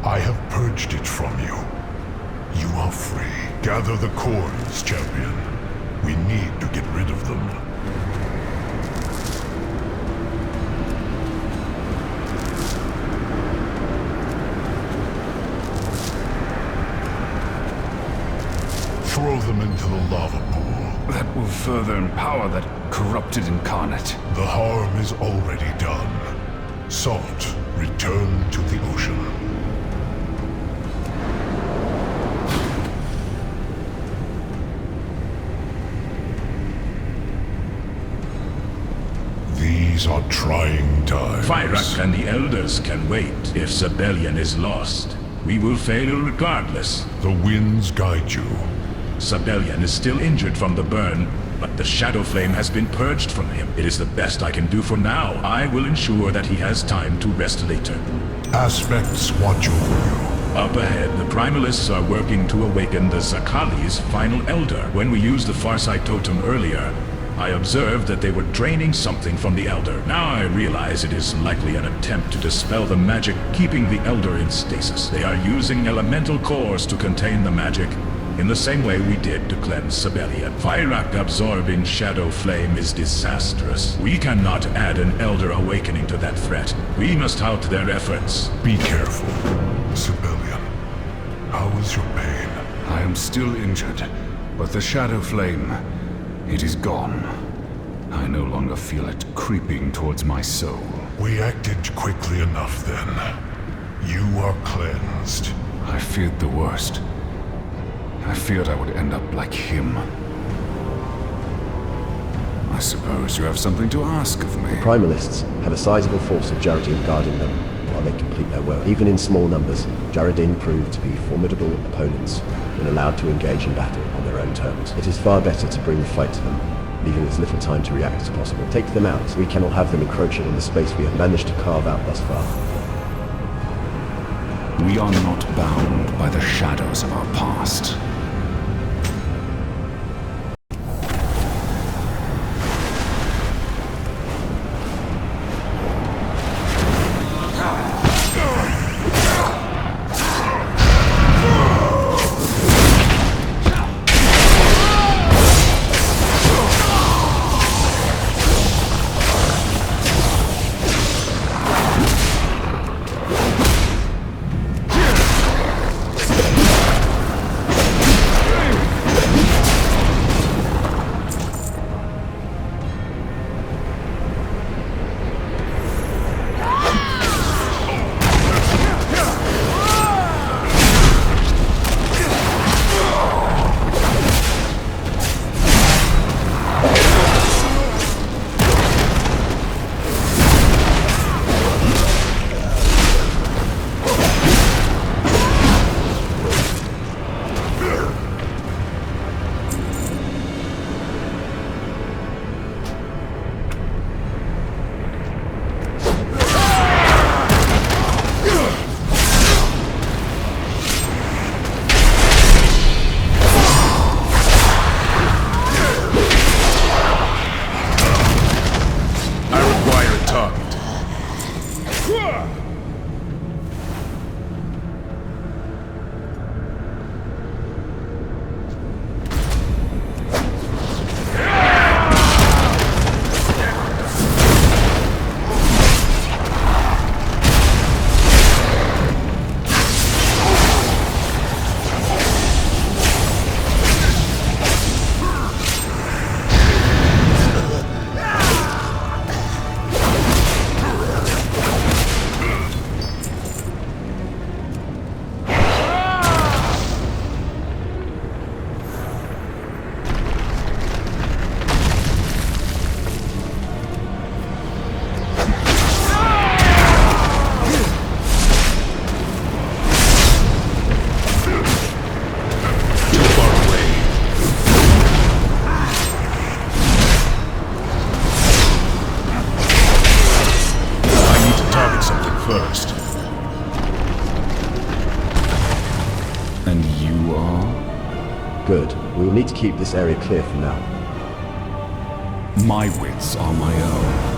I have purged it from you. You are free. Gather the cords, champion. We need to get rid of them. Throw them into the lava pool. That will further empower that corrupted incarnate. The harm is already done. Salt, return to the ocean. These are trying times. Fyrak and the Elders can wait. If Sibelian is lost, we will fail regardless. The winds guide you. Sibelian is still injured from the burn, but the Shadow Flame has been purged from him. It is the best I can do for now. I will ensure that he has time to rest later. Aspects watch over you. Up ahead, the Primalists are working to awaken the Zakali's final Elder. When we used the Farsight Totem earlier, I observed that they were draining something from the Elder. Now I realize it is likely an attempt to dispel the magic keeping the Elder in stasis. They are using elemental cores to contain the magic, in the same way we did to cleanse Sibelian. Fyrak absorbing Shadow Flame is disastrous. We cannot add an Elder awakening to that threat. We must halt their efforts. Be careful. Sibelian, how is your pain? I am still injured, but the Shadow Flame, it is gone. I no longer feel it creeping towards my soul. We acted quickly enough then. You are cleansed. I feared the worst. I feared I would end up like him. I suppose you have something to ask of me. The Primalists have a sizable force of Jaredin guarding them while they complete their work. Even in small numbers, Jaredin proved to be formidable opponents when allowed to engage in battle on their own terms. It is far better to bring the fight to them, leaving as little time to react as possible. Take them out. We cannot have them encroaching on the space we have managed to carve out thus far. We are not bound by the shadows of our past. Good. We will need to keep this area clear for now. My wits are my own.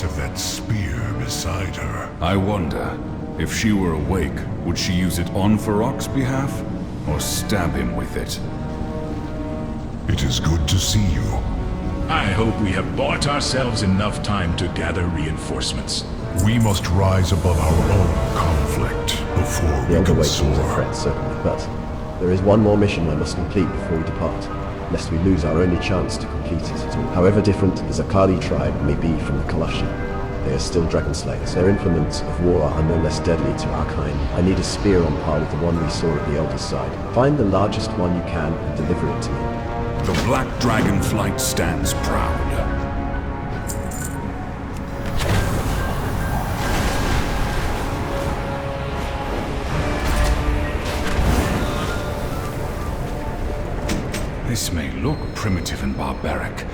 Of that spear beside her. I wonder, if she were awake, would she use it on Farok's behalf, or stab him with it? It is good to see you. I hope we have bought ourselves enough time to gather reinforcements. We must rise above our own conflict before we can soar. The threat, certainly, but there is one more mission I must complete before we depart, lest we lose our only chance to complete it at all. However different the Zakali tribe may be from the Kalashi, they are still dragon slayers. Their implements of war are no less deadly to our kind. I need a spear on par with the one we saw at the Elder's side. Find the largest one you can and deliver it to me. The Black Dragonflight stands proud. This may look primitive and barbaric,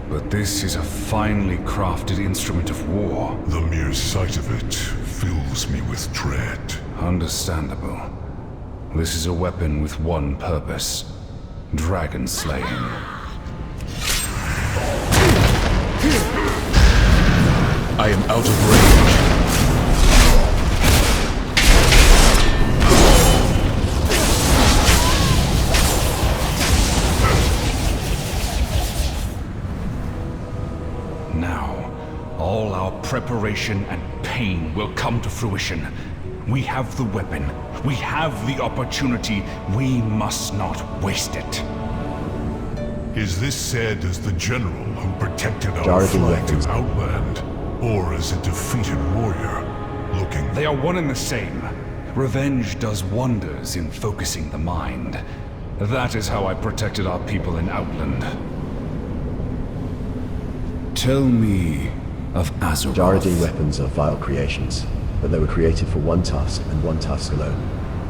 but this is a finely crafted instrument of war. The mere sight of it fills me with dread. Understandable. This is a weapon with one purpose: dragon slaying. I am out of range. Now, all our preparation and pain will come to fruition. We have the weapon. We have the opportunity. We must not waste it. Is this said as the general who protected our Jargon flight weapons. in Outland? Or as a defeated warrior looking... They are one and the same. Revenge does wonders in focusing the mind. That is how I protected our people in Outland. Tell me of Azeroth. Jardim weapons are vile creations, but they were created for one task and one task alone.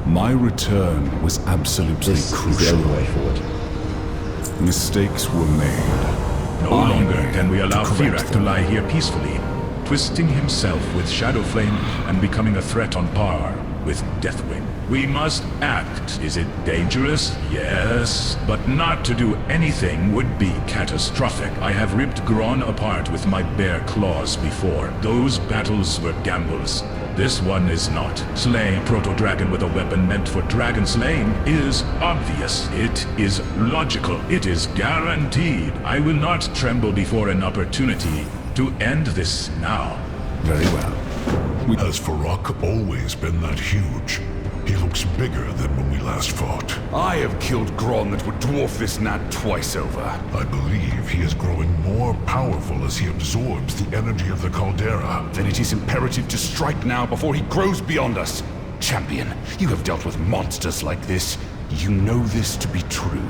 My return was absolutely This crucial. is the only way forward. Mistakes were made. No longer can we allow Thirak to lie here peacefully, twisting himself with Shadowflame and becoming a threat on par with Deathwing. We must act. Is it dangerous? Yes. But not to do anything would be catastrophic. I have ripped Gron apart with my bare claws before. Those battles were gambles. This one is not. Slaying Proto-Dragon with a weapon meant for dragon slaying is obvious. It is logical. It is guaranteed. I will not tremble before an opportunity to end this now. Very well. Has Farak always been that huge? He looks bigger than when we last fought. I have killed Gron that would dwarf this gnat twice over. I believe he is growing more powerful as he absorbs the energy of the caldera. Then it is imperative to strike now before he grows beyond us. Champion, you have dealt with monsters like this. You know this to be true.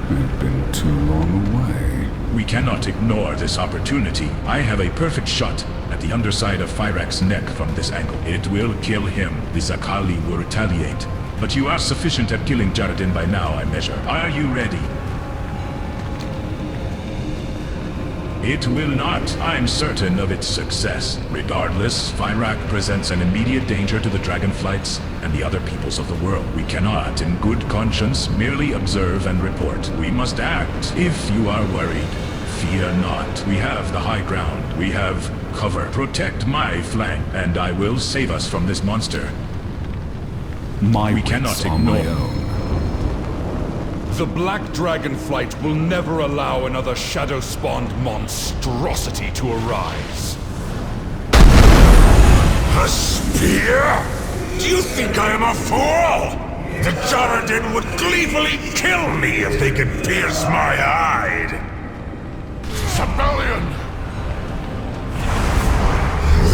We've been too long away. We cannot ignore this opportunity. I have a perfect shot at the underside of Fyrak's neck from this angle. It will kill him. The Zakali will retaliate. But you are sufficient at killing Jardim by now, I measure. Are you ready? It will not. I'm certain of its success. Regardless, Fyrak presents an immediate danger to the Dragonflights and the other peoples of the world. We cannot, in good conscience, merely observe and report. We must act. If you are worried, fear not. We have the high ground. We have cover. Protect my flank, and I will save us from this monster. We cannot ignore. My own. The Black Dragonflight will never allow another shadow-spawned monstrosity to arise. A spear? Do you think I am a fool? The Jardim would gleefully kill me if they could pierce my hide. Civilian!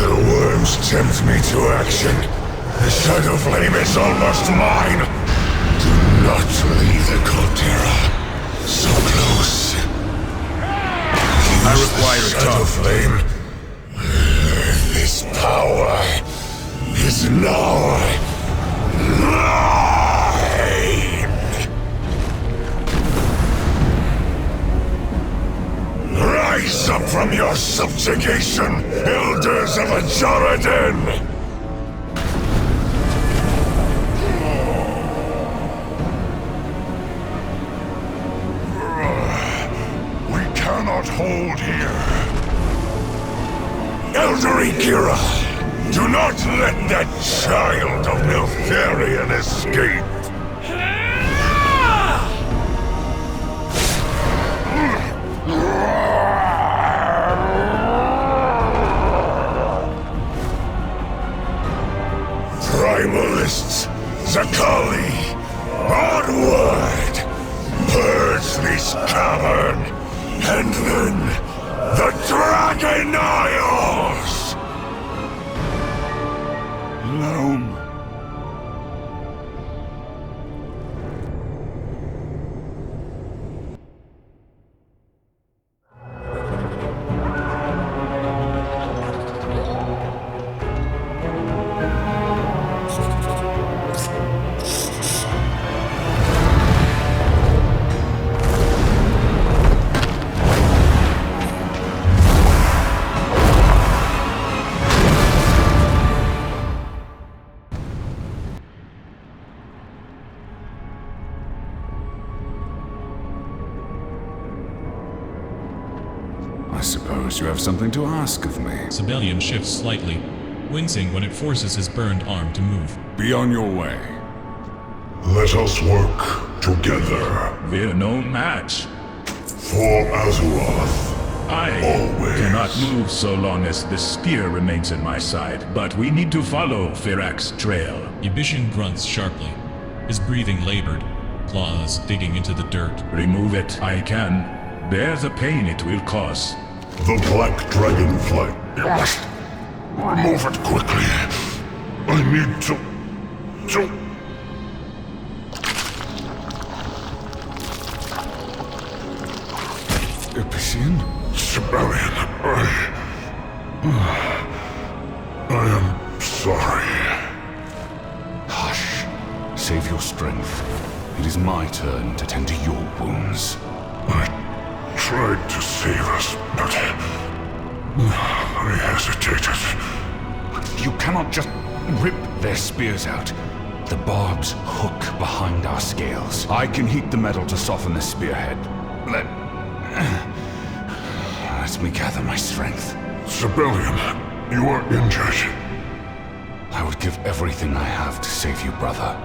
The worms tempt me to action. The Shadow Flame is almost mine. Do not leave the caldera so close. I require Shadow Flame. This power is now mine. Rise up from your subjugation, Elders of Jardim! Hold here. Elderikira, do not let that child of Neltharion escape. Primalists, Zakali, onward! Purge this cavern! And then, the dragon! denials! Loam. I suppose you have something to ask of me. Sibelian shifts slightly, wincing when it forces his burned arm to move. Be on your way. Let us work together. We're no match. For Azeroth. I cannot move so long as the spear remains in my side, but we need to follow Firak's trail. Ebishan grunts sharply, his breathing labored, claws digging into the dirt. Remove it. I can. Bear the pain it will cause. The Black Dragonflight. You must remove it quickly. I need to... Ebishan? Sibelian, I am sorry. Hush. Save your strength. It is my turn to tend to your wounds. I tried to save us, but I hesitated. You cannot just rip their spears out. The barbs hook behind our scales. I can heat the metal to soften the spearhead. Let me gather my strength. Sibelian, you are injured. I would give everything I have to save you, brother.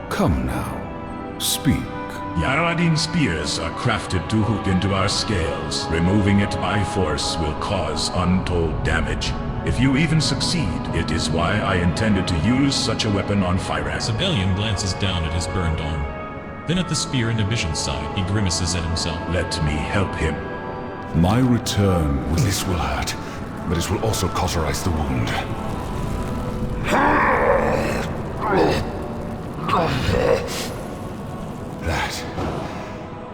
Come now, speak. Yaradin spears are crafted to hook into our scales. Removing it by force will cause untold damage. If you even succeed, it is why I intended to use such a weapon on Fyrak. Sibelian glances down at his burned arm. Then at the spear in Ebishan's side, he grimaces at himself. Let me help him. My return with this will hurt, but it will also cauterize the wound.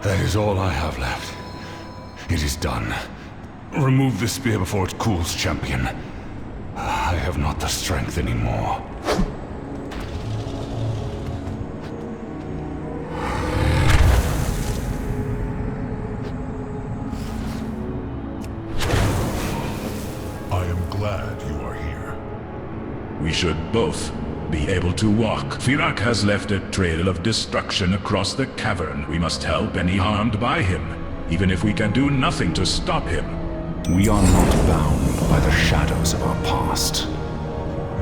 That is all I have left. It is done. Remove the spear before it cools, champion. I have not the strength anymore. I am glad you are here. We should both be able to walk. Fyrak has left a trail of destruction across the cavern. We must help any harmed by him, even if we can do nothing to stop him. We are not bound by the shadows of our past.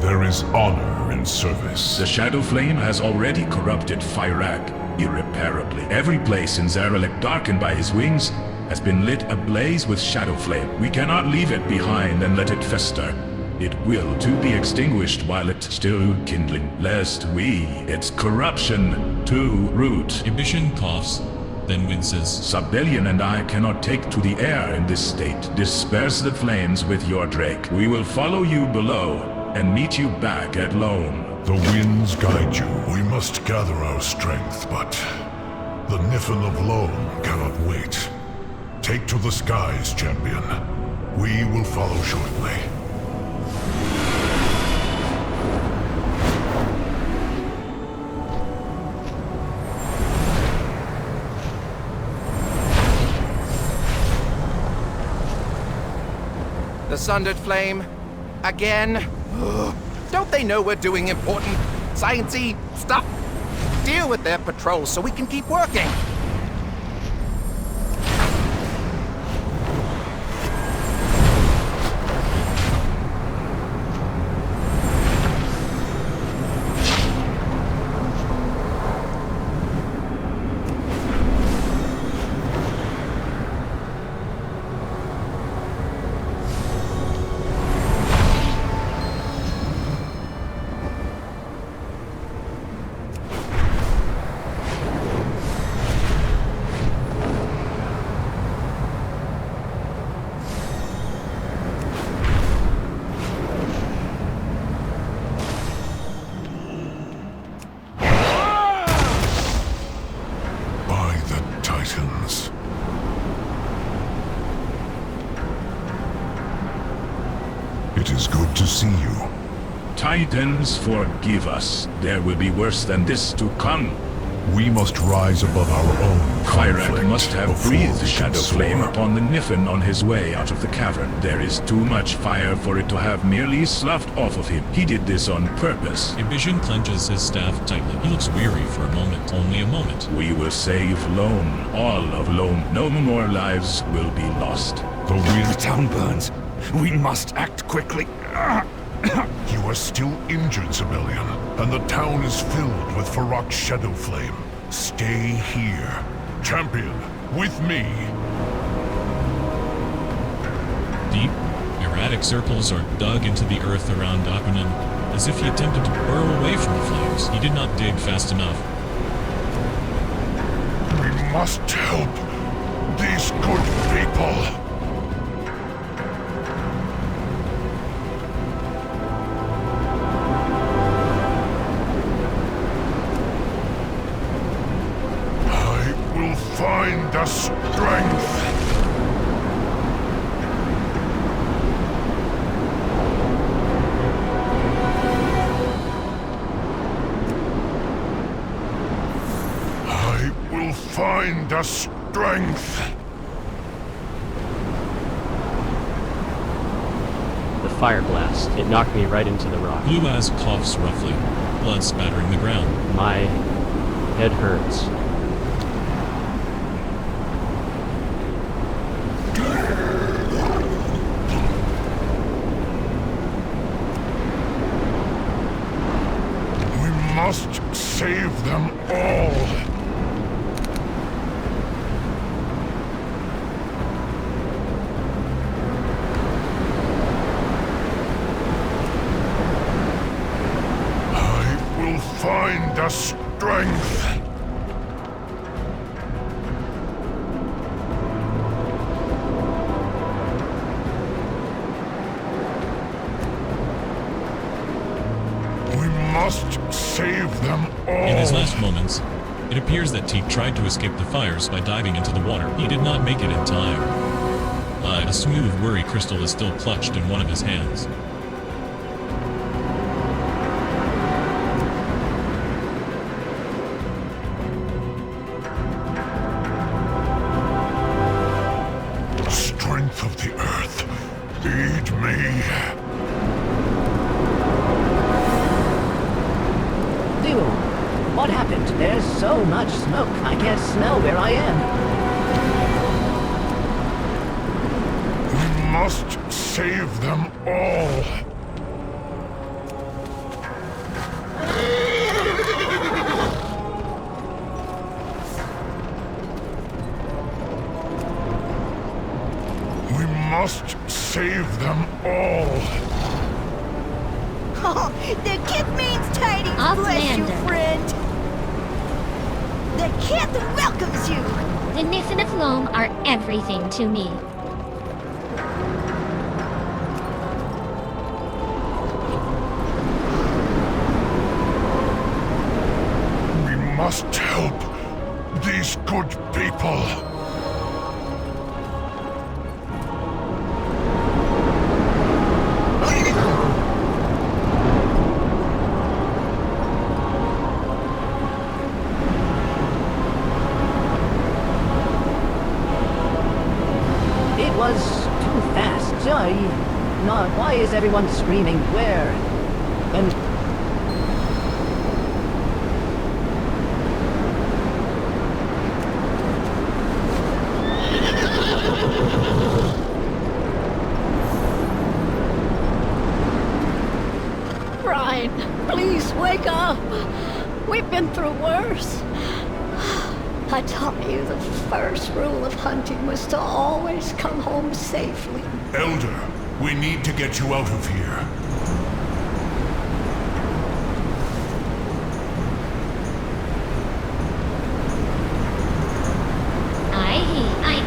There is honor in service. The Shadow Flame has already corrupted Fyrak irreparably. Every place in Zaralek darkened by his wings has been lit ablaze with Shadow Flame. We cannot leave it behind and let it fester. It will too be extinguished while it's still kindling, lest we, its corruption, too root. Ebishan coughs, then winces. Sibelian and I cannot take to the air in this state. Disperse the flames with your drake. We will follow you below and meet you back at Loam. The winds guide you. We must gather our strength, but the Niffin of Loam cannot wait. Take to the skies, champion. We will follow shortly. The Sundered Flame? Again? Don't they know we're doing important, sciencey stuff? Deal with their patrols so we can keep working. Titans. It is good to see you. Titans, forgive us. There will be worse than this to come. We must rise above our own Kyrak conflict must have before breathed we Shadow can Flame soar. upon the Niffin on his way out of the cavern. There is too much fire for it to have merely sloughed off of him. He did this on purpose. Ambition clenches his staff tightly. He looks weary for a moment, only a moment. We will save Loam, all of Loam. No more lives will be lost. The town burns. We must act quickly. You are still injured, civilian, and the town is filled with Farak's shadow flame. Stay here. Champion, with me. Deep, erratic circles are dug into the earth around Akunin, as if he attempted to burrow away from the flames. He did not dig fast enough. We must help these good people. Find the strength. I will find the strength. The fire blast. It knocked me right into the rock. Blue-Az coughs roughly, blood spattering the ground. My head hurts. Must save them all. I will find the strength. Save them all. In his last moments, it appears that Teak tried to escape the fires by diving into the water. He did not make it in time. A smooth worry crystal is still clutched in one of his hands. Strength of the earth, aid me. What happened? There's so much smoke. I can't smell where I am. We must save them all. We must save them all. Oh, the kid means tidy, bless you, friend. The kid welcomes you. The Niffin of Loam are everything to me. We must help these good people. Why is everyone screaming? Where? And... Brian, please wake up. We've been through worse. I taught you the first rule of hunting was to always come home safely. Elder, we need to get you out of here.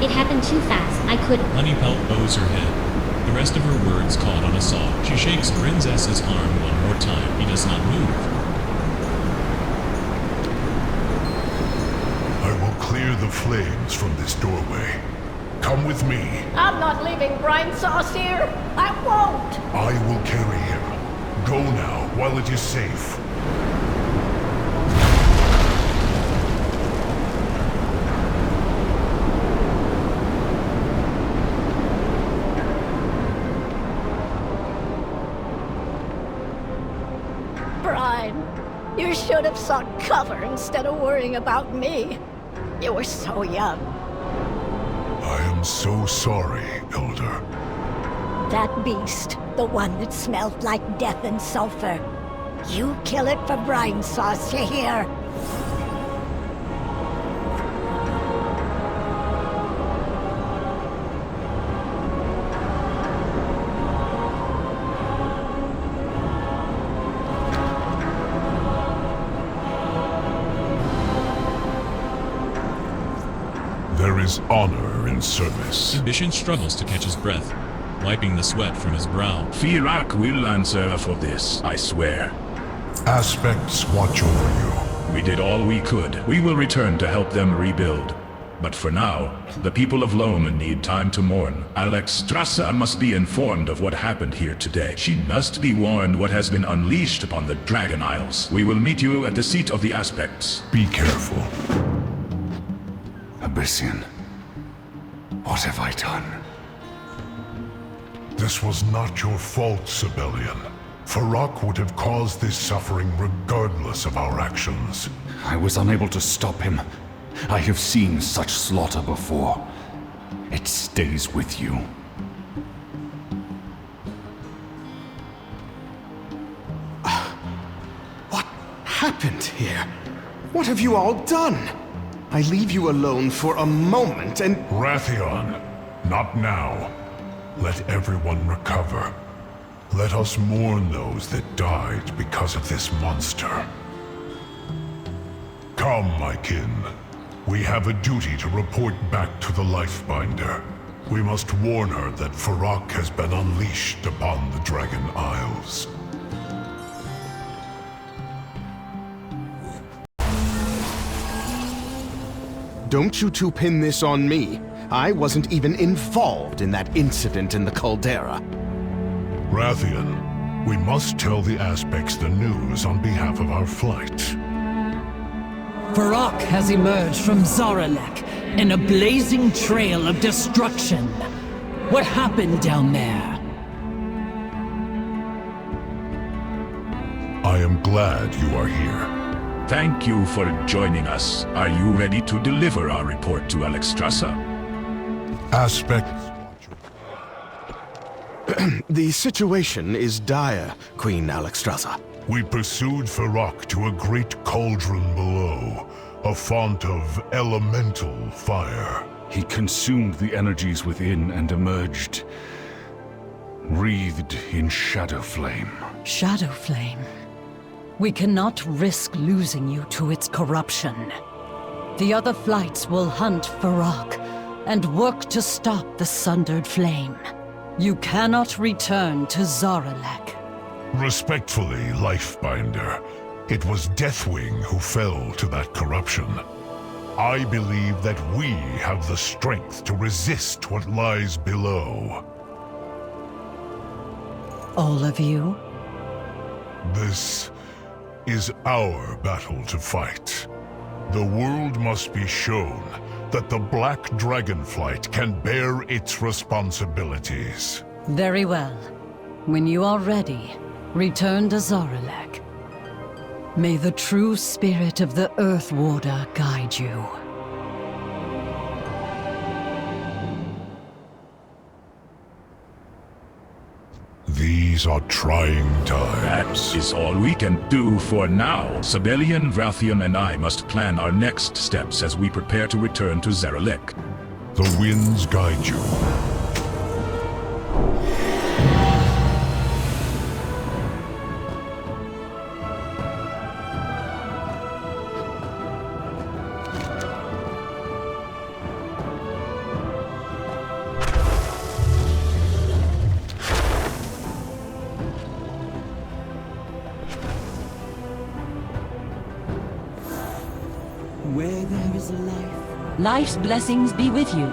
It happened too fast. I couldn't. Honeypelt bows her head. The rest of her words caught on a saw. She shakes Brinzess's arm one more time. He does not move. I will clear the flames from this doorway. Come with me. I'm not leaving Brine Sauce here. I won't. I will carry him. Go now, while it is safe. Brine, you should have sought cover instead of worrying about me. You were so young. I am so sorry, Elder. That beast, the one that smelled like death and sulfur. You kill it for Brine Sauce, you hear? There is honor in service. Ambition struggles to catch his breath, wiping the sweat from his brow. Firak will answer for this, I swear. Aspects watch over you. We did all we could. We will return to help them rebuild. But for now, the people of Loam need time to mourn. Alexstrasza must be informed of what happened here today. She must be warned what has been unleashed upon the Dragon Isles. We will meet you at the seat of the Aspects. Be careful. Abyssian, what have I done? This was not your fault, Sibelian. Farak would have caused this suffering regardless of our actions. I was unable to stop him. I have seen such slaughter before. It stays with you. What happened here? What have you all done? I leave you alone for a moment and... Rathion, not now. Let everyone recover. Let us mourn those that died because of this monster. Come, my kin. We have a duty to report back to the Lifebinder. We must warn her that Farak has been unleashed upon the Dragon Isles. Don't you two pin this on me. I wasn't even involved in that incident in the caldera. Rathian, we must tell the Aspects the news on behalf of our flight. Farak has emerged from Zaralek in a blazing trail of destruction. What happened down there? I am glad you are here. Thank you for joining us. Are you ready to deliver our report to Alexstrasza? Aspects. The situation is dire, Queen Alexstrasza. We pursued Farak to a great cauldron below, a font of elemental fire. He consumed the energies within and emerged, wreathed in shadow flame. Shadow flame. We cannot risk losing you to its corruption. The other flights will hunt Farak and work to stop the sundered flame. You cannot return to Zaralek. Respectfully, Lifebinder, it was Deathwing who fell to that corruption. I believe that we have the strength to resist what lies below. All of you? This is our battle to fight. The world must be shown that the Black Dragonflight can bear its responsibilities. Very well. When you are ready, return to Zaralek. May the true spirit of the Earth Warder guide you. These are trying times. That is all we can do for now. Sibelian, Rathion, and I must plan our next steps as we prepare to return to Zaralek. The winds guide you. Where there is life, Life's blessings be with you.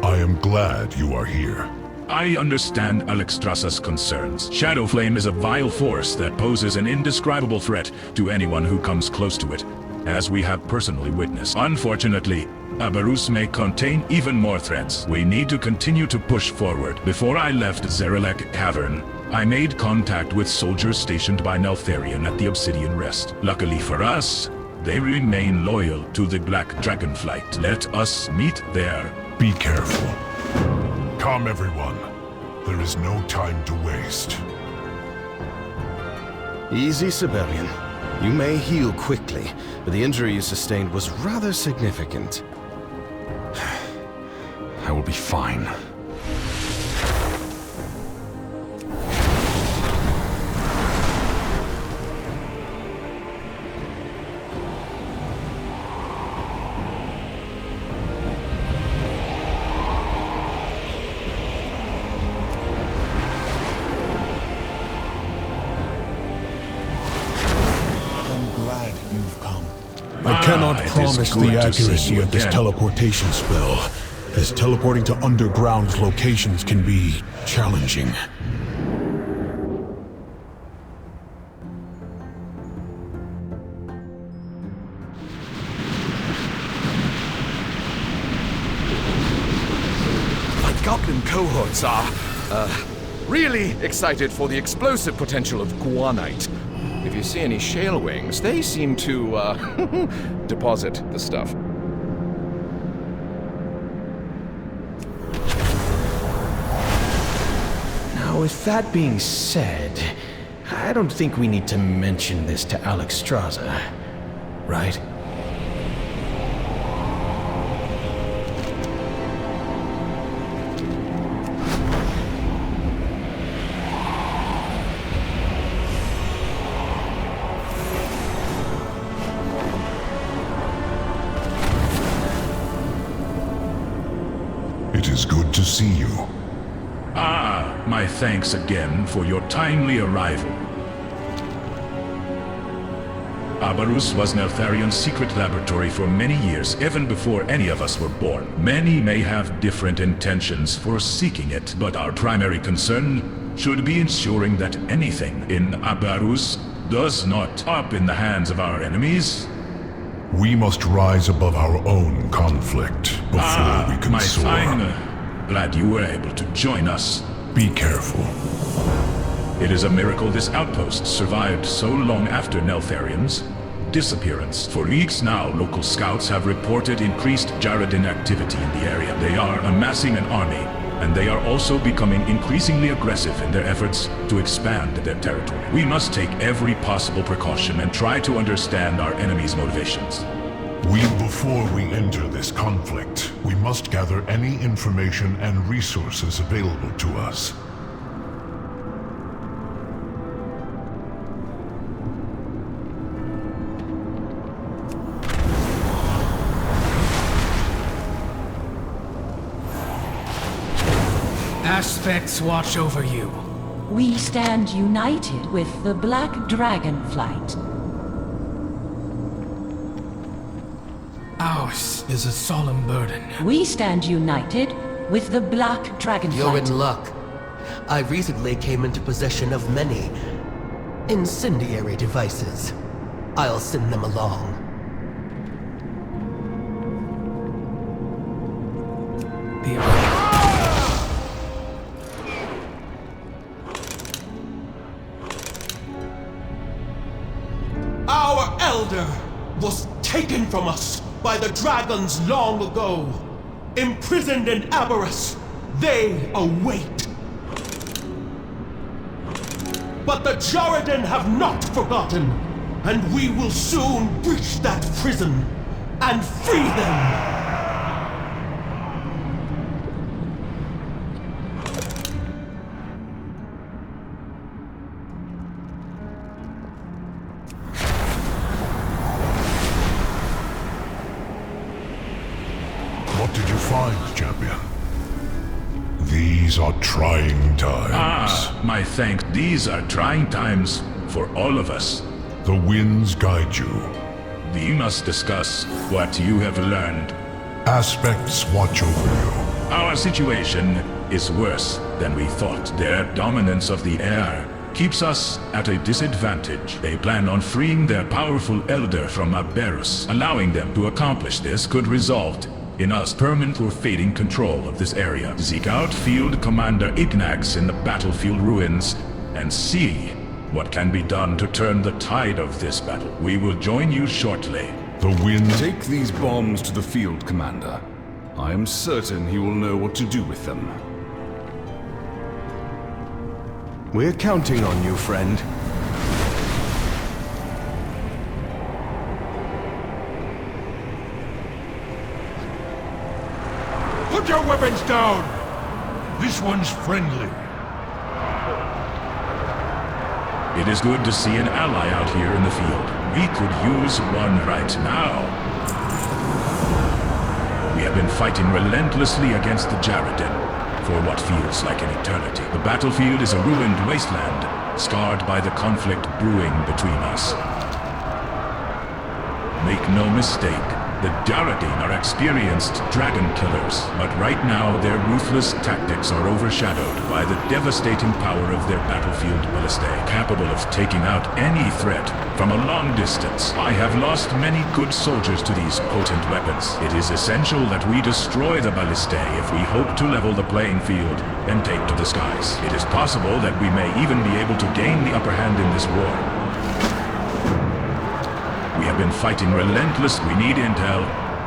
I am glad you are here. I understand Alexstrasza's concerns. Shadowflame is a vile force that poses an indescribable threat to anyone who comes close to it, as we have personally witnessed. Unfortunately, Aberus may contain even more threats. We need to continue to push forward. Before I left Zaralek Cavern, I made contact with soldiers stationed by Neltharion at the Obsidian Rest. Luckily for us, they remain loyal to the Black Dragonflight. Let us meet there. Be careful. Come, everyone. There is no time to waste. Easy, Siberian. You may heal quickly, but the injury you sustained was rather significant. I will be fine. I cannot promise the accuracy of this teleportation spell, as teleporting to underground locations can be challenging. My goblin cohorts are, really excited for the explosive potential of guanite. If you see any shale wings, they seem to, deposit the stuff. Now, with that being said, I don't think we need to mention this to Alexstrasza, right? It is good to see you. Ah, my thanks again for your timely arrival. Aberus was Neltharion's secret laboratory for many years, even before any of us were born. Many may have different intentions for seeking it, but our primary concern should be ensuring that anything in Aberus does not up in the hands of our enemies. We must rise above our own conflict before we can soar. Glad you were able to join us. Be careful. It is a miracle this outpost survived so long after Neltharion's disappearance. For weeks now, local scouts have reported increased Jaredin activity in the area. They are amassing an army, and they are also becoming increasingly aggressive in their efforts to expand their territory. We must take every possible precaution and try to understand our enemy's motivations. Before we enter this conflict, we must gather any information and resources available to us. Aspects watch over you. We stand united with the Black Dragonflight. Ours is a solemn burden. We stand united with the Black Dragonflight. You're in luck. I recently came into possession of many incendiary devices. I'll send them along. Our elder was taken from us by the dragons long ago. Imprisoned in Aberus, they await. But the Jaredin have not forgotten, and we will soon breach that prison and free them. What did you find, champion? These are trying times. My thanks. These are trying times for all of us. The winds guide you. We must discuss what you have learned. Aspects watch over you. Our situation is worse than we thought. Their dominance of the air keeps us at a disadvantage. They plan on freeing their powerful elder from Embers. Allowing them to accomplish this could result in us permanently fading control of this area. Seek out Field Commander Ignax in the battlefield ruins and see what can be done to turn the tide of this battle. We will join you shortly. The wind... Take these bombs to the field, Commander. I am certain he will know what to do with them. We're counting on you, friend. Put your weapons down! This one's friendly. It is good to see an ally out here in the field. We could use one right now. We have been fighting relentlessly against the Jarradin for what feels like an eternity. The battlefield is a ruined wasteland, scarred by the conflict brewing between us. Make no mistake, the Jarradin are experienced dragon killers, but right now their ruthless tactics are overshadowed by the devastating power of their battlefield ballistae, capable of taking out any threat from a long distance. I have lost many good soldiers to these potent weapons. It is essential that we destroy the ballistae if we hope to level the playing field and take to the skies. It is possible that we may even be able to gain the upper hand in this war. We have been fighting relentless. We need intel,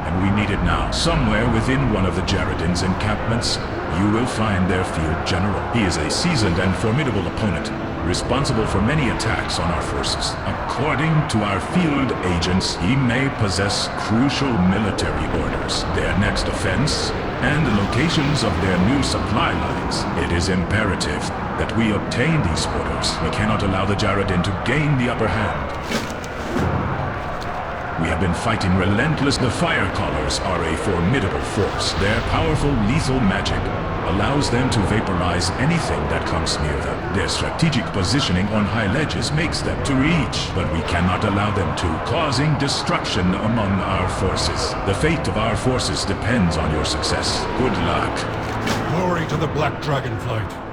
and we need it now. Somewhere within one of the Jarradin's encampments, you will find their field general. He is a seasoned and formidable opponent, responsible for many attacks on our forces. According to our field agents, he may possess crucial military orders, their next offense, and the locations of their new supply lines. It is imperative that we obtain these orders. We cannot allow the Jarradin to gain the upper hand. We have been fighting relentless. The Fire Callers are a formidable force. Their powerful, lethal magic allows them to vaporize anything that comes near them. Their strategic positioning on high ledges makes them to reach, but we cannot allow them to, causing destruction among our forces. The fate of our forces depends on your success. Good luck. Glory to the Black Dragonflight.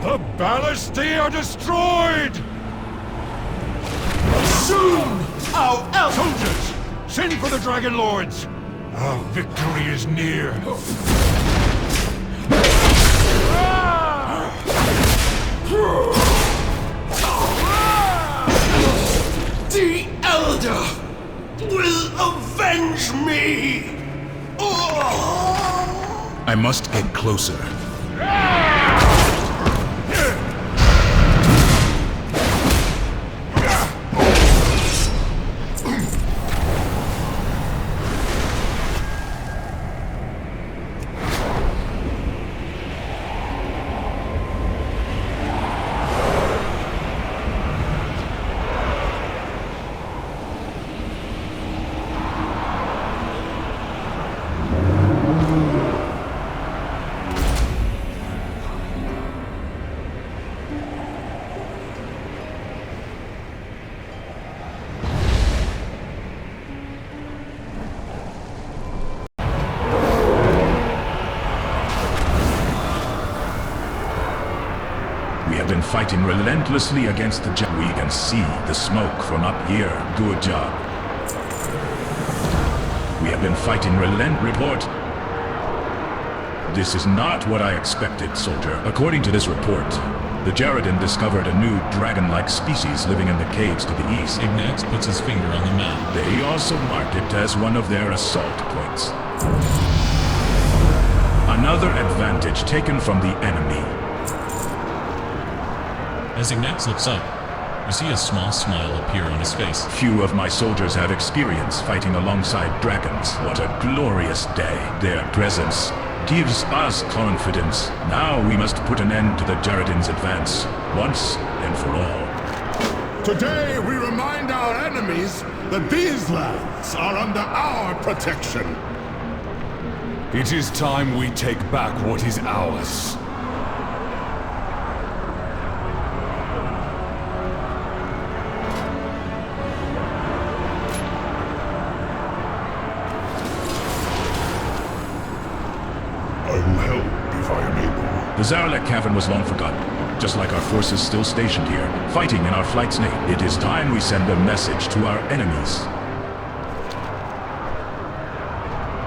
The ballistae are destroyed! Soon, our soldiers, send for the Dragon Lords! Our victory is near. The Elder will avenge me! I must get closer. fighting relentlessly against the We can see the smoke from up here. Good job. We have been fighting Report. This is not what I expected, soldier. According to this report, the Jaredin discovered a new dragon-like species living in the caves to the east. Ignax puts his finger on the map. They also marked it as one of their assault points. Another advantage taken from the enemy. As Ignax looks up, we see a small smile appear on his face. Few of my soldiers have experience fighting alongside dragons. What a glorious day. Their presence gives us confidence. Now we must put an end to the Jaredin's advance, once and for all. Today we remind our enemies that these lands are under our protection. It is time we take back what is ours. The Zaralek Cavern was long forgotten, just like our forces still stationed here, fighting in our flight's name. It is time we send a message to our enemies.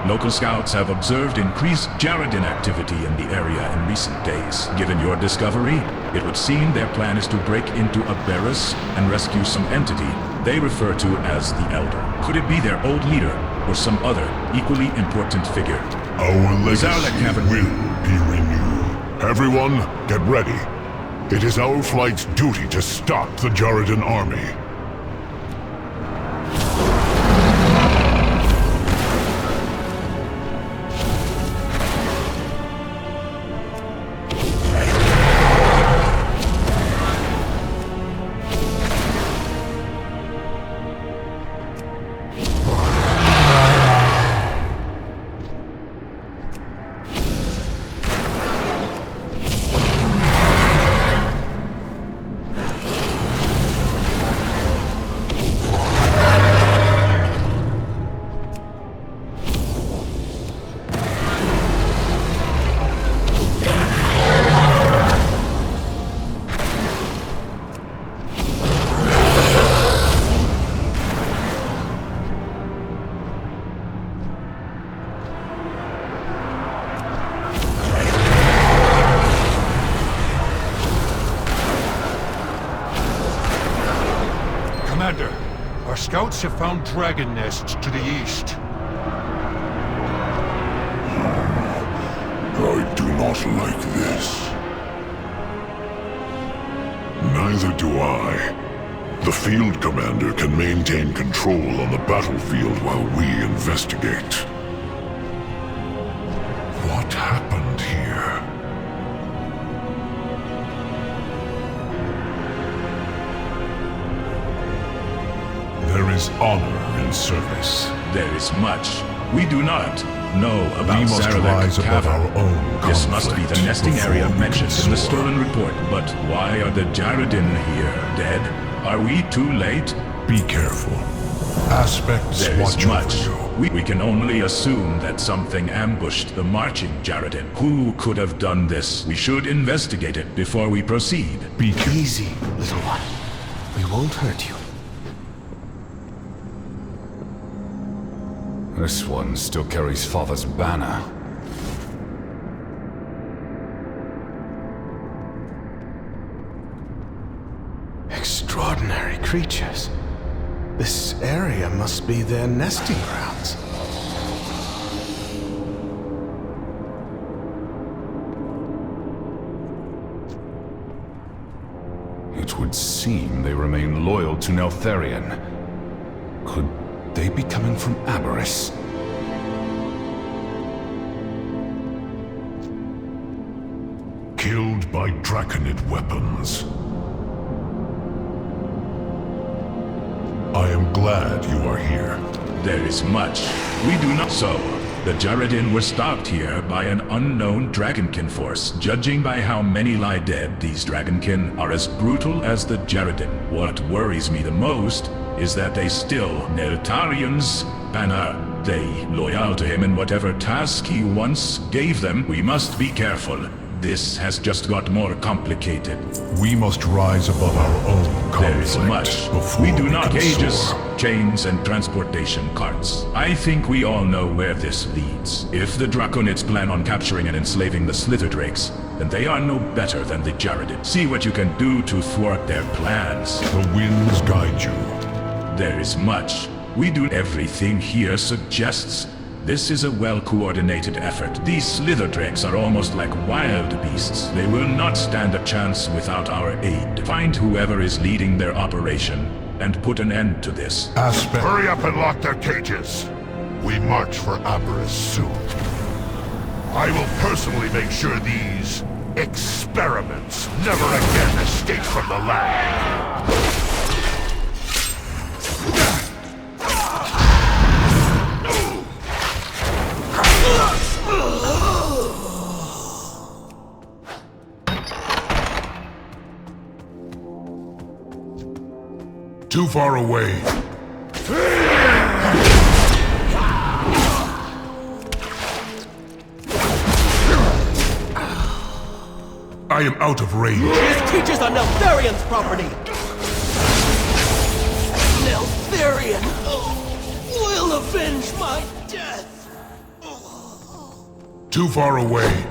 Local scouts have observed increased Jaredin activity in the area in recent days. Given your discovery, it would seem their plan is to break into Embers and rescue some entity they refer to as the Elder. Could it be their old leader, or some other, equally important figure? Our legacy Cavern will be renewed. Everyone, get ready. It is our flight's duty to stop the Jaredin army. Commander, our scouts have found dragon nests to the east. I do not like this. Neither do I. The field commander can maintain control on the battlefield while we investigate. What happened here? There is honor in service. There is much we do not know about We must Zaralek rise above Cavern. our own This must be the nesting before area we mentioned in the soar. stolen report. But why are the Jaredin here? Dead? Are we too late? Be careful. Aspects There is watch much. over you. We can only assume that something ambushed the marching Jaredin. Who could have done this? We should investigate it before we proceed. Be easy, little one. We won't hurt you. This one still carries Father's banner. Extraordinary creatures. This area must be their nesting grounds. It would seem they remain loyal to Neltharion. Could they be coming from Embers? Killed by Draconid weapons. I am glad you are here. There is much we do not know. The Jaredin were stopped here by an unknown Dragonkin force. Judging by how many lie dead, these Dragonkin are as brutal as the Jaredin. What worries me the most is that they still Neltharion's banner. They loyal to him in whatever task he once gave them. We must be careful. This has just got more complicated. We must rise above our own conflict. There is much. Before We do not can cages, soar. chains, and transportation carts. I think we all know where this leads. If the Draconids plan on capturing and enslaving the Slitherdrakes, then they are no better than the Jaredids. See what you can do to thwart their plans. The winds guide you. There is much. We do everything here suggests. This is a well-coordinated effort. These Slitherdrakes are almost like wild beasts. They will not stand a chance without our aid. Find whoever is leading their operation, and put an end to this. Hurry up and lock their cages. We march for Embers soon. I will personally make sure these experiments never again escape from the lab. Too far away. I am out of range. These creatures are Neltharion's property! Neltharion will avenge my death! Too far away.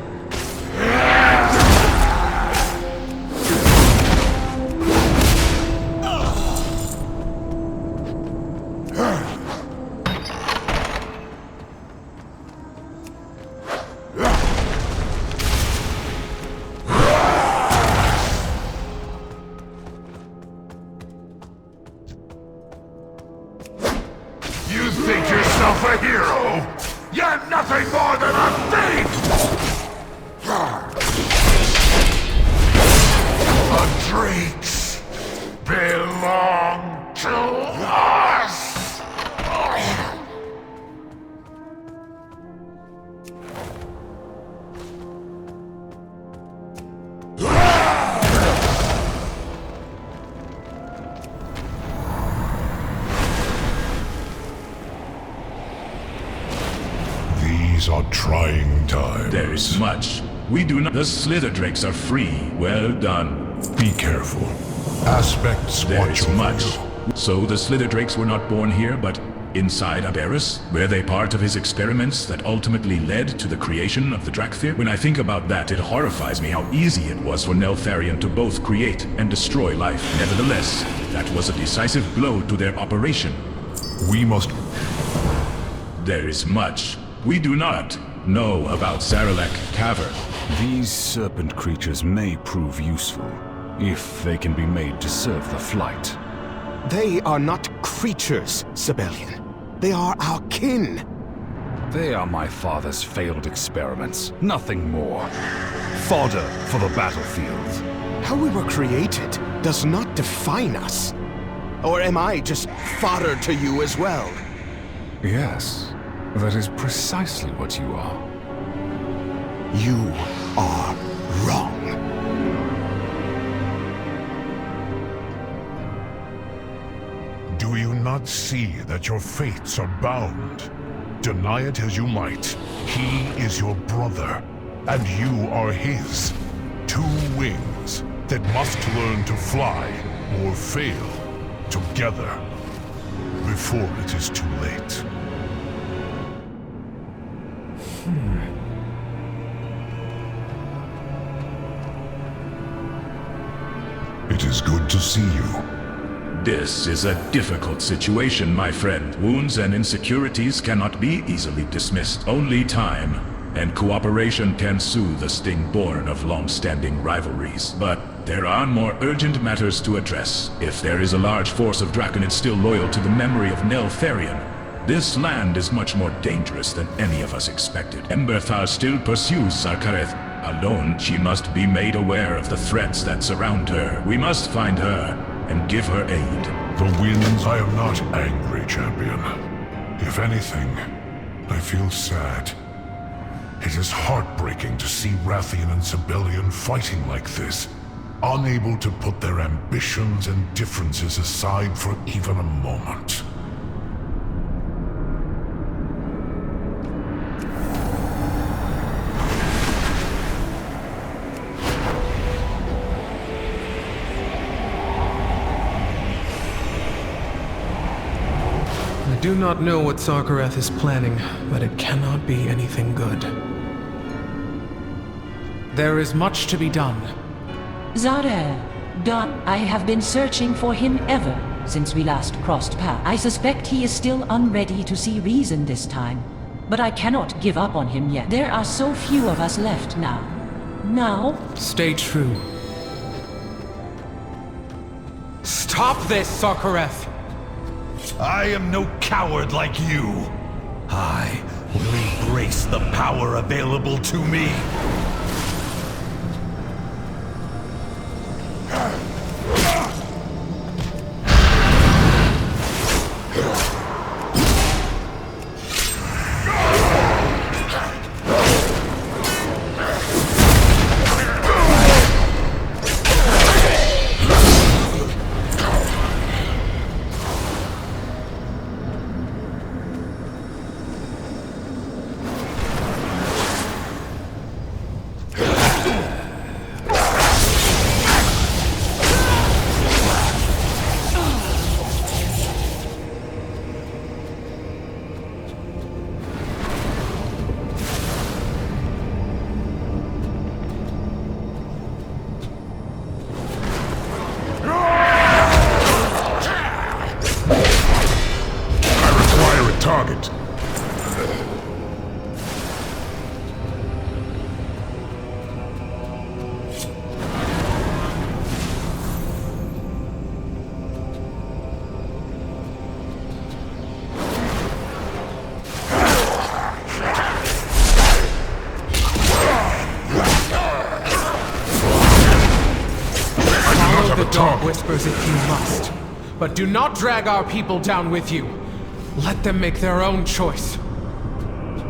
You think yourself a hero? You're nothing more than a thief! The Drakes belong to us! These are trying times. There is much. We do not— The Slitherdrakes are free. Well done. Be careful. Aspects There watch is over much. you. So the Slitherdrakes were not born here, but inside Embers? Were they part of his experiments that ultimately led to the creation of the Dracthyr? When I think about that, it horrifies me how easy it was for Neltharion to both create and destroy life. Nevertheless, that was a decisive blow to their operation. We must— There is much. We do not know about Zaralek Caverns. These serpent creatures may prove useful, if they can be made to serve the flight. They are not creatures, Sibelian. They are our kin. They are my father's failed experiments, nothing more. Fodder for the battlefield. How we were created does not define us. Or am I just fodder to you as well? Yes, that is precisely what you are. You are wrong. Do you not see that your fates are bound? Deny it as you might, he is your brother, and you are his. Two wings that must learn to fly or fail together before it is too late. It is good to see you. This is a difficult situation, my friend. Wounds and insecurities cannot be easily dismissed. Only time and cooperation can soothe the sting born of long-standing rivalries. But there are more urgent matters to address. If there is a large force of Draconids still loyal to the memory of Neltharion, this land is much more dangerous than any of us expected. Emberthar still pursues Sarkareth. Alone, she must be made aware of the threats that surround her. We must find her and give her aid. The winds— I am not angry, champion. If anything, I feel sad. It is heartbreaking to see Rathian and Sibelian fighting like this, unable to put their ambitions and differences aside for even a moment. do not know what Sarkareth is planning, but it cannot be anything good. There is much to be done. Zaralek, I have been searching for him ever since we last crossed paths. I suspect he is still unready to see reason this time, but I cannot give up on him yet. There are so few of us left now. Stay true. Stop this, Sarkareth! I am no coward like you. I will embrace the power available to me. Dog whispers if you must, but do not drag our people down with you. Let them make their own choice.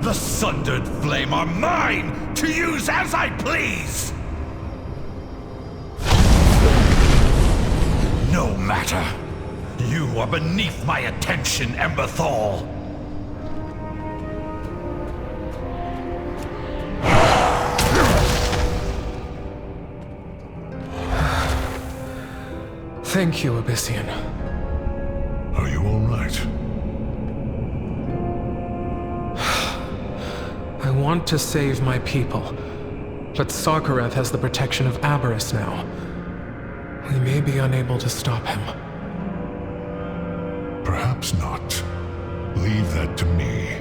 The Sundered Flame are mine to use as I please! No matter. You are beneath my attention, Emberthal. Thank you, Abyssian. Are you all right? I want to save my people, but Sarkareth has the protection of Aberrus now. We may be unable to stop him. Perhaps not. Leave that to me.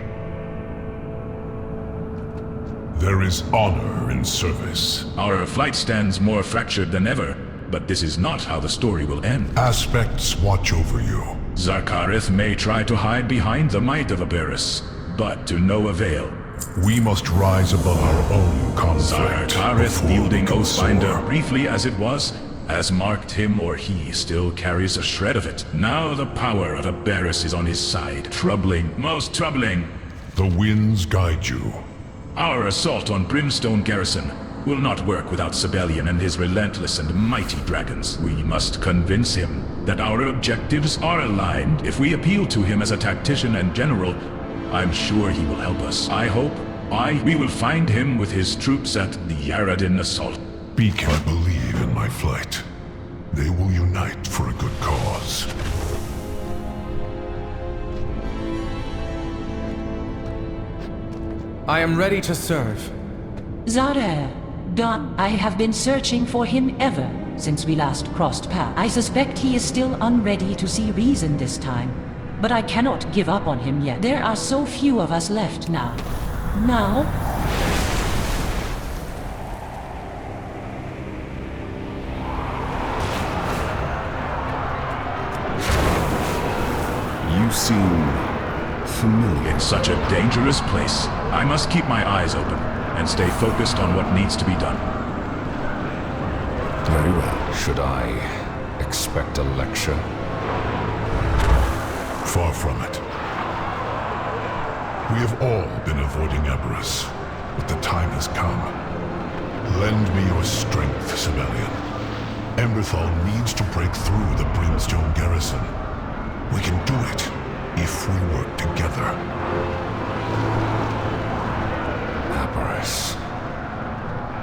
There is honor in service. Our flight stands more fractured than ever. But this is not how the story will end. Aspects watch over you. Zarkareth may try to hide behind the might of Embers, but to no avail. We must rise above our own conflict. Zarkareth, wielding Oathbinder, briefly as it was, has marked him or he still carries a shred of it. Now the power of Embers is on his side. Troubling, most troubling. The winds guide you. Our assault on Brimstone Garrison will not work without Sibelian and his relentless and mighty dragons. We must convince him that our objectives are aligned. If we appeal to him as a tactician and general, I'm sure he will help us. I hope we will find him with his troops at the Yaradin assault. Beacon, I believe in my flight. They will unite for a good cause. I am ready to serve. Zaralek, I have been searching for him ever since we last crossed paths. I suspect he is still unready to see reason this time, but I cannot give up on him yet. There are so few of us left now. You seem familiar. In such a dangerous place, I must keep my eyes open and stay focused on what needs to be done. Very well. Should I expect a lecture? Far from it. We have all been avoiding Embers, but the time has come. Lend me your strength, Sibelian. Emberthal needs to break through the Brimstone Garrison. We can do it if we work together. Embers.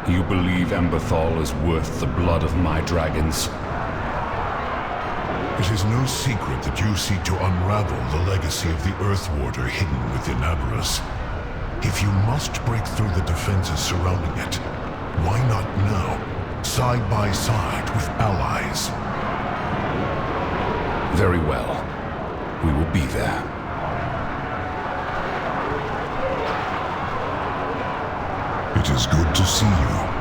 You believe Emberthal is worth the blood of my dragons? It is no secret that you seek to unravel the legacy of the Earth Warder hidden within Embers. If you must break through the defenses surrounding it, why not now, side by side with allies? Very well. We will be there. It is good to see you.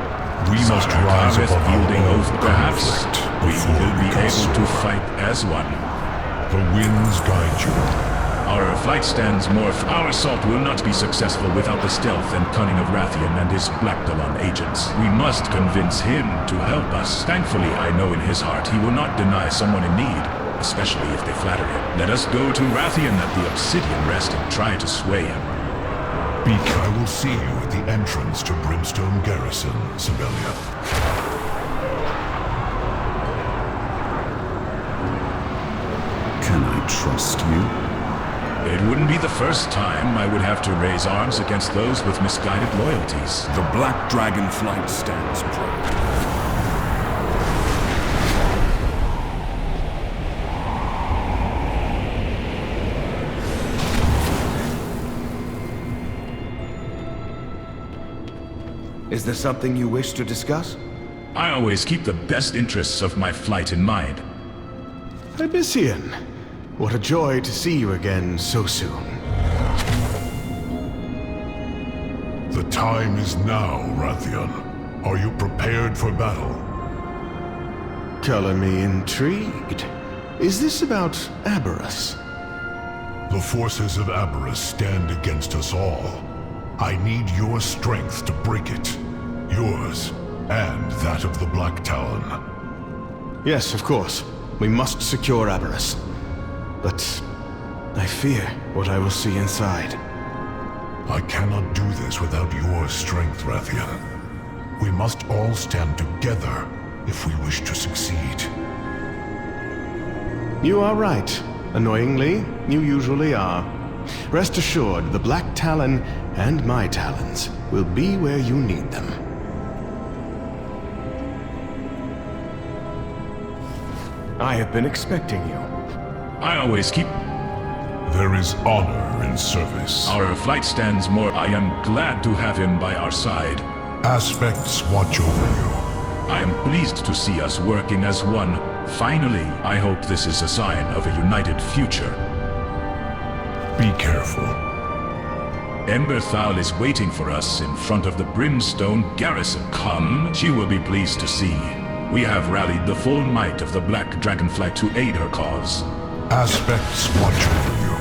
We must rise above our own conflict. We will be able to fight as one. The winds guide you. Our flight stands more. Our assault will not be successful without the stealth and cunning of Rathian and his Black Talon agents. We must convince him to help us. Thankfully, I know in his heart he will not deny someone in need, especially if they flatter him. Let us go to Rathian at the Obsidian Rest and try to sway him. Beak, I will see you at the entrance to Brimstone Garrison, Sibelia. Can I trust you? It wouldn't be the first time I would have to raise arms against those with misguided loyalties. The Black Dragonflight stands proud. Is there something you wish to discuss? I always keep the best interests of my flight in mind. Abyssian, what a joy to see you again so soon. The time is now, Rathian. Are you prepared for battle? Color me intrigued. Is this about Aberrus? The forces of Aberrus stand against us all. I need your strength to break it. Yours, and that of the Black Talon. Yes, of course. We must secure Aberrus. But I fear what I will see inside. I cannot do this without your strength, Rathian. We must all stand together if we wish to succeed. You are right. Annoyingly, you usually are. Rest assured, the Black Talon and my talons will be where you need them. I have been expecting you. I always keep... There is honor in service. Our flight stands more. I am glad to have him by our side. Aspects watch over you. I am pleased to see us working as one. Finally, I hope this is a sign of a united future. Be careful. Emberthal is waiting for us in front of the Brimstone Garrison. Come, she will be pleased to see. We have rallied the full might of the Black Dragonflight to aid her cause. Aspects watch over you.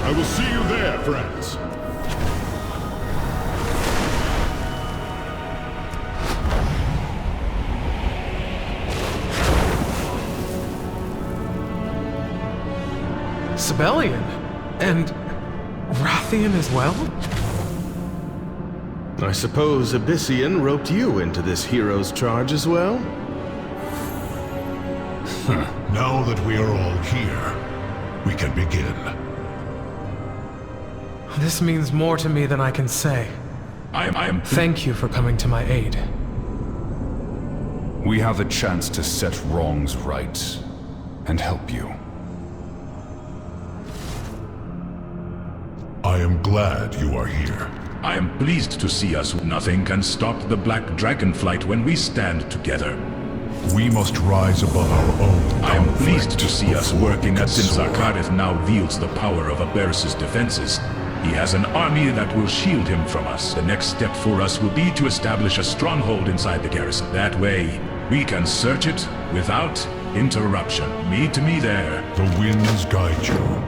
I will see you there, friends. Sibelian? And Rathian as well? I suppose Abyssian roped you into this hero's charge as well? Now that we are all here, we can begin. This means more to me than I can say. I am... Thank you for coming to my aid. We have a chance to set wrongs right and help you. I am glad you are here. I am pleased to see us. Nothing can stop the Black Dragonflight when we stand together. We must rise above our own. I am pleased to see us working since Zarkareth now wields the power of Aberrus' defenses. He has an army that will shield him from us. The next step for us will be to establish a stronghold inside the garrison. That way, we can search it without interruption. Meet me there. The winds guide you.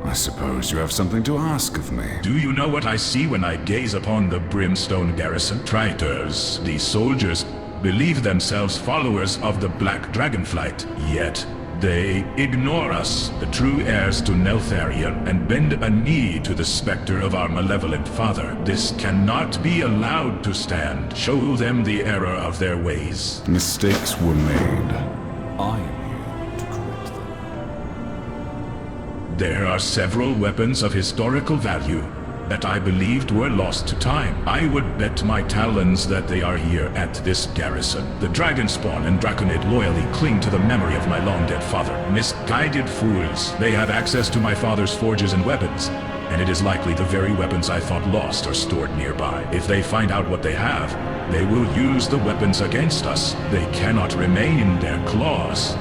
I suppose you have something to ask of me. Do you know what I see when I gaze upon the Brimstone Garrison? Traitors. These soldiers believe themselves followers of the Black Dragonflight, yet they ignore us, the true heirs to Neltharion, and bend a knee to the specter of our malevolent father. This cannot be allowed to stand. Show them the error of their ways. Mistakes were made. I am here to correct them. There are several weapons of historical value. that I believed were lost to time. I would bet my talons that they are here at this garrison. The Dragonspawn and Draconid loyally cling to the memory of my long-dead father. Misguided fools. They have access to my father's forges and weapons, and it is likely the very weapons I thought lost are stored nearby. If they find out what they have, they will use the weapons against us. They cannot remain in their claws.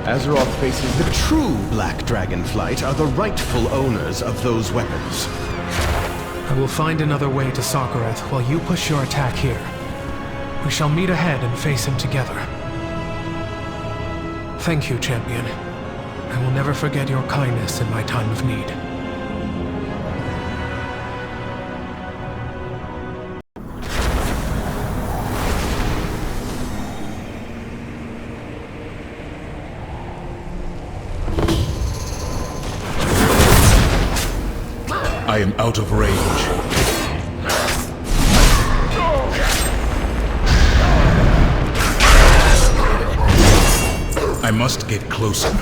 Azeroth faces the true Black Dragonflight are the rightful owners of those weapons. I will find another way to Sakhareth while you push your attack here. We shall meet ahead and face him together. Thank you, champion. I will never forget your kindness in my time of need. I am out of range. I must get closer.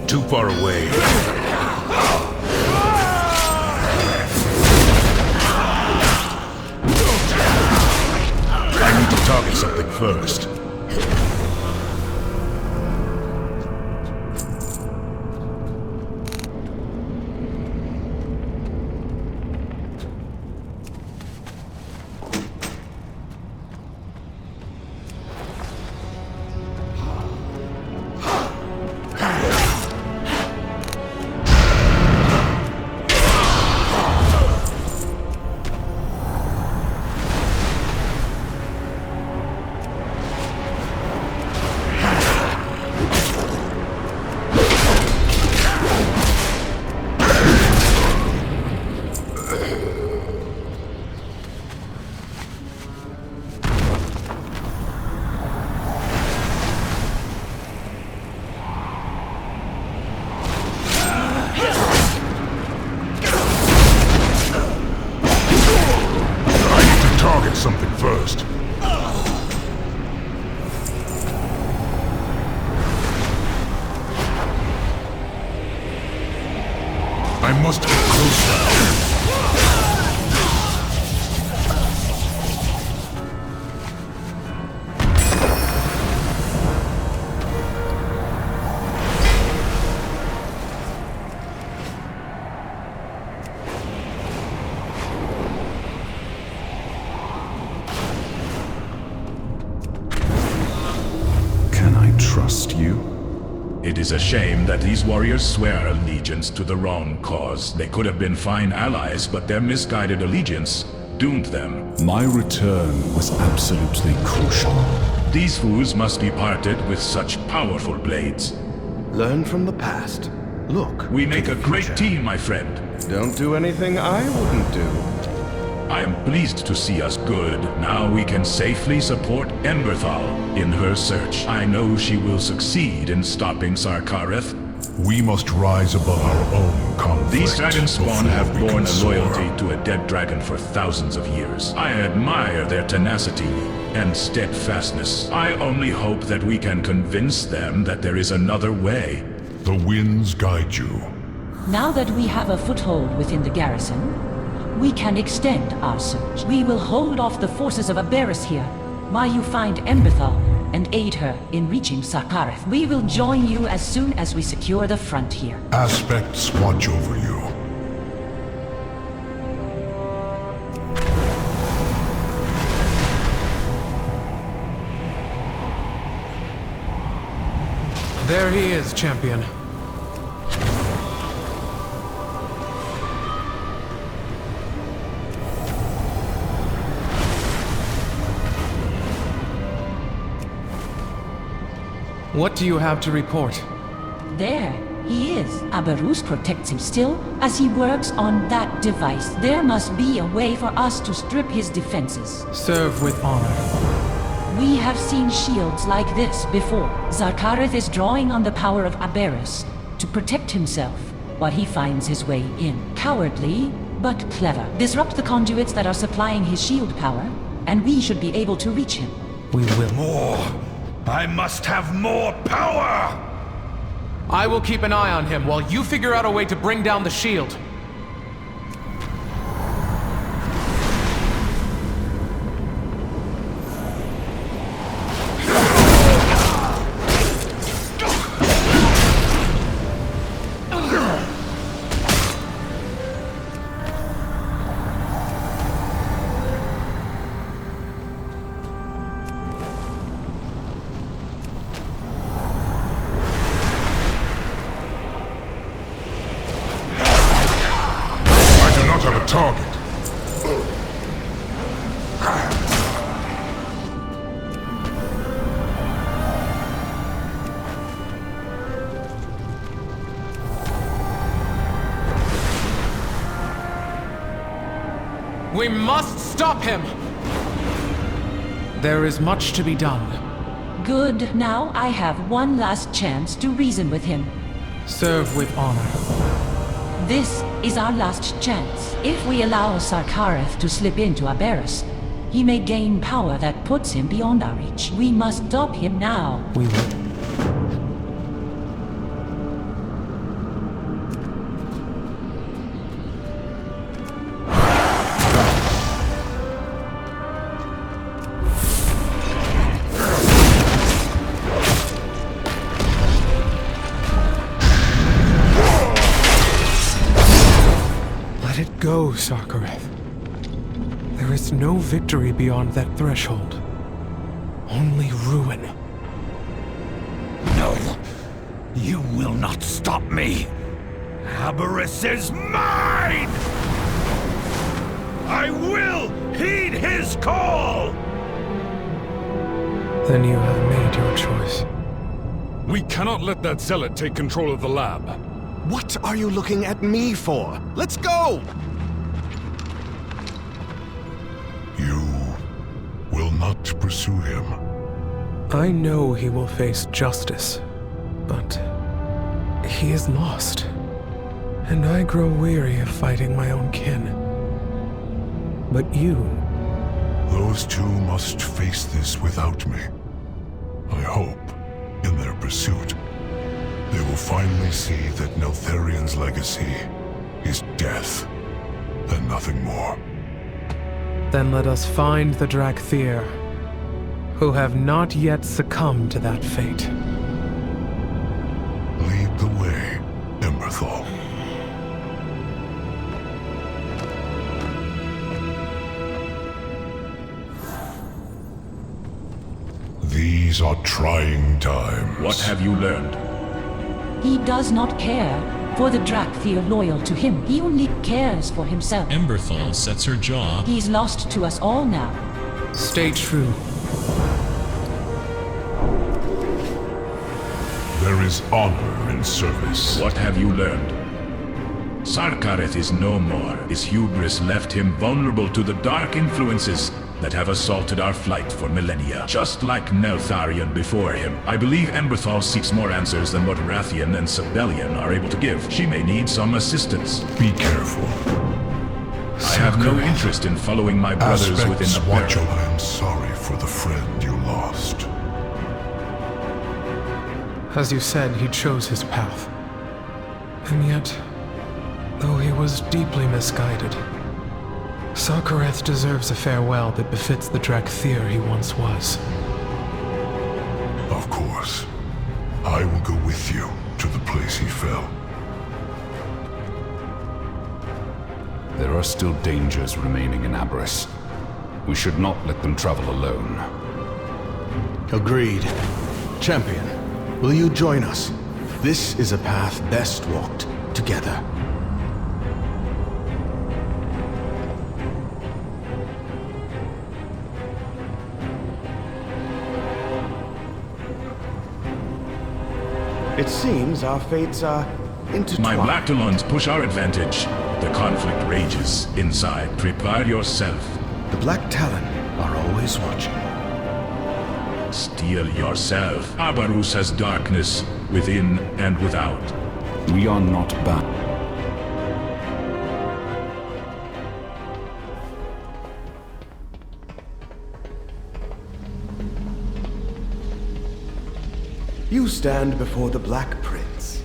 Too far away. I need to target something first. Something first. I must get closer. Trust you? It is a shame that these warriors swear allegiance to the wrong cause. They could have been fine allies, but their misguided allegiance doomed them. My return was absolutely crucial. These fools must be parted with such powerful blades. Learn from the past. Look. We make a great team, my friend. Don't do anything I wouldn't do. I am pleased to see us good. Now we can safely support Emberthal in her search. I know she will succeed in stopping Sakhareth. We must rise above our own conflict. These Dragonspawn have borne a loyalty to a dead dragon for thousands of years. I admire their tenacity and steadfastness. I only hope that we can convince them that there is another way. The winds guide you. Now that we have a foothold within the garrison, we can extend our search. We will hold off the forces of Embers here, while you find Emberthal and aid her in reaching Sarkareth. We will join you as soon as we secure the frontier. Aspects watch over you. There he is, champion. What do you have to report? There, he is. Aberus protects him still as he works on that device. There must be a way for us to strip his defenses. Serve with honor. We have seen shields like this before. Sarkareth is drawing on the power of Embers to protect himself while he finds his way in. Cowardly, but clever. Disrupt the conduits that are supplying his shield power, and we should be able to reach him. We will. More! I must have more power! I will keep an eye on him while you figure out a way to bring down the shield. Target. We must stop him! There is much to be done. Good. Now I have one last chance to reason with him. Serve with honor. This is our last chance. If we allow Sarkareth to slip into Embers, he may gain power that puts him beyond our reach. We must stop him now. We will. Go, Sarkareth. There is no victory beyond that threshold. Only ruin. No! You will not stop me! Embers is mine! I will heed his call! Then you have made your choice. We cannot let that zealot take control of the lab. What are you looking at me for? Let's go! You will not pursue him. I know he will face justice, but he is lost. And I grow weary of fighting my own kin. But you... Those two must face this without me. I hope, in their pursuit, they will finally see that Neltharion's legacy is death, and nothing more. Then let us find the Dracthyr, who have not yet succumbed to that fate. Lead the way, Emberthal. These are trying times. What have you learned? He does not care for the Dracthyr loyal to him. He only cares for himself. Emberthal sets her jaw. He's lost to us all now. Stay true. There is honor in service. What have you learned? Sarkareth is no more. His hubris left him vulnerable to the dark influences that have assaulted our flight for millennia. Just like Neltharion before him, I believe Emberthal seeks more answers than what Rathian and Sibelian are able to give. She may need some assistance. Be careful. I have no interest in following my brothers within the barrel. I am sorry for the friend you lost. As you said, he chose his path. And yet, though he was deeply misguided, Sarkareth deserves a farewell that befits the Dracthyr he once was. Of course. I will go with you to the place he fell. There are still dangers remaining in Embers. We should not let them travel alone. Agreed. Champion, will you join us? This is a path best walked together. It seems our fates are intertwined. My Black Talons push our advantage. The conflict rages inside. Prepare yourself. The Black Talon are always watching. Steel yourself. Abarus has darkness within and without. We are not bound. You stand before the Black Prince.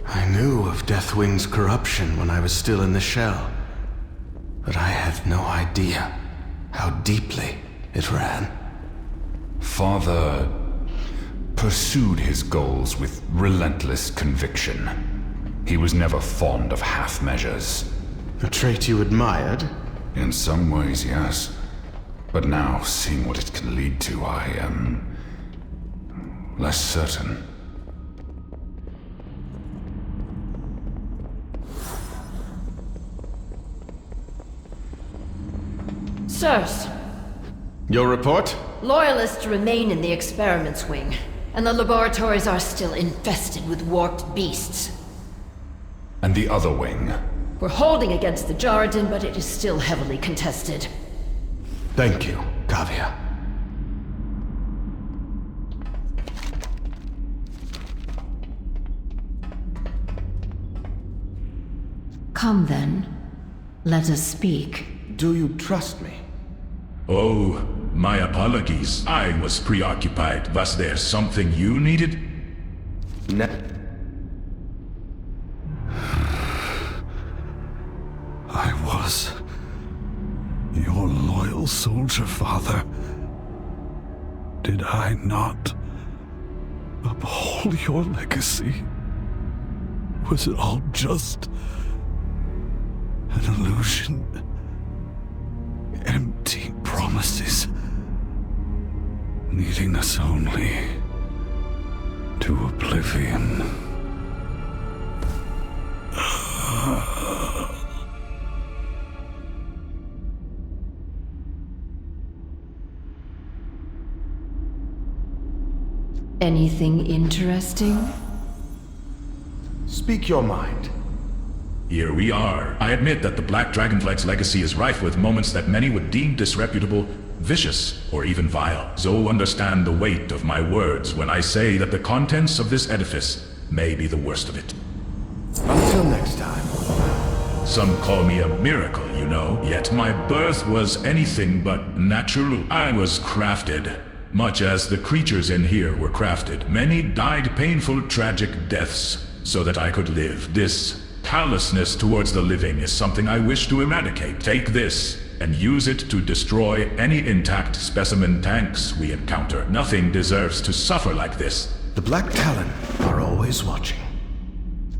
I knew of Deathwing's corruption when I was still in the shell, but I had no idea how deeply it ran. Father pursued his goals with relentless conviction. He was never fond of half measures. A trait you admired? In some ways, yes. But now, seeing what it can lead to, I am less certain. Sirs. Your report? Loyalists remain in the experiments wing, and the laboratories are still infested with warped beasts. And the other wing? We're holding against the Jarden, but it is still heavily contested. Thank you, Kavya. Come then. Let us speak. Do you trust me? Oh, my apologies. I was preoccupied. Was there something you needed? I was your loyal soldier, Father. Did I not uphold your legacy? Was it all just an illusion? Empty promises, leading us only to oblivion. Anything interesting? Speak your mind. Here we are. I admit that the Black Dragonflight's legacy is rife with moments that many would deem disreputable, vicious, or even vile. So understand the weight of my words when I say that the contents of this edifice may be the worst of it. Until next time. Some call me a miracle, you know, yet my birth was anything but natural. I was crafted, much as the creatures in here were crafted. Many died painful, tragic deaths so that I could live. This callousness towards the living is something I wish to eradicate. Take this and use it to destroy any intact specimen tanks we encounter. Nothing deserves to suffer like this. The Black Talon are always watching.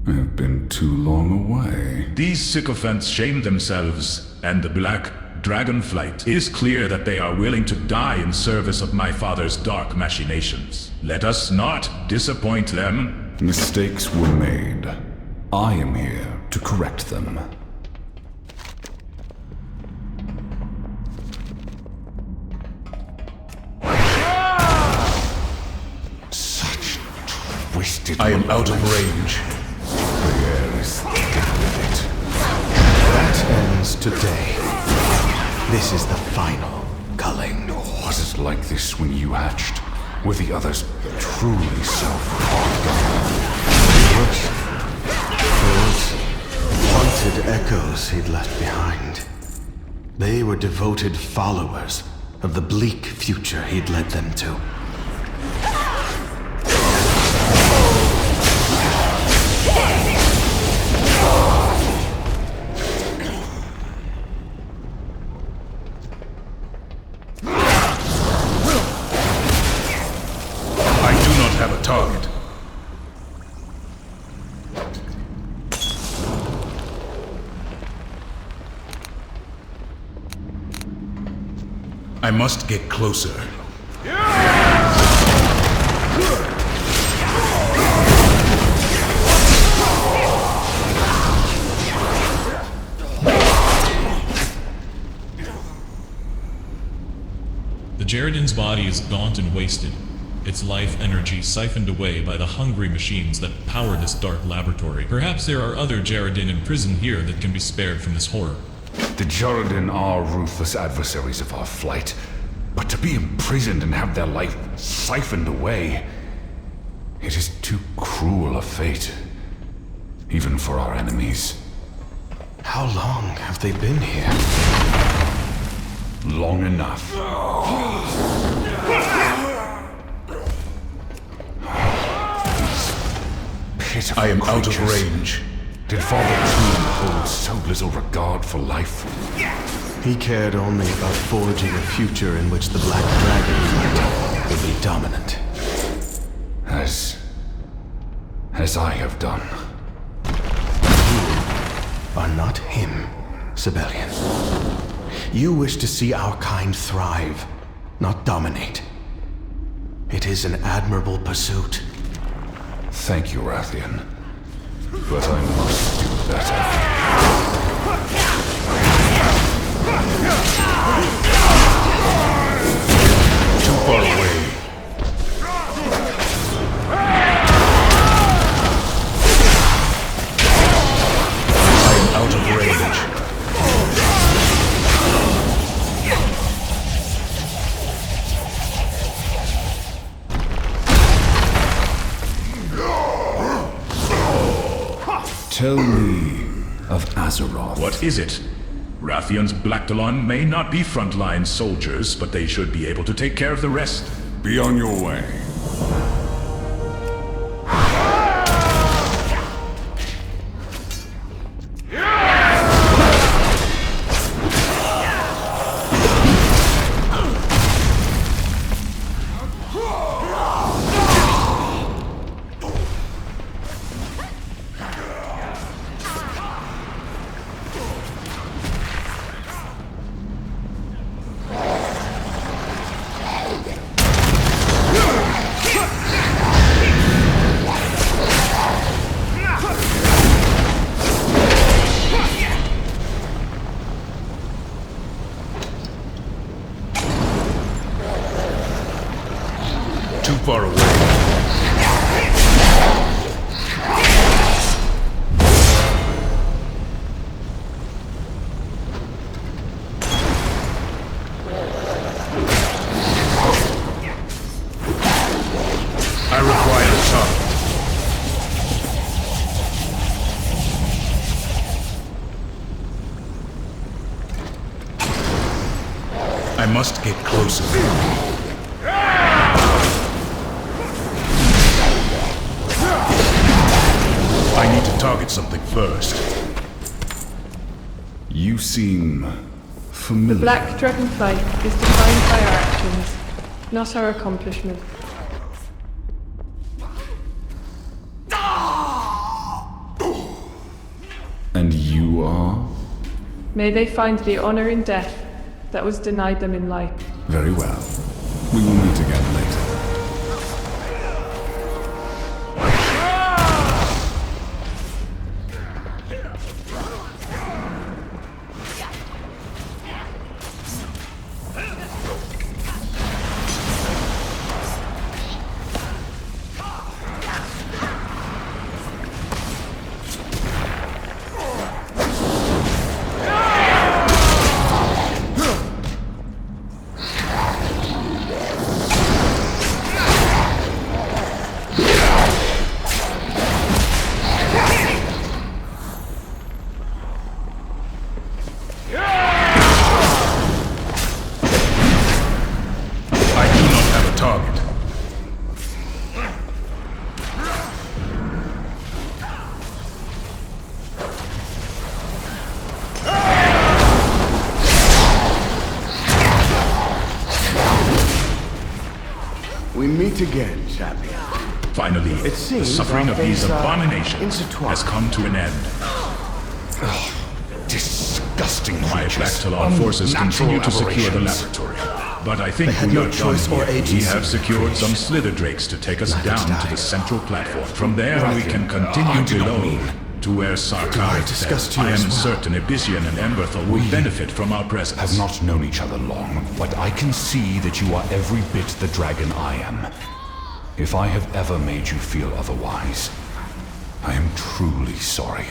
I've been too long away. These sycophants shame themselves, and the Black Dragonflight. It is clear that they are willing to die in service of my father's dark machinations. Let us not disappoint them. Mistakes were made. I am here to correct them. Such twisted... I am out of range. The air is thick with it. That ends today. This is the final culling. Was it like this when you hatched? Were the others truly so far gone? Those haunted echoes he'd left behind. They were devoted followers of the bleak future he'd led them to. I must get closer. The Jaredin's body is gaunt and wasted, its life energy siphoned away by the hungry machines that power this dark laboratory. Perhaps there are other Jaredin in prison here that can be spared from this horror. The Jaredin are ruthless adversaries of our flight, but to be imprisoned and have their life siphoned away, it is too cruel a fate, even for our enemies. How long have they been here? Long enough. Pitiful I am creatures. out of range. Did Father Toon hold so little regard for life? He cared only about forging a future in which the Black Dragonflight would be dominant. As I have done. You are not him, Sibelian. You wish to see our kind thrive, not dominate. It is an admirable pursuit. Thank you, Rathian. But I must do better. Too far away. I am out of range. Tell me of Azeroth. What is it? Rathion's Blacktalon may not be frontline soldiers, but they should be able to take care of the rest. Be on your way. Too far away. I require a target. I must get closer. I need to target something first. You seem familiar. The Black Dragonflight is defined by our actions, not our accomplishment. And you are? May they find the honor in death that was denied them in life. Very well. We will meet again later. We meet again, champion. Finally, It the seems suffering our of these fates are abominations intertwined. has come to an end. Disgusting My creatures. Blacktalon forces Unnatural continue to secure the aberrations. laboratory. But I think had we no are choice done or here. We agency. have secured some slither drakes to take us down to the central platform. From there, we can continue below to where Sarkareth discussed fell. you I as am well. certain Abyssian and Emberthal will benefit from our presence. Have not known each other long, but I can see that you are every bit the dragon I am. If I have ever made you feel otherwise, I am truly sorry.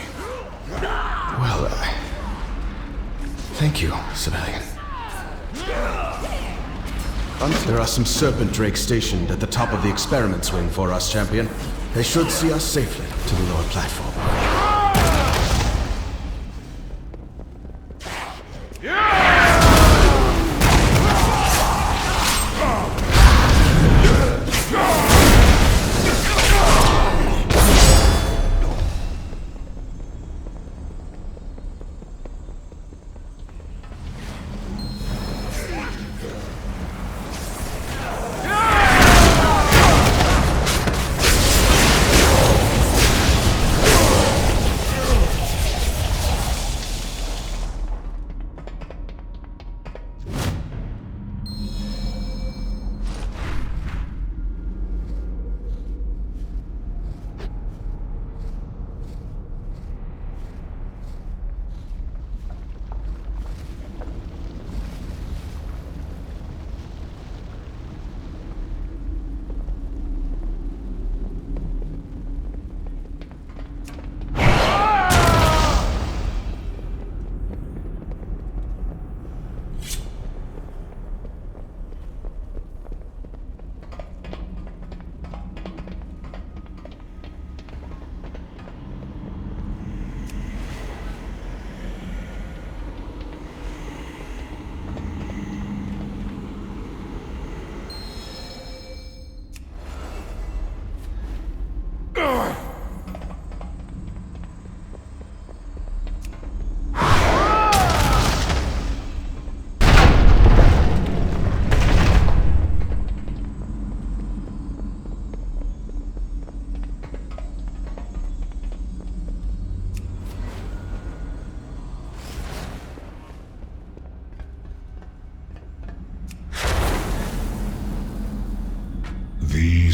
Well, thank you, Civilian. There are some serpent drakes stationed at the top of the experiments wing for us, champion. They should see us safely to the lower platform.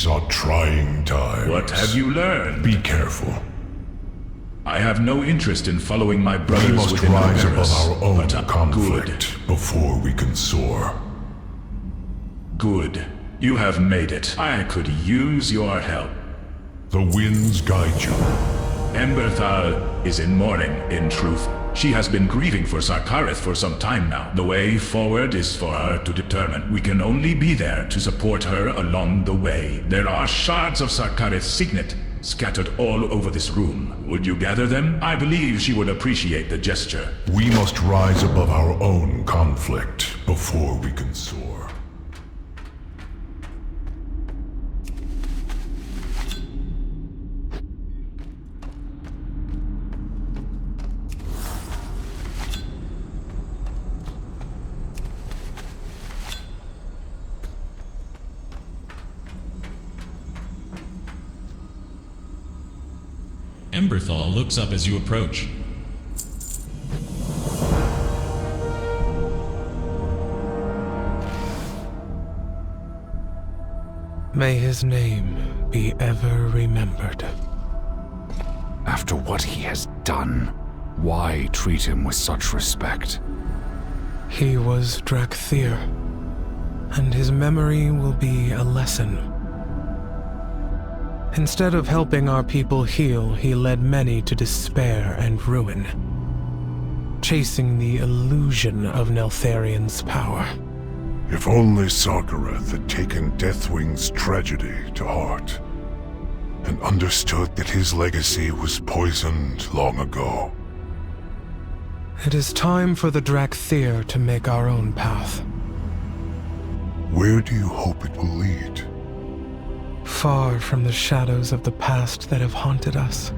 These are trying times. What have you learned? Be careful. I have no interest in following my We brothers must within rise Embers, above our own but I'm conflict before we can soar. Good. You have made it. I could use your help. The winds guide you. Emberthal is in mourning, in truth. She has been grieving for Sarkareth for some time now. The way forward is for her to determine. We can only be there to support her along the way. There are shards of Sarkareth's signet scattered all over this room. Would you gather them? I believe she would appreciate the gesture. We must rise above our own conflict before we can soar. Emberthal looks up as you approach. May his name be ever remembered. After what he has done, why treat him with such respect? He was Dracthyr, and his memory will be a lesson. Instead of helping our people heal, he led many to despair and ruin, chasing the illusion of Neltharion's power. If only Sarkareth had taken Deathwing's tragedy to heart, and understood that his legacy was poisoned long ago. It is time for the Dracthyr to make our own path. Where do you hope it will lead? Far from the shadows of the past that have haunted us,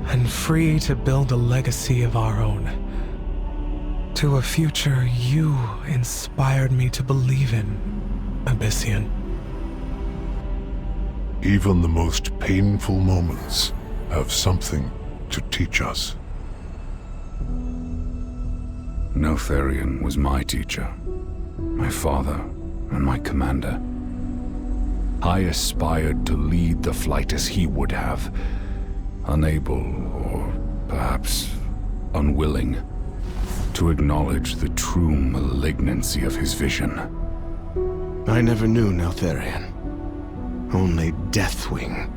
and free to build a legacy of our own. To a future you inspired me to believe in, Abyssian. Even the most painful moments have something to teach us. Neltharion was my teacher. My father and my commander. I aspired to lead the flight as he would have, unable, or perhaps unwilling, to acknowledge the true malignancy of his vision. I never knew Neltharion. Only Deathwing,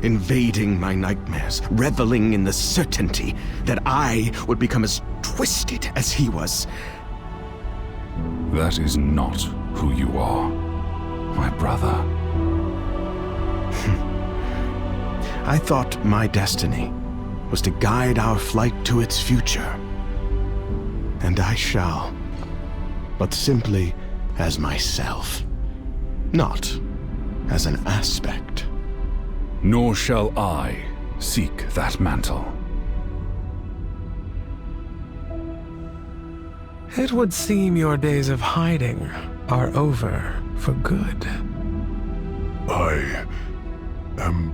invading my nightmares, reveling in the certainty that I would become as twisted as he was. That is not who you are, my brother. I thought my destiny was to guide our flight to its future. And I shall, but simply as myself, not as an aspect. Nor shall I seek that mantle. It would seem your days of hiding are over for good. I am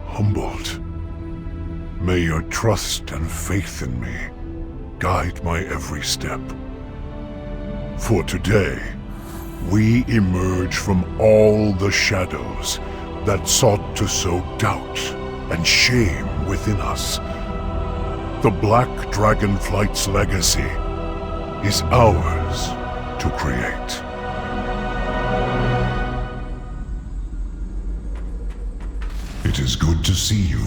humbled. May your trust and faith in me guide my every step. For today, we emerge from all the shadows that sought to sow doubt and shame within us. The Black Dragonflight's legacy is ours to create. It is good to see you.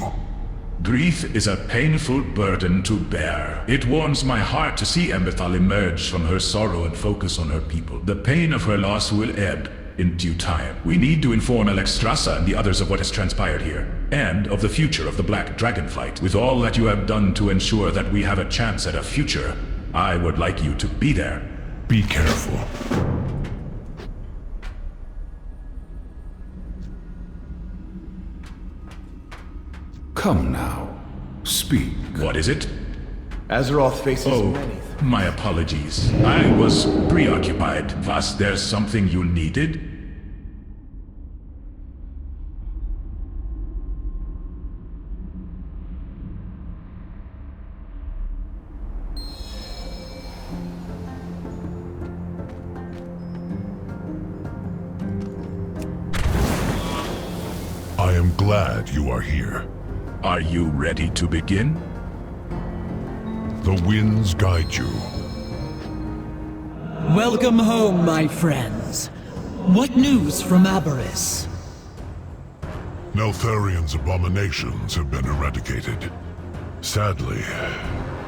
Grief is a painful burden to bear. It warms my heart to see Emberthal emerge from her sorrow and focus on her people. The pain of her loss will ebb in due time. We need to inform Alexstrasza and the others of what has transpired here, and of the future of the Black Dragonflight. With all that you have done to ensure that we have a chance at a future, I would like you to be there. Be careful. Come now. Speak. What is it? Azeroth faces many. My apologies. I was preoccupied. Was there something you needed? I am glad you are here. Are you ready to begin? The winds guide you. Welcome home, my friends. What news from Embers? Neltharion's abominations have been eradicated. Sadly,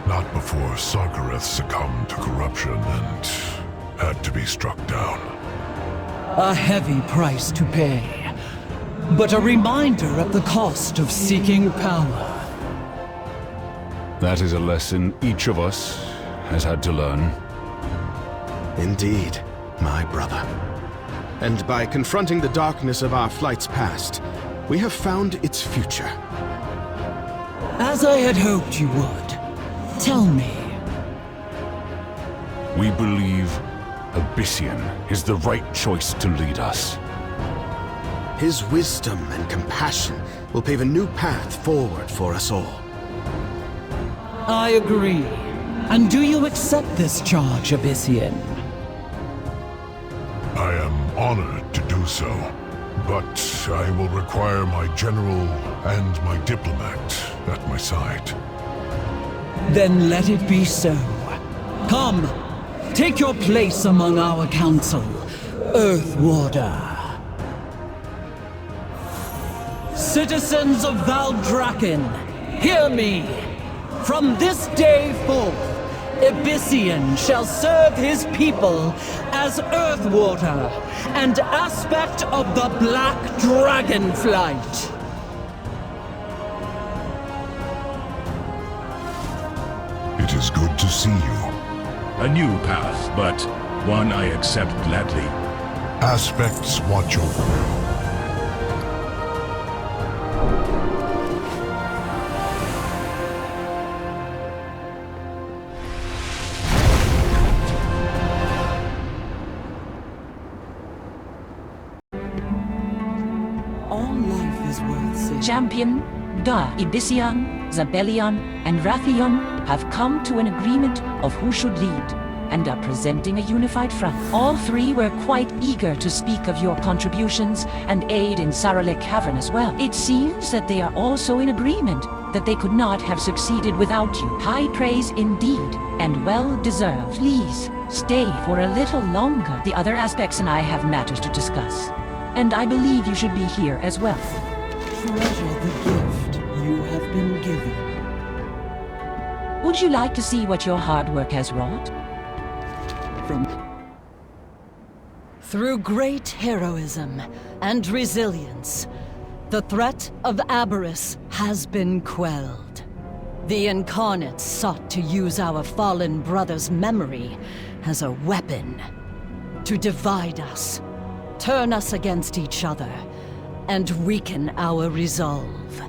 not before Sarkareth succumbed to corruption and had to be struck down. A heavy price to pay, but a reminder of the cost of seeking power. That is a lesson each of us has had to learn. Indeed, my brother. And by confronting the darkness of our flight's past, we have found its future. As I had hoped you would. Tell me. We believe Abyssian is the right choice to lead us. His wisdom and compassion will pave a new path forward for us all. I agree. And do you accept this charge, Abyssian? I am honored to do so, but I will require my general and my diplomat at my side. Then let it be so. Come, take your place among our council, Earthwarder. Citizens of Valdrakken, hear me! From this day forth, Abyssian shall serve his people as Earthwarder and aspect of the Black Dragonflight. It is good to see you. A new path, but one I accept gladly. Aspects watch over you. Champion, Da, Abyssian, Zabellion, and Rathion have come to an agreement of who should lead. and are presenting a unified front. All three were quite eager to speak of your contributions and aid in Zaralek Caverns as well. It seems that they are also in agreement that they could not have succeeded without you. High praise indeed, and well deserved. Please, stay for a little longer. The other aspects and I have matters to discuss, and I believe you should be here as well. Treasure the gift you have been given. Would you like to see what your hard work has wrought? Through great heroism and resilience, the threat of Aberrus has been quelled. The Incarnates sought to use our fallen brother's memory as a weapon to divide us, turn us against each other, and weaken our resolve.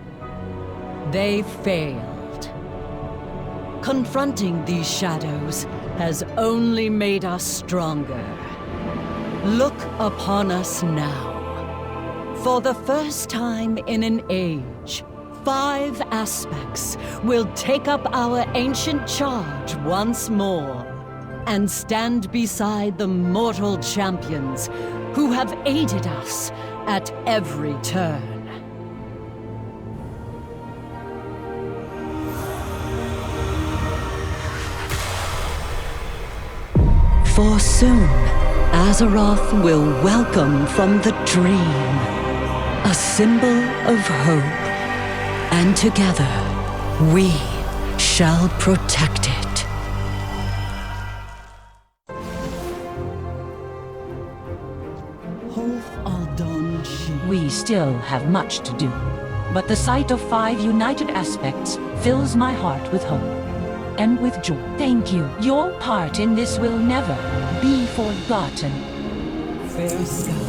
They failed. Confronting these shadows has only made us stronger. Look upon us now. For the first time in an age, 5 aspects will take up our ancient charge once more and stand beside the mortal champions who have aided us at every turn. For soon, Azeroth will welcome from the dream, a symbol of hope, and together we shall protect it. We still have much to do, but the sight of 5 united aspects fills my heart with hope and with joy. Thank you. Your part in this will never be forgotten. Fair sky.